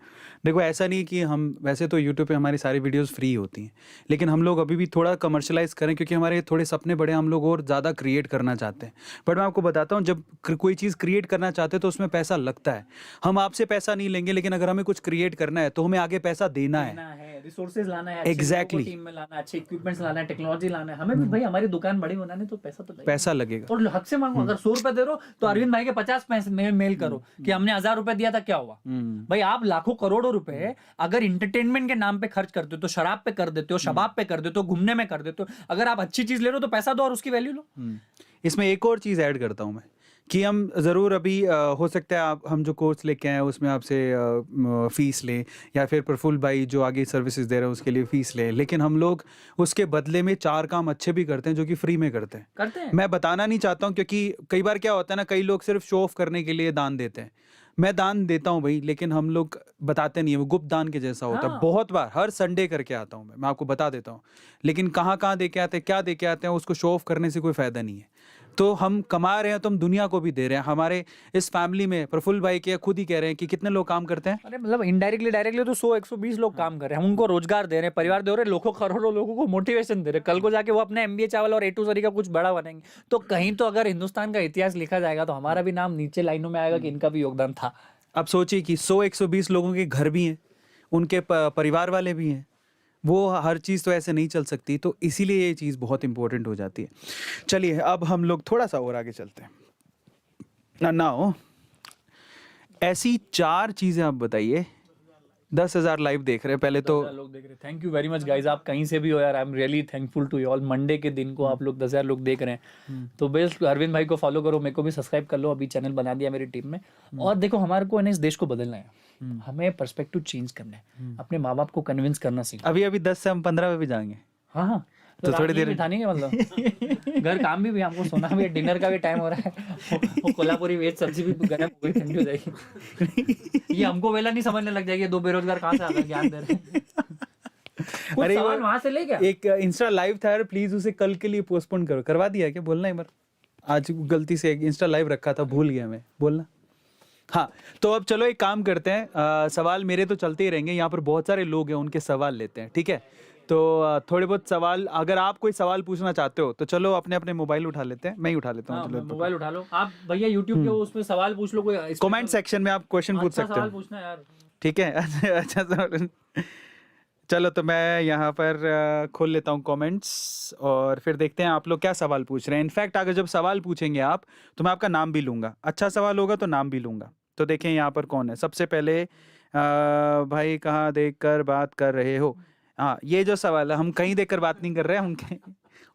देखो, ऐसा नहीं कि हम, वैसे तो यूट्यूब पे हमारी सारी वीडियोस फ्री होती हैं, लेकिन हम लोग अभी भी थोड़ा कमर्शलाइज करें क्योंकि हमारे थोड़े सपने बड़े, हम लोग और ज़्यादा क्रिएट करना चाहते हैं। बट मैं आपको बताता हूँ, जब कोई चीज़ क्रिएट करना चाहते हैं तो उसमें पैसा लगता है। हम आपसे पैसा नहीं लेंगे, लेकिन अगर हमें कुछ क्रिएट करना है तो हमें आगे पैसा देना है, रिसोर्सेज लाना है, Exactly. टीम में लाना है, अच्छे इक्विपमेंट्स लाना है, टेक्नोलॉजी लाना है। हमें भी भाई हमारी दुकान बड़ी बनानी तो पैसा तो लगेगा। पैसा लगेगा। और हद से मांगो, अगर 100 रुपए दे रहे हो तो अरविंद भाई के 50 पैसे मेल करो कि हमने 1000 रुपए दिया था, क्या हुआ। भाई आप लाखों करोड़ों रुपए अगर इंटरटेनमेंट के नाम पे खर्च करते हो तो शराब पे कर देते हो, शबाब पे कर देते हो, घूमने में कर देते हो। अगर आप अच्छी चीज ले रहे हो तो पैसा दो और उसकी वैल्यू लो। इसमें एक और चीज़ ऐड करता हूँ मैं कि हम ज़रूर अभी हो सकता है आप हम जो कोर्स लेके आए हैं उसमें आपसे फ़ीस लें, या फिर प्रफुल्ल भाई जो आगे सर्विसेज दे रहे हैं उसके लिए फ़ीस लें, लेकिन हम लोग उसके बदले में 4 काम अच्छे भी करते हैं जो कि फ्री में करते हैं। मैं बताना नहीं चाहता हूँ क्योंकि कई बार क्या होता है ना, कई लोग सिर्फ शो ऑफ करने के लिए दान देते हैं। मैं दान देता हूँ भाई, लेकिन हम लोग बताते नहीं है, वो गुप्त दान के जैसा होता है। हाँ। बहुत बार हर संडे करके आता हूँ मैं आपको बता देता हूँ, लेकिन कहाँ कहाँ दे के आते हैं, क्या दे के आते हैं, उसको शो ऑफ करने से कोई फ़ायदा नहीं है। तो हम कमा रहे हैं तो हम दुनिया को भी दे रहे हैं। हमारे इस फैमिली में प्रफुल्ल भाई के खुद ही कह रहे हैं कि कितने लोग काम करते हैं। अरे मतलब इनडायरेक्टली डायरेक्टली तो 100-120 लोग काम कर रहे हैं, हम उनको रोजगार दे रहे हैं, परिवार दे रहे हैं, लाखों करोड़ों लोगों को मोटिवेशन दे रहे हैं। कल को जाके वो अपने MBA चावल और A2 सरी का कुछ बड़ा बनेंगे। तो कहीं तो अगर हिंदुस्तान का इतिहास लिखा जाएगा तो हमारा भी नाम नीचे लाइनों में आएगा कि इनका भी योगदान था। अब सोचिए कि 100-120 लोगों के घर भी हैं, उनके परिवार वाले भी हैं, वो हर चीज़ तो ऐसे नहीं चल सकती, तो इसीलिए ये चीज़ बहुत इंपॉर्टेंट हो जाती है। चलिए अब हम लोग थोड़ा सा और आगे चलते हैं। नाउ ऐसी 4 चीज़ें आप बताइए। 10,000 लाइव देख रहे हैं पहले तो। लोग देख रहे हैं, thank you very much guys. आप कहीं से भी हो यार, I am really thankful to you all. Monday के दिन को आप लोग 10,000 लोग देख रहे हैं तो बेस्ट अरविंद भाई को फॉलो करो, मेरे को भी सब्सक्राइब कर लो, अभी चैनल बना दिया मेरी टीम में। और देखो हमारे को इस देश को बदलना है, हमें पर्सपेक्टिव चेंज करना है, अपने माँ बाप को कन्विंस करना सीखना। अभी 10 से हम 15 पे भी जाएंगे। हाँ हाँ, तो थोड़ी देर बिठानी है मतलब घर काम भी हमको, सोना भी, डिनर का भी टाइम हो रहा है। वो कोल्हापुरी वेज सब्जी भी गर्म हो गई, ठंडी हो जाएगी। ये हमको वेला नहीं समझने लग जाएगी, 2 बेरोजगार कहाँ से आ गए ज्ञान दे रहे हैं। कुछ अरे सवाल वहां से ले क्या? एक इंस्टा लाइव था यार, प्लीज उसे कल के लिए पोस्टपोन करो। करवा दिया क्या? बोलना एक बार। आज गलती से एक इंस्टा लाइव रखा था, भूल गया मैं, बोलना। हाँ तो अब चलो एक काम करते हैं, सवाल मेरे तो चलते ही रहेंगे, यहाँ पर बहुत सारे लोग हैं, उनके सवाल लेते हैं, ठीक है? तो थोड़े बहुत सवाल, अगर आप कोई सवाल पूछना चाहते हो तो चलो अपने अपने मोबाइल उठा लेते हैं, मैं ही उठा लेता हूँ। मोबाइल उठा लो आप भैया, यूट्यूब के उसमें सवाल पूछ लो, कोई कमेंट सेक्शन में आप क्वेश्चन पूछ सकते सवाल हो, पूछना यार। ठीक है? अच्छा सवाल। चलो तो मैं यहाँ पर खोल लेता हूँ कमेंट्स और फिर देखते हैं आप लोग क्या सवाल पूछ रहे हैं। इनफैक्ट अगर जब सवाल पूछेंगे आप तो मैं आपका नाम भी लूँगा, अच्छा सवाल होगा तो नाम भी लूँगा। तो देखें यहाँ पर कौन है सबसे पहले। भाई कहाँ देखकर बात कर रहे हो? हाँ ये जो सवाल है, हम कहीं देखकर बात नहीं कर रहे हैं, उनके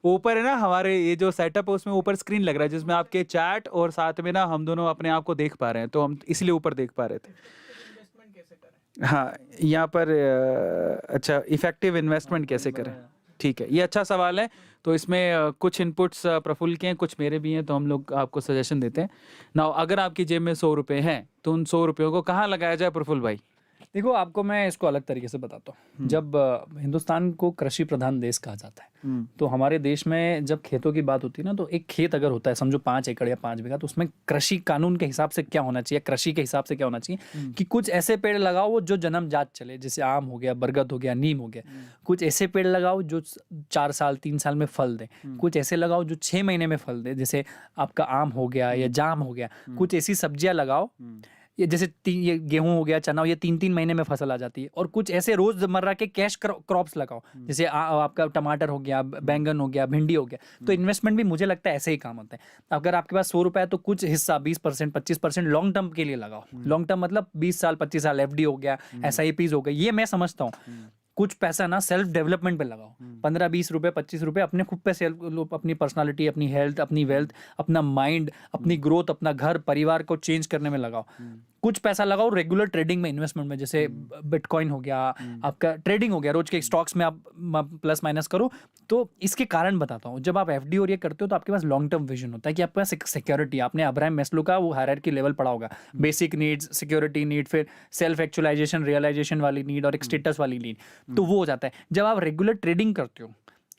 ऊपर है ना हमारे ये जो सेटअप है उसमें ऊपर स्क्रीन लग रहा है जिसमें आपके चैट और साथ में ना हम दोनों अपने आप को देख पा रहे हैं, तो हम इसलिए ऊपर देख पा रहे थे। हाँ यहाँ पर अच्छा, इफेक्टिव इन्वेस्टमेंट कैसे करें, ठीक है, ये अच्छा सवाल है। तो इसमें कुछ इनपुट्स प्रफुल्ल के हैं, कुछ मेरे भी हैं, तो हम लोग आपको सजेशन देते हैं ना। अगर आपकी जेब में 100 रुपये हैं तो उन 100 रुपयों को कहाँ लगाया जाए प्रफुल्ल भाई? देखो आपको मैं इसको अलग तरीके से बताता हूँ। जब हिंदुस्तान को कृषि प्रधान देश कहा जाता है तो हमारे देश में जब खेतों की बात होती है ना, तो एक खेत अगर होता है समझो 5 एकड़ या 5 बीघा, तो उसमें कृषि कानून के हिसाब से क्या होना चाहिए, कृषि के हिसाब से क्या होना चाहिए कि कुछ ऐसे पेड़ लगाओ जो जन्मजात चले, जैसे आम हो गया, बरगद हो गया, नीम हो गया। कुछ ऐसे पेड़ लगाओ जो 4 साल 3 साल में फल दे, कुछ ऐसे लगाओ जो 6 महीने में फल दे, जैसे आपका आम हो गया या जाम हो गया। कुछ ऐसी सब्जियां लगाओ, ये जैसे ये गेहूं हो गया, चना हो, ये 3-3 महीने में फसल आ जाती है। और कुछ ऐसे रोजमर्रा के कैश क्रॉप्स लगाओ, जैसे आपका टमाटर हो गया, बैंगन हो गया, भिंडी हो गया। तो इन्वेस्टमेंट भी मुझे लगता है ऐसे ही काम होता है। अगर आपके पास 100 रुपए है तो कुछ हिस्सा 20% 25% लॉन्ग टर्म के लिए लगाओ। लॉन्ग टर्म मतलब 20 साल 25 साल FD हो गया, SIPs हो गई, ये मैं समझता हूँ। कुछ पैसा ना सेल्फ डेवलपमेंट पे लगाओ, 15-20 रुपए 25 रुपए अपने खुद पे सेल्फ, अपनी पर्सनालिटी, अपनी हेल्थ, अपनी वेल्थ, अपना माइंड, अपनी ग्रोथ, अपना घर परिवार को चेंज करने में लगाओ। कुछ पैसा लगाओ रेगुलर ट्रेडिंग में, इन्वेस्टमेंट में, जैसे बिटकॉइन हो गया, आपका ट्रेडिंग हो गया, रोज के स्टॉक्स में आप प्लस माइनस करो। तो इसके कारण बताता हूँ, जब आप FD और ये करते हो तो आपके पास लॉन्ग टर्म विजन होता है कि आपके पास सिक्योरिटी। आपने अब्राहम मैस्लो का वो हायरार्की लेवल पढ़ा होगा, बेसिक नीड्स, सिक्योरिटी नीड, फिर सेल्फ एक्चुअलाइजेशन, रियलाइजेशन वाली नीड और एक स्टेटस वाली नीड। तो वो हो जाता है जब आप रेगुलर ट्रेडिंग करते हो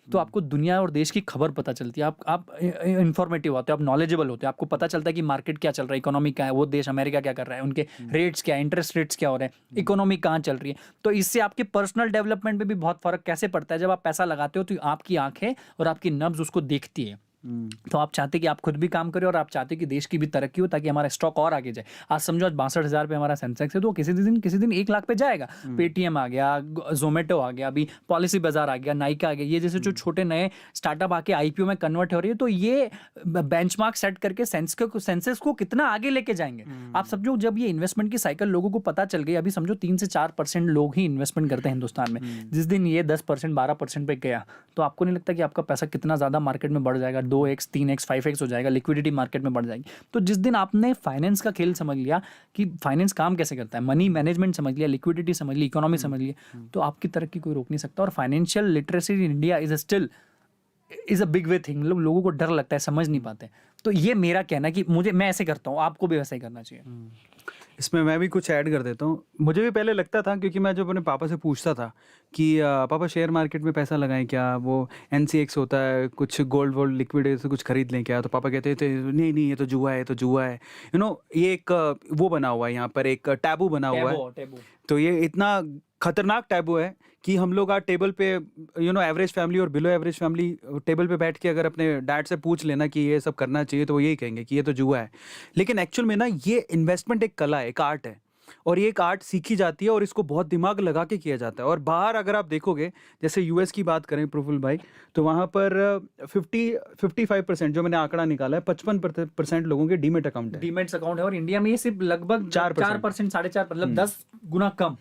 तो आपको दुनिया और देश की खबर पता चलती है, आप इंफॉर्मेटिव होते हो, आप नॉलेजेबल होते हो, आपको पता चलता है कि मार्केट क्या चल रहा है, इकोनॉमी क्या है, वो देश अमेरिका क्या कर रहा है, उनके रेट्स क्या है, इंटरेस्ट रेट्स क्या हो रहे हैं, इकोनॉमी कहाँ चल रही है। तो इससे आपके पर्सनल डेवलपमेंट में भी बहुत फर्क कैसे पड़ता है। जब आप पैसा लगाते हो तो आपकी आंखें और आपकी नब्ज उसको देखती है। तो आप चाहते कि आप खुद भी काम करें और आप चाहते कि देश की भी तरक्की हो ताकि हमारा स्टॉक और आगे जाए। आज समझो आज 62,000 पे हमारा सेंसेक्स है, तो किसी दिन 1 लाख पे जाएगा। पेटीएम आ गया, जोमेटो आ गया, अभी पॉलिसी बाजार आ गया, नाइका आ गया, ये जैसे जो छोटे नए स्टार्टअप आके आईपीओ में कन्वर्ट हो रही है, तो ये बेंचमार्क सेट करके सेंसेक्स को कितना आगे लेके जाएंगे। आप समझो जब ये इन्वेस्टमेंट की साइकिल लोगों को पता चल गई, अभी समझो 3 से 4% लोग ही इन्वेस्टमेंट करते हैं हिंदुस्तान में, जिस दिन ये 10% 12% पे गया, तो आपको नहीं लगता कि आपका पैसा कितना ज्यादा मार्केट में बढ़ जाएगा? 2x 3x 5x हो जाएगा, लिक्विडिटी मार्केट में बढ़ जाएगी। तो जिस दिन आपने फाइनेंस का खेल समझ लिया कि फाइनेंस काम कैसे करता है, मनी मैनेजमेंट समझ लिया, लिक्विडिटी समझ ली, इकोनॉमी समझ लिया, तो आपकी तरक्की कोई रोक नहीं सकता। और financial literacy in India is a big way thing. लोगों को डर लगता है, समझ नहीं पाते। तो ये मेरा कहना है कि मैं ऐसे करता हूँ, आपको भी वैसा ही करना चाहिए। इसमें मैं भी कुछ ऐड कर देता हूँ। मुझे भी पहले लगता था, क्योंकि मैं जब अपने पापा से पूछता था कि पापा शेयर मार्केट में पैसा लगाएं क्या, वो NCX होता है, कुछ गोल्ड लिक्विड से कुछ खरीद लें क्या, तो पापा कहते थे नहीं नहीं, ये तो जुआ है, ये एक वो बना हुआ है, यहाँ पर एक टैबू बना हुआ है। तो ये इतना खतरनाक टैबू है कि हम लोग आज टेबल पे एवरेज फैमिली और बिलो एवरेज फैमिली टेबल पे बैठ के अगर अपने डैड से पूछ लेना कि ये सब करना चाहिए, तो वो यही कहेंगे कि ये तो जुआ है। लेकिन एक्चुअल में ना, ये इन्वेस्टमेंट एक कला है, एक आर्ट है, और ये एक आर्ट सीखी जाती है और इसको बहुत दिमाग लगा के किया जाता है। और बाहर अगर आप देखोगे, जैसे US की बात करें प्रफुल्ल भाई, तो वहाँ पर 55% जो मैंने आंकड़ा निकाला है, 55% लोगों के डीमेट अकाउंट है। और इंडिया में ये सिर्फ लगभग 4%, 4.5%, मतलब 10 गुना कम।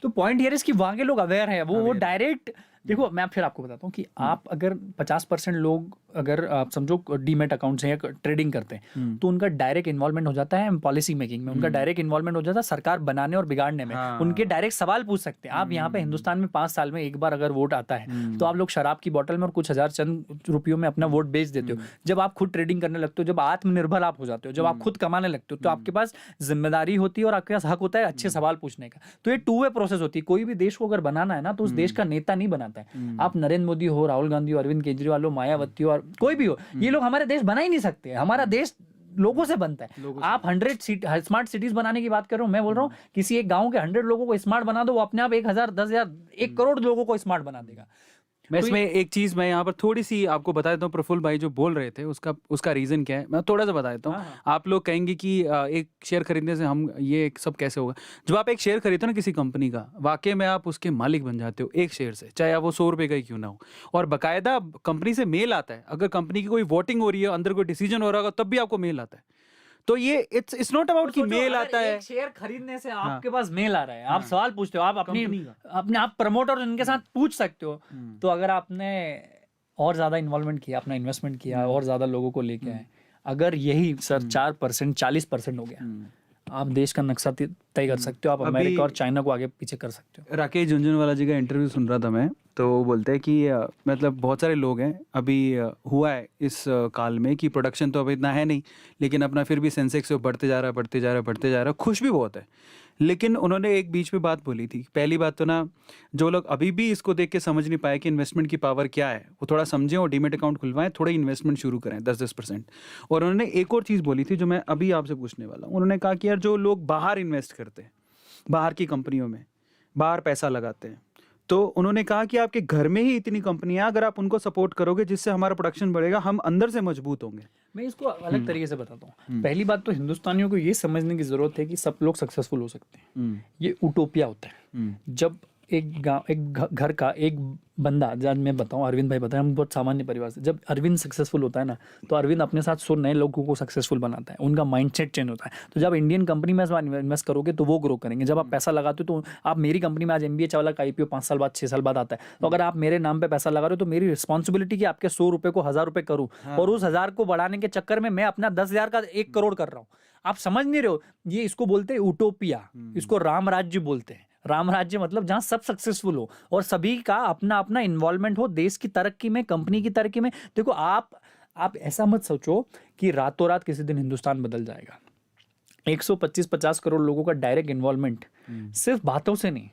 तो पॉइंट हियर इज कि वहाँ के लोग अवेयर है, वो डायरेक्ट देखो। मैं फिर आपको बताता हूँ कि आप अगर 50% लोग अगर आप समझो डीमेट अकाउंट से या ट्रेडिंग करते हैं, तो उनका डायरेक्ट इन्वॉल्वमेंट हो जाता है पॉलिसी मेकिंग में, उनका डायरेक्ट इन्वॉल्वमेंट हो जाता है सरकार बनाने और बिगाड़ने में। उनके डायरेक्ट सवाल पूछ सकते हैं। आप यहाँ पे हिंदुस्तान में 5 साल में एक बार अगर वोट आता है, तो आप लोग शराब की बोतल में और कुछ हजार चंद रुपयों में अपना वोट बेच देते हो। जब आप खुद ट्रेडिंग करने लगते हो, जब आत्मनिर्भर आप हो जाते हो, जब आप खुद कमाने लगते हो, तो आपके पास जिम्मेदारी होती है और आपके पास हक होता है अच्छे सवाल पूछने का। तो ये 2 वे प्रोसेस होती है। कोई भी देश को अगर बनाना है ना, तो उस देश का नेता नहीं बनाता है। आप नरेंद्र मोदी हो, राहुल गांधी हो, अरविंद केजरीवाल हो, मायावती हो, और कोई भी हो, ये लोग हमारे देश बना ही नहीं सकते। हमारा देश लोगों से बनता है। आप 100 स्मार्ट सिटीज बनाने की बात कर रहे हो, मैं बोल रहा हूँ किसी एक गांव के 100 लोगों को स्मार्ट बना दो, वो अपने आप 1,000, 10,000, 1 करोड़ लोगों को स्मार्ट बना देगा। मैं इसमें एक चीज़ मैं यहाँ पर थोड़ी सी आपको बता देता हूँ। प्रफुल्ल भाई जो बोल रहे थे, उसका रीज़न क्या है, मैं थोड़ा सा बता देता हूँ। आप लोग कहेंगे कि एक शेयर खरीदने से हम ये सब कैसे होगा। जब आप एक शेयर खरीदते हो ना किसी कंपनी का, वाकई में आप उसके मालिक बन जाते हो एक शेयर से, चाहे आप वो 100 रुपये का ही क्यों ना हो। और बाकायदा कंपनी से मेल आता है, अगर कंपनी की कोई वोटिंग हो रही है, अंदर कोई डिसीजन हो रहा होगा, तब भी आपको मेल आता है। तो ये इट्स नॉट अबाउट कि मेल आता है। शेयर खरीदने से आपके पास मेल आ रहा है, आप सवाल पूछते हो, आप अपने आप प्रमोटर उनके साथ पूछ सकते हो। तो अगर आपने और ज्यादा इन्वॉल्वमेंट किया, अपना इन्वेस्टमेंट किया, और ज्यादा लोगों को लेके आए, अगर यही सर 4% 40% हो गया, आप देश का नक्शा तय कर सकते हो। आप अमेरिका और चाइना को आगे पीछे कर सकते हो। राकेश झुनझुनवाला जी का इंटरव्यू सुन रहा था मैं, तो वो बोलते हैं कि मतलब बहुत सारे लोग हैं, अभी हुआ है इस काल में कि प्रोडक्शन तो अभी इतना है नहीं, लेकिन अपना फिर भी सेंसेक्स बढ़ते जा रहा है, खुश भी बहुत है। लेकिन उन्होंने एक बीच में बात बोली थी। पहली बात तो ना, जो लोग अभी भी इसको देख के समझ नहीं पाए कि इन्वेस्टमेंट की पावर क्या है, वो थोड़ा समझें और डीमेट अकाउंट खुलवाएं, थोड़ा इन्वेस्टमेंट शुरू करें 10-10%। और उन्होंने एक और चीज़ बोली थी जो मैं अभी आपसे पूछने वाला हूँ। उन्होंने कहा कि यार जो लोग बाहर इन्वेस्ट करते हैं, बाहर की कंपनियों में बाहर पैसा लगाते हैं, तो उन्होंने कहा कि आपके घर में ही इतनी कंपनियां, अगर आप उनको सपोर्ट करोगे जिससे हमारा प्रोडक्शन बढ़ेगा, हम अंदर से मजबूत होंगे। मैं इसको अलग तरीके से बताता हूँ। पहली बात तो हिंदुस्तानियों को ये समझने की जरूरत है कि सब लोग सक्सेसफुल हो सकते हैं। ये उटोपिया होता है। जब एक घर का एक बंदा, जब मैं बताऊं, अरविंद भाई बताएं, हम बहुत सामान्य परिवार से, जब अरविंद सक्सेसफुल होता है ना, तो अरविंद अपने साथ 100 नए लोगों को सक्सेसफुल बनाता है, उनका माइंडसेट चेंज होता है। तो जब इंडियन कंपनी में इन्वेस्ट करोगे तो वो ग्रो करेंगे। जब आप पैसा लगाते हो, तो आप मेरी कंपनी में आज MBA चावला का IPO 5 साल बाद 6 साल बाद आता है, तो अगर आप मेरे नाम पे पैसा लगा रहे हो, तो मेरी रिस्पॉन्सिबिलिटी कि आपके 100 रुपये को 1000 रुपये करूँ, और उस 1000 को बढ़ाने के चक्कर में मैं अपना 10,000 का 1 करोड़ कर रहा हूँ। आप समझ नहीं रहे हो। ये इसको बोलते हैं उटोपिया, इसको राम राज्य बोलते हैं। राम राज्य मतलब जहां सब सक्सेसफुल हो और सभी का अपना अपना इन्वॉल्वमेंट हो देश की तरक्की में, कंपनी की तरक्की में। देखो, आप ऐसा मत सोचो कि रातों रात किसी दिन हिंदुस्तान बदल जाएगा। 125-50 करोड़ लोगों का डायरेक्ट इन्वॉल्वमेंट सिर्फ बातों से नहीं।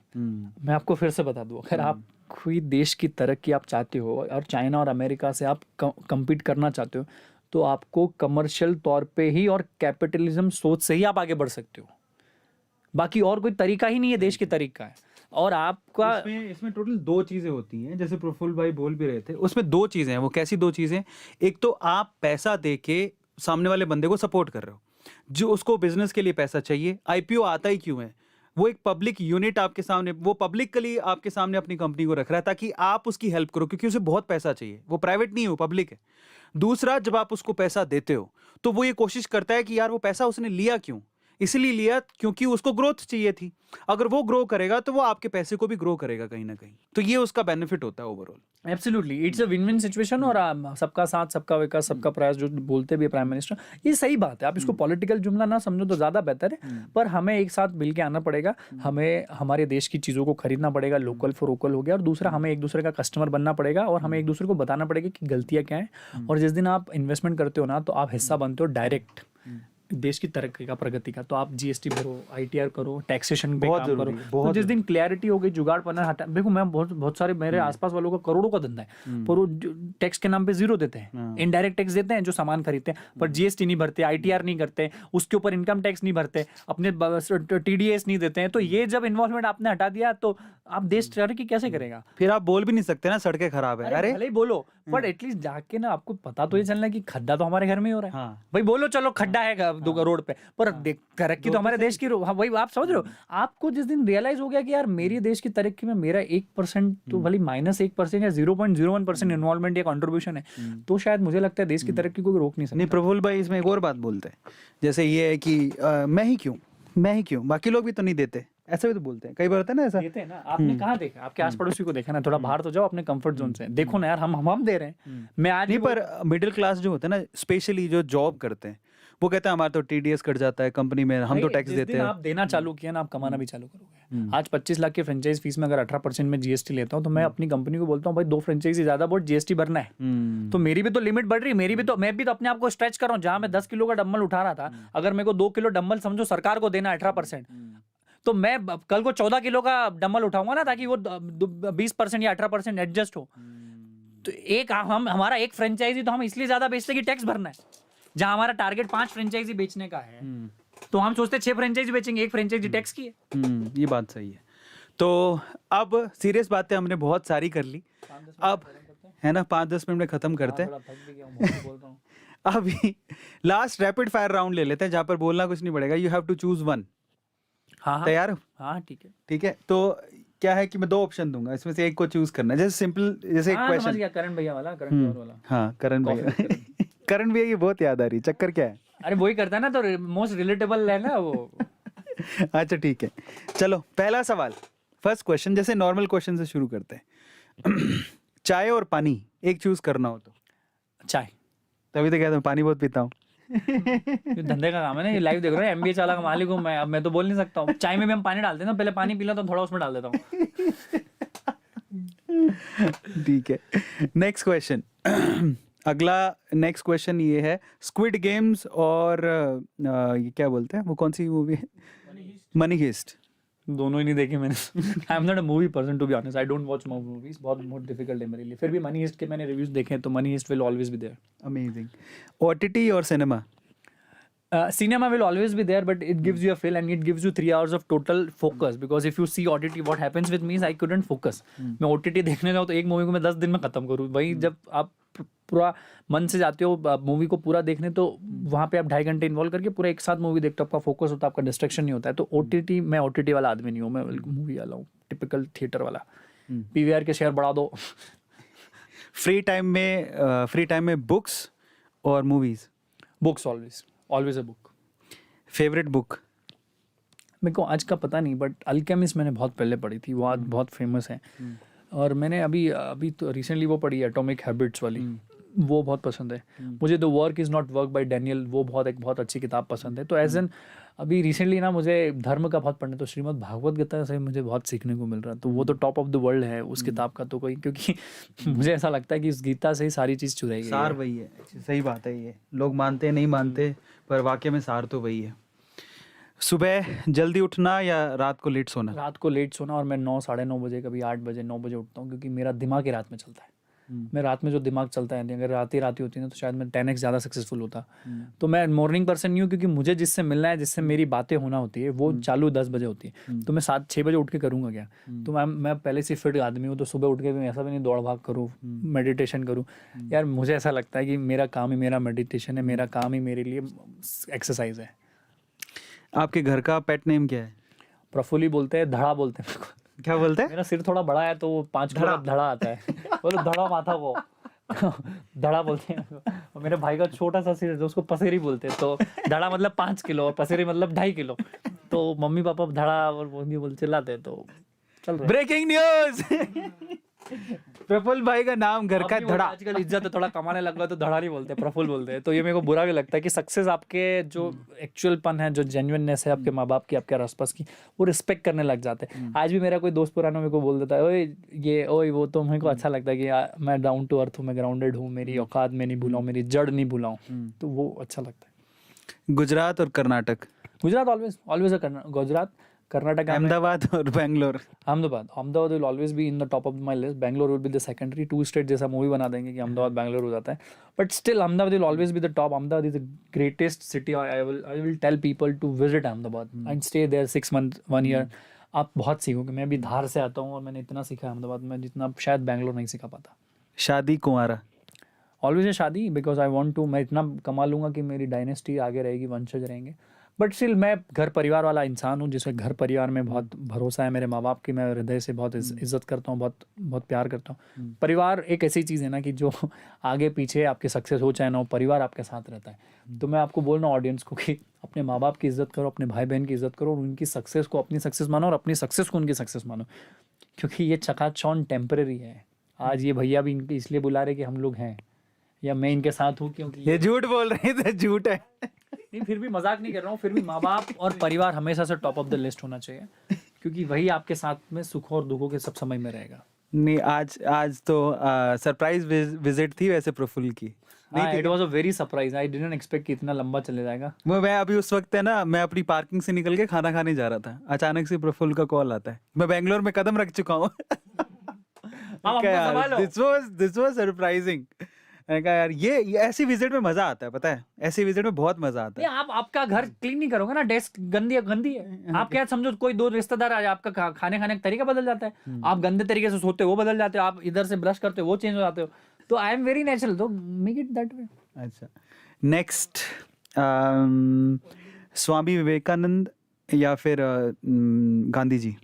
मैं आपको फिर से बता दूं, अगर आप कोई देश की तरक्की आप चाहते हो और चाइना और अमेरिका से आप कम्पीट करना चाहते हो, तो आपको कमर्शियल तौर पे ही और कैपिटलिज्म सोच से ही आप आगे बढ़ सकते हो। बाकी और कोई तरीका ही नहीं है देश के तरीका है। और आपका इसमें टोटल दो चीजें होती हैं, जैसे प्रफुल्ल भाई बोल भी रहे थे, उसमें दो चीजें हैं। वो कैसी दो चीजें? एक तो आप पैसा दे के सामने वाले बंदे को सपोर्ट कर रहे हो, जो उसको बिजनेस के लिए पैसा चाहिए। आईपीओ आता ही क्यों है? वो एक पब्लिक यूनिट आपके सामने, वो पब्लिकली आपके सामने अपनी कंपनी को रख रहा है ताकि आप उसकी हेल्प करो, क्योंकि उसे बहुत पैसा चाहिए। वो प्राइवेट नहीं है, वो पब्लिक है। दूसरा, जब आप उसको पैसा देते हो तो वो ये कोशिश करता है कि यार वो पैसा उसने लिया क्यों? इसलिए लिया क्योंकि उसको ग्रोथ चाहिए थी। अगर वो ग्रो करेगा तो वो आपके पैसे को भी ग्रो करेगा कहीं ना कहीं। तो ये उसका बेनिफिट होता है overall. Absolutely it's a win win situation. और सबका साथ सबका विकास सबका प्रयास जो बोलते भी प्राइम मिनिस्टर, ये सही बात है। आप इसको पॉलिटिकल जुमला ना समझो तो ज़्यादा बेहतर है, पर हमें एक साथ मिल के आना पड़ेगा। हमें हमारे देश की चीज़ों को खरीदना पड़ेगा, लोकल फॉर वोकल हो गया। और दूसरा, हमें एक दूसरे का कस्टमर बनना पड़ेगा और हमें एक दूसरे को बताना पड़ेगा कि गलतियाँ क्या हैं। और जिस दिन आप इन्वेस्टमेंट करते हो ना, तो आप हिस्सा बनते हो डायरेक्ट देश की तरक्की का, प्रगति का। तो आप जीएसटी भरो, आईटीआर करो, टैक्सेशन पे बहुत काम जरूरी करो। है, तो जिस दिन क्लैरिटी हो गई, जुगाड़पना हटा। देखो, मैं बहुत सारे मेरे आसपास वालों का करोड़ों का धंधा है, पर वो टैक्स के नाम पे जीरो देते हैं, इनडायरेक्ट टैक्स देते हैं जो सामान खरीदते हैं, पर जीएसटी नहीं भरते, आईटीआर नहीं करते, उसके ऊपर इनकम टैक्स नहीं भरते, अपने टीडीएस नहीं देते हैं। तो ये जब इन्वॉल्वमेंट आपने हटा दिया तो आप देश तरक्की कैसे करेगा? फिर आप बोल भी नहीं सकते ना सड़कें खराब है। अरे भले ही बोलो, पर एटलीस्ट जाके ना आपको पता तो ये चलना है कि खड्डा तो हमारे घर में ही हो रहा है। हाँ। भाई बोलो चलो खड्डा है रोड पे, पर तरक्की तो हमारे देश की हाँ, वही आप समझ रहे हो। आपको जिस दिन रियलाइज हो गया कि यार मेरी देश की तरक्की में मेरा 1% तो भले -1% या 0.01% इन्वॉल्वमेंट या कंट्रीब्यूशन है, तो शायद मुझे लगता है देश की तरक्की को रोक नहीं सकता। नहीं, प्रफुल्ल भाई इसमें एक और बात बोलते हैं, जैसे ये है कि मैं ही क्यों, बाकी लोग भी तो नहीं देते, ऐसा भी तो बोलते हैं। कई बार होता है ना ऐसा। देते हैं ना। आपने कहाँ देखा? आपके आस पड़ोसी को देखा ना? थोड़ा बाहर तो जाओ अपने कंफर्ट जोन से, देखो ना यार, हम दे रहे हैं। मैं आज नहीं, पर मिडिल क्लास जो होते हैं ना, स्पेशली जो जॉब करते हैं, वो कहते हैं हमारा तो टीडीएस कट जाता है कंपनी में, हम तो टैक्स देते हैं। आप देना चालू किया ना, आप कमाना भी चालू करोगे। आज 25 लाख की फ्रेंचाइज फीस में अगर 18% में जीएसटी लेता हूँ, तो मैं अपनी कंपनी को बोलता हूँ भाई 2 फ्रेंचाइजी ज्यादा बहुत जीएसटी भरना है। तो मेरी भी तो लिमिट बढ़ रही है, मैं भी तो अपने आप को स्ट्रेच कर रहा हूँ। जहां मैं 10 किलो का डंबल उठा रहा था, अगर मेरे को 2 किलो डंबल समझो सरकार को देना 18%, तो मैं कल को 14 किलो का डंबल उठाऊंगा ना, ताकि वो 20% या 18% एडजस्ट हो। तो एक हमारा एक फ्रेंचाइजी तो हम इसलिए ज्यादा बेचते कि टैक्स भरना है। जहां हमारा टारगेट 5 फ्रेंचाइजी बेचने का है, तो हम सोचते 6 फ्रेंचाइजी बेचेंगे, एक फ्रेंचाइजी टैक्स की है। ये बात सही है। तो अब सीरियस बातें हमने बहुत सारी कर ली, अब है ना 5-10 मिनट में खत्म करते हैं। अभी लास्ट रैपिड फायर राउंड ले लेते हैं, जहां पर बोलना कुछ नहीं पड़ेगा। You have to choose one. हाँ तैयार हो? हाँ ठीक है। ठीक है, तो क्या है कि मैं 2 ऑप्शन दूंगा, इसमें से एक को चूज करना है। जैसे सिंपल, जैसे एक समझ क्वेश्चन। गया, करण भैया वाला, करण जौहर वाला। हाँ, करण भैया। करण भैया की बहुत याद आ रही, चक्कर क्या है? अरे वही करता है ना, तो मोस्ट रिलेटेबल है ना वो। अच्छा ठीक है, चलो पहला सवाल, फर्स्ट क्वेश्चन। जैसे नॉर्मल क्वेश्चन से शुरू करते हैं। चाय और पानी एक चूज करना हो तो? चाय। तभी तो कहता हूँ पानी बहुत पीता हूँ। ये धंधे का काम है ना, ये लाइव देख रहे हो, एमबीए चाला का मालिक हूँ मैं। अब मैं तो बोल नहीं सकता हूँ। चाय में भी हम पानी डालते हैं ना, पहले पानी पी लो तो थोड़ा उसमें डाल देता हूँ। ठीक है, नेक्स्ट क्वेश्चन। अगला नेक्स्ट क्वेश्चन ये है, स्क्विड गेम्स और ये क्या बोलते हैं, वो कौन सी मूवी है? Money Heist. दोनों ही नहीं देखे मैंने। I am not a movie person to be honest, I don't watch movies, बहुत डिफिकल्ट है मेरे लिए। फिर भी मनी हीस्ट के मैंने रिव्यूज देखे हैं, तो Money Heist will always be there. Amazing. OTT और cinema? Cinema will always be there, but it gives you a feel and it gives you 3 hours of total focus. Because if you see OTT, what happens with me is I couldn't focus. मैं OTT देखने जाऊँ तो एक मूवी को मैं 10 दिन में खत्म करूँ। वही जब आप पूरा मन से जाते हो मूवी को पूरा देखने, तो वहाँ पे आप 2.5 घंटे इन्वॉल्व करके पूरा एक साथ मूवी देखते हो, आपका फोकस होता है, आपका डिस्ट्रैक्शन नहीं होता है। तो OTT, मैं OTT वाला आदमी नहीं हूँ, मैं मूवी वाला हूँ, टिपिकल थिएटर वाला। PVR के शेयर बढ़ा दो। फ्री टाइम में बुक्स और movies? Books, always a book. Favourite book? मेरे को आज का पता नहीं, बट अल्केमिस्ट मैंने बहुत पहले पढ़ी थी, वो आज बहुत फेमस है। और मैंने अभी तो रिसेंटली वो पढ़ी, एटॉमिक हैबिट्स वाली, वो बहुत पसंद है मुझे। The work is not work by Daniel, वो बहुत अच्छी किताब पसंद है। तो एज एन अभी रिसेंटली ना मुझे धर्म का बहुत पढ़ना, तो श्रीमद् भागवत गीता से मुझे बहुत सीखने को मिल रहा है। तो वो तो टॉप ऑफ द वर्ल्ड है उस किताब का तो कोई, क्योंकि मुझे ऐसा लगता है कि इस गीता से ही सारी चीज़ चुराई गई सार वही है। सही बात है, ये लोग मानते नहीं मानते, पर वाकई में सार तो वही है। सुबह जल्दी उठना या रात को लेट सोना? रात को लेट सोना, और मैं 9, साढ़े 9 बजे, कभी 8 बजे, 9 बजे उठता हूँ, क्योंकि मेरा दिमाग ही रात में चलता है। मैं रात में जो दिमाग चलता है, अगर रात ही होती ना तो शायद मैं 10x ज़्यादा सक्सेसफुल होता। तो मैं मॉर्निंग पर्सन नहीं हूँ, क्योंकि मुझे जिससे मिलना है, जिससे मेरी बातें होना होती है, वो चालू 10 बजे होती है। तो मैं 7-6 बजे उठ के करूँगा क्या? तो मैं पहले से फिट आदमी हूँ, तो सुबह उठ के भी ऐसा भी नहीं दौड़ भाग करूँ, मेडिटेशन करूँ। यार मुझे ऐसा लगता है कि मेरा काम ही मेरा मेडिटेशन है, मेरा काम ही मेरे लिए एक्सरसाइज है। आपके घर का पेट नेम क्या है? प्रफुल्ली बोलते हैं, धड़ा बोलते हैं मेरे को। क्या बोलते हैं? मेरा सिर थोड़ा बड़ा है, तो 5 किलो का धड़ा आता है। बोलो धड़ा माथा वो धड़ा बोलते हैं। और मेरे भाई का छोटा सा सिर है, तो उसको पसेरी बोलते हैं। तो धड़ा मतलब 5 किलो और पसेरी मतलब 2.5 किलो। तो मम्मी पापा धड़ा और वो भी बोल चिल्लाते हैं, तो चल रहा है। ब्रेकिंग न्यूज प्रफुल्ल भाई का नाम घर का अभी वो धड़ा। आजकल इज्जत है, थोड़ा कमाने लग गया तो धड़ा नहीं बोलते, प्रफुल्ल बोलते हैं। तो ये मेरे को बुरा भी लगता है कि सक्सेस आपके जो एक्चुअल पन है, जो जेन्युइननेस है आपके माँ बाप की, आपके आसपास की, वो रिस्पेक्ट करने लग जाते हैं। आज भी मेरा कोई दोस्त पुराना मेरे को बोल देता है, ओए ये ओए वो, तो मेरे को अच्छा लगता है कि मैं डाउन टू अर्थ हूँ, मैं ग्राउंडेड हूँ, मेरी औकात में नहीं भूलाऊँ, मेरी जड़ नहीं भूलाऊँ। तो वो अच्छा लगता है। गुजरात और कर्नाटक? गुजरात ऑलवेज गुजरात, कर्नाटक, अहमदाबाद और Bangalore? Ahmedabad will always be in the top of my list. Bangalore will be the secondary. 2 state जैसा मूवी बना देंगे कि अहमदाबाद बैंगलोर हो जाता है, but still Ahmedabad will always be the top. Ahmedabad is the greatest city. I will tell people to visit Ahmedabad and stay there 6 months 1 year। आप बहुत सीखोगे। मैं अभी धार से आता हूँ और मैंने इतना सीखा अहमदाबाद में जितना शायद बैंगलोर नहीं सीखा पाता। शादी कुंवारा? ऑलवेज है शादी, बिकॉज आई वॉन्ट टू। मैं इतना कमा लूंगा कि मेरी डायनेस्टी आगे रहेगी, वंशज रहेंगे। बट स्टिल मैं घर परिवार वाला इंसान हूँ, जिसमें घर परिवार में बहुत भरोसा है। मेरे माँ बाप की मैं हृदय से बहुत इज्जत करता हूँ, बहुत बहुत प्यार करता हूँ। परिवार एक ऐसी चीज़ है ना कि जो आगे पीछे आपकी सक्सेस हो चाहे ना हो, परिवार आपके साथ रहता है। तो मैं आपको बोल रहा हूँ ऑडियंस को कि अपने माँ बाप की इज्जत करो, अपने भाई बहन की इज्जत करो, और उनकी सक्सेस को अपनी सक्सेस मानो और अपनी सक्सेस को उनकी सक्सेस मानो, क्योंकि ये चकाचौंध टेम्परेरी है। आज ये भैया भी इनके इसलिए बुला रहे कि हम लोग हैं, या मैं इनके साथ हूँ क्योंकि ये झूठ बोल रहे थे, झूठ है। नहीं, फिर भी मजाक नहीं कर रहा हूँ। फिर भी माँ बाप और परिवार हमेशा से टॉप ऑफ द लिस्ट होना चाहिए, क्योंकि वही आपके साथ में सुखों और दुखों के सब समय में रहेगा। नहीं, आज तो सरप्राइज विजिट थी वैसे प्रफुल्ल की। हाँ, it was a very surprise. I didn't expect कि इतना लंबा चले जाएगा। मैं अभी उस वक्त है ना, मैं अपनी पार्किंग से निकल के खाना खाने जा रहा था, अचानक से प्रफुल्ल का कॉल आता है। मैं बैंगलोर में कदम रख चुका हूँ। This was surprising. मैंने कहा यार ये ऐसी विजिट में मजा आता है, पता है, ऐसी विजिट में बहुत मजा आता है। आप आपका घर क्लीन नहीं करोगे ना, डेस्क गंदी है। आप क्या समझो, कोई 2 रिश्तेदार आ जाए, आपका खाने का तरीका बदल जाता है। आप गंदे तरीके से सोते हो, वो बदल जाते हो। आप इधर से ब्रश करते हो, वो चेंज हो जाते हो। तो आई एम वेरी नेचुरल, तो मेक इट दैट वे। अच्छा, नेक्स्ट, स्वामी विवेकानंद या फिर गांधी जी?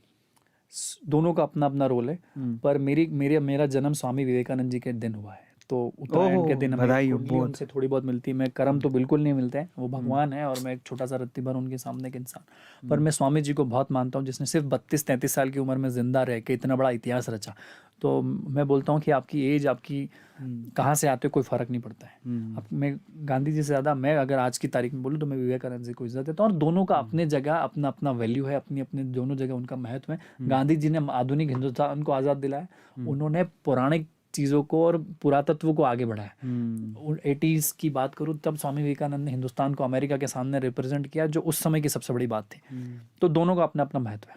दोनों का अपना अपना रोल है, पर मेरा जन्म स्वामी विवेकानंद जी के दिन हुआ है, तो उत्तरायण के दिन हमें उनसे थोड़ी बहुत मिलती है। मैं कर्म तो बिल्कुल नहीं मिलते हैं, वो भगवान है और मैं एक छोटा सा रत्ती भर उनके सामने के इंसान। पर मैं स्वामी जी को बहुत मानता हूँ, जिसने सिर्फ 32-33 साल की उम्र में जिंदा रह के इतना बड़ा इतिहास रचा। तो मैं बोलता हूँ कि आपकी एज, आपकी कहाँ से आते हो, कोई फर्क नहीं पड़ता है। अब मैं गांधी जी से ज़्यादा, मैं अगर आज की तारीख में बोलूँ तो मैं विवेकानंद जी को इज्जत देता हूँ। और दोनों का अपने जगह अपना अपना वैल्यू है, अपनी अपने दोनों जगह उनका महत्व है। गांधी जी ने आधुनिक हिंदुस्तान को आज़ाद दिलाया, उन्होंने पौराणिक चीज़ों को और पुरातत्व को आगे बढ़ाया। 80s की बात करूँ तब स्वामी विवेकानंद ने हिंदुस्तान को अमेरिका के सामने रिप्रेजेंट किया, जो उस समय की सबसे बड़ी बात थी। तो दोनों का अपना अपना महत्व है।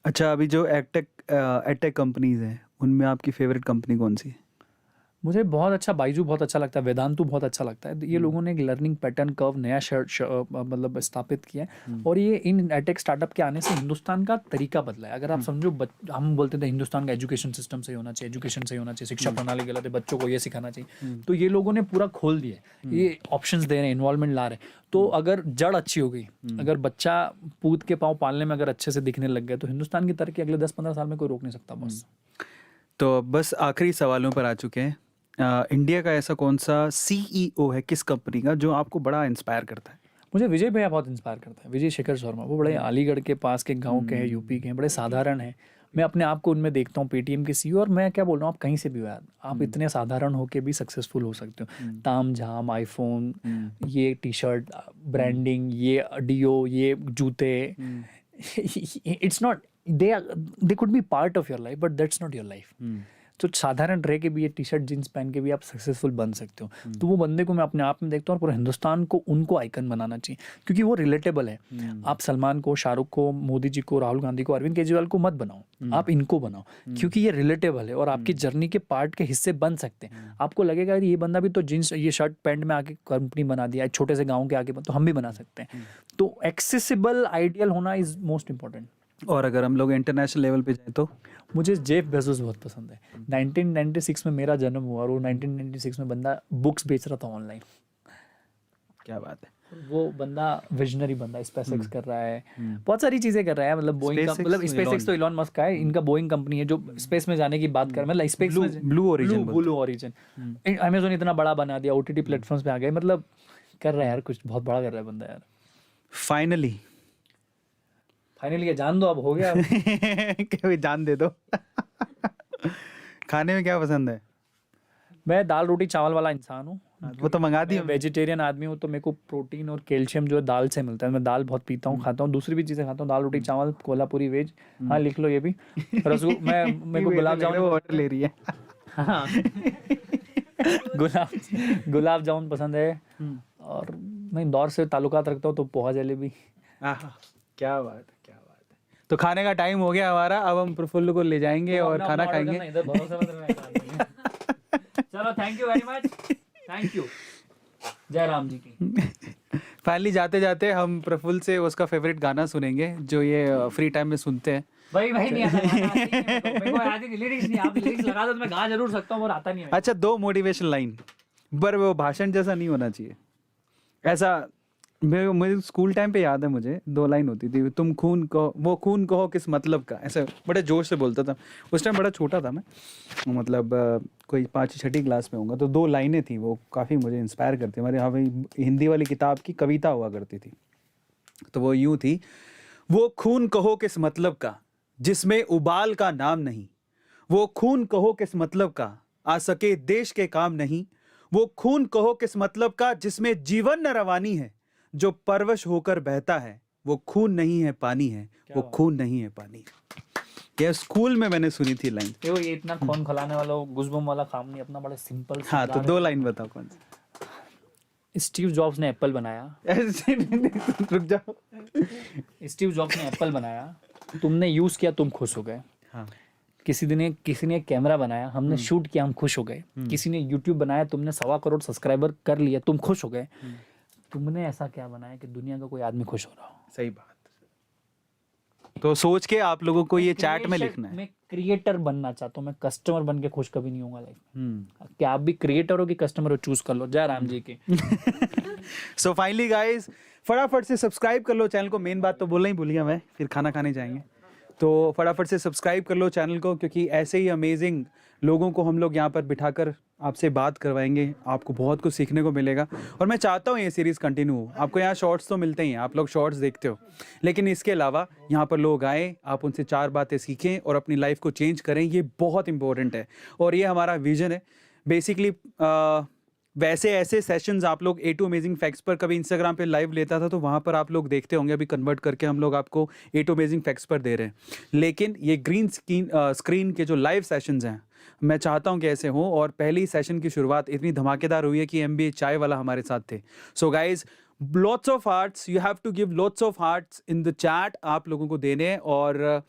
अच्छा, अभी जो एडटेक कंपनीज हैं, उनमें आपकी फेवरेट कंपनी कौन सी है? मुझे बहुत अच्छा बाइजू बहुत अच्छा लगता है, वेदांतु बहुत अच्छा लगता है। ये लोगों ने एक लर्निंग पैटर्न कर्व नया मतलब स्थापित किया है, और ये इन एटेक स्टार्टअप के आने से हिंदुस्तान का तरीका बदला है। अगर आप समझो, हम बोलते थे हिंदुस्तान का एजुकेशन सिस्टम सही होना चाहिए, एजुकेशन सही होना चाहिए, शिक्षा प्रणाली गलत है, बच्चों को ये सिखाना चाहिए। तो ये लोगों ने पूरा खोल दिया, ये ऑप्शंस दे रहे हैं, इन्वॉल्वमेंट ला रहे हैं। तो अगर जड़ अच्छी हो गई, अगर बच्चा पूत के पाँव पालने में अगर अच्छे से दिखने लग गए, तो हिंदुस्तान की तरक्की अगले 10-15 साल में कोई रोक नहीं सकता। बस तो बस आखिरी सवालों पर आ चुके हैं। इंडिया का ऐसा कौन सा सीईओ है किस कंपनी का जो आपको बड़ा इंस्पायर करता है? मुझे विजय भैया बहुत इंस्पायर करता है, विजय शेखर शर्मा। वो बड़े अलीगढ़ के पास के गांव के हैं, यूपी के हैं, बड़े साधारण हैं। मैं अपने आप को उनमें देखता हूँ, पेटीएम के सीईओ। और मैं क्या बोल रहा हूँ, आप कहीं से भी हो यार, आप इतने साधारण होके भी सक्सेसफुल हो सकते हो। ताम झाम, आईफोन, ये टी शर्ट, ब्रांडिंग, ये डियो, ये जूते, it's not, they could be part of your life, but that's not your life. तो साधारण रह के भी ये टी शर्ट जीन्स पहन के भी आप सक्सेसफुल बन सकते हो। तो वो बंदे को मैं अपने आप में देखता हूँ और पूरे हिंदुस्तान को उनको आइकन बनाना चाहिए, क्योंकि वो रिलेटेबल है। आप सलमान को, शाहरुख को, मोदी जी को, राहुल गांधी को, अरविंद केजरीवाल को मत बनाओ, आप इनको बनाओ, क्योंकि ये रिलेटेबल है और आपकी जर्नी के पार्ट के हिस्से बन सकते हैं। आपको लगेगा ये बंदा भी तो जीन्स ये शर्ट पैंट में आके कंपनी बना दिया, छोटे से गाँव के आगे, तो हम भी बना सकते हैं। तो एक्सेसिबल आइडियल होना इज मोस्ट इंपॉर्टेंट। और अगर हम लोग इंटरनेशनल लेवल पे जाए तो मुझे जेफ बेजोस बहुत पसंद है। 1996 में मेरा जन्म हुआ और वो 1996 में बंदा बुक्स बेच रहा था ऑनलाइन। क्या बात है। वो बंदा विजनरी बंदा, स्पेसएक्स कर रहा है, बहुत सारी चीजें कर रहा है। मतलब बोइंग का, मतलब स्पेसएक्स तो इलॉन मस्क का है, इनका बोइंग कंपनी है जो स्पेस में जाने की बात कर, मतलब स्पेस में blue origin blue origin. Amazon इतना बड़ा बना दिया, ओटीटी प्लेटफॉर्म्स पे आ गए, मतलब कर रहा है यार, कुछ बहुत बड़ा कर रहा है बंदा यार। फाइनली ये जान दो, अब हो गया। कभी जान दे दो। खाने में क्या पसंद है? मैं दाल रोटी चावल वाला इंसान हूँ। वो तो मंगा दी। वेजिटेरियन आदमी हूँ, तो मेरे को प्रोटीन और कैल्शियम जो है दाल से मिलता है। मैं दाल बहुत पीता हूँ, खाता हूँ, दूसरी भी चीज़ें खाता हूँ, दाल रोटी चावल, कोल्हापुरी वेज। हाँ लिख लो ये भी। मेरे को गुलाब जामुन ऑर्डर ले रही है। हाँ गुलाब जामुन पसंद है। और मैं इंदौर से ताल्लुकात रखता हूँ, तो पोहा जलेबी। क्या बात है, क्या बात है। तो खाने का टाइम हो गया हमारा, अब हम प्रफुल्ल को ले जाएंगे और खाना खाएंगे। चलो, thank you very much, thank you, जय राम जी की। फाइनली जाते जाते हम प्रफुल्ल से उसका फेवरेट गाना सुनेंगे जो ये फ्री टाइम में सुनते हैं। भाई नहीं आता, मेरे को आती लिरिक्स नहीं, आप लिरिक्स लगा दो तो मैं गा जरूर सकता हूँ, और आता नहीं है। अच्छा, 2 मोटिवेशन लाइन, पर वो भाषण जैसा नहीं होना चाहिए। ऐसा मुझे स्कूल टाइम पे याद है, मुझे 2 लाइन होती थी। तुम खून कहो, वो खून कहो किस मतलब का, ऐसे बड़े जोश से बोलता था। उस टाइम बड़ा छोटा था मैं, मतलब कोई 5वीं-6वीं क्लास में होऊंगा। तो 2 लाइनें थी, वो काफ़ी मुझे इंस्पायर करती। हमारे यहाँ पे हिंदी वाली किताब की कविता हुआ करती थी, तो वो यूँ थी, वो खून कहो किस मतलब का जिसमें उबाल का नाम नहीं, वो खून कहो किस मतलब का आ सके देश के काम नहीं, वो खून कहो किस मतलब का जिसमें जीवन न रवानी है, जो परवश होकर बहता है, वो खून नहीं है पानी है, वो खून नहीं है पानी। ये स्कूल में मैंने सुनी थी लाइन। ये इतना खून खिलाने वाला गुज़बम वाला काम नहीं, अपना बड़ा सिंपल। हाँ, तो 2 लाइन बताओ कौन सी। स्टीव जॉब्स ने एप्पल बनाया। रुक जाओ। स्टीव जॉब्स ने एप्पल बनाया, तुमने यूज किया, तुम खुश हो गए। हाँ। किसी ने एक कैमरा बनाया, हमने शूट किया, हम खुश हो गए। किसी ने यूट्यूब बनाया, तुमने 1.25 करोड़ सब्सक्राइबर कर लिए, तुम खुश हो गए। तुमने ऐसा क्या बनाया कि दुनिया का कोई आदमी खुश हो रहा हो? सही बात। तो सोच के आप लोगों को ये चैट में लिखना है। मैं क्रिएटर बनना चाहता हूँ, मैं कस्टमर बन के खुश कभी नहीं होऊंगा लाइफ में। क्या आप भी क्रिएटर हो कि कस्टमर हो, चूज कर लो। जय राम जी की। सो फाइनली गाइस, फटाफट से सब्सक्राइब कर लो चैनल को। मेन बात तो बोलना ही भूल गया मैं, फिर खाना खाने जाएंगे। तो फटाफट से सब्सक्राइब कर लो चैनल को, क्योंकि ऐसे ही अमेजिंग लोगों को हम लोग यहाँ पर बिठाकर आपसे बात करवाएंगे। आपको बहुत कुछ सीखने को मिलेगा और मैं चाहता हूँ ये सीरीज़ कंटिन्यू हो। आपको यहाँ शॉर्ट्स तो मिलते ही हैं, आप लोग शॉर्ट्स देखते हो, लेकिन इसके अलावा यहाँ पर लोग आए, आप उनसे 4 बातें सीखें और अपनी लाइफ को चेंज करें। ये बहुत इंपॉर्टेंट है और ये हमारा विजन है बेसिकली। वैसे ऐसे सेशंस आप लोग A2 अमेजिंग फैक्ट्स पर कभी इंस्टाग्राम पे लाइव लेता था, तो वहाँ पर आप लोग देखते होंगे। अभी कन्वर्ट करके हम लोग आपको A2 अमेजिंग फैक्ट्स पर दे रहे हैं, लेकिन ये ग्रीन स्क्रीन के जो लाइव सेशंस हैं, मैं चाहता हूं कि ऐसे हों। और पहली सेशन की शुरुआत इतनी धमाकेदार हुई है कि MBA चाय वाला हमारे साथ थे। So guys, lots of hearts, you have to give lots of hearts in the chat. आप लोगों को देने हैं और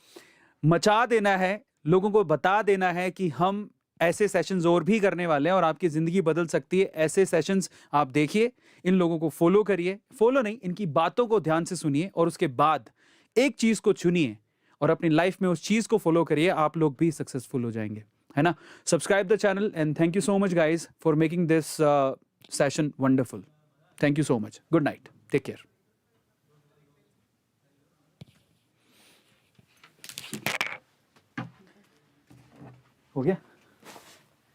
मचा देना है, लोगों को बता देना है कि हम ऐसे सेशंस और भी करने वाले हैं और आपकी ज़िंदगी बदल सकती है। ऐसे सेशंस आप देखिए, इन लोगों को फॉलो करिए, फॉलो नहीं, इनकी बातों को ध्यान से सुनिए और उसके बाद एक चीज़ को चुनिए और अपनी लाइफ में उस चीज़ को फॉलो करिए। आप लोग भी सक्सेसफुल हो जाएंगे, है ना। Subscribe the channel and thank you so much guys for making this session wonderful. Thank you so much. Good night, take care. हो गया।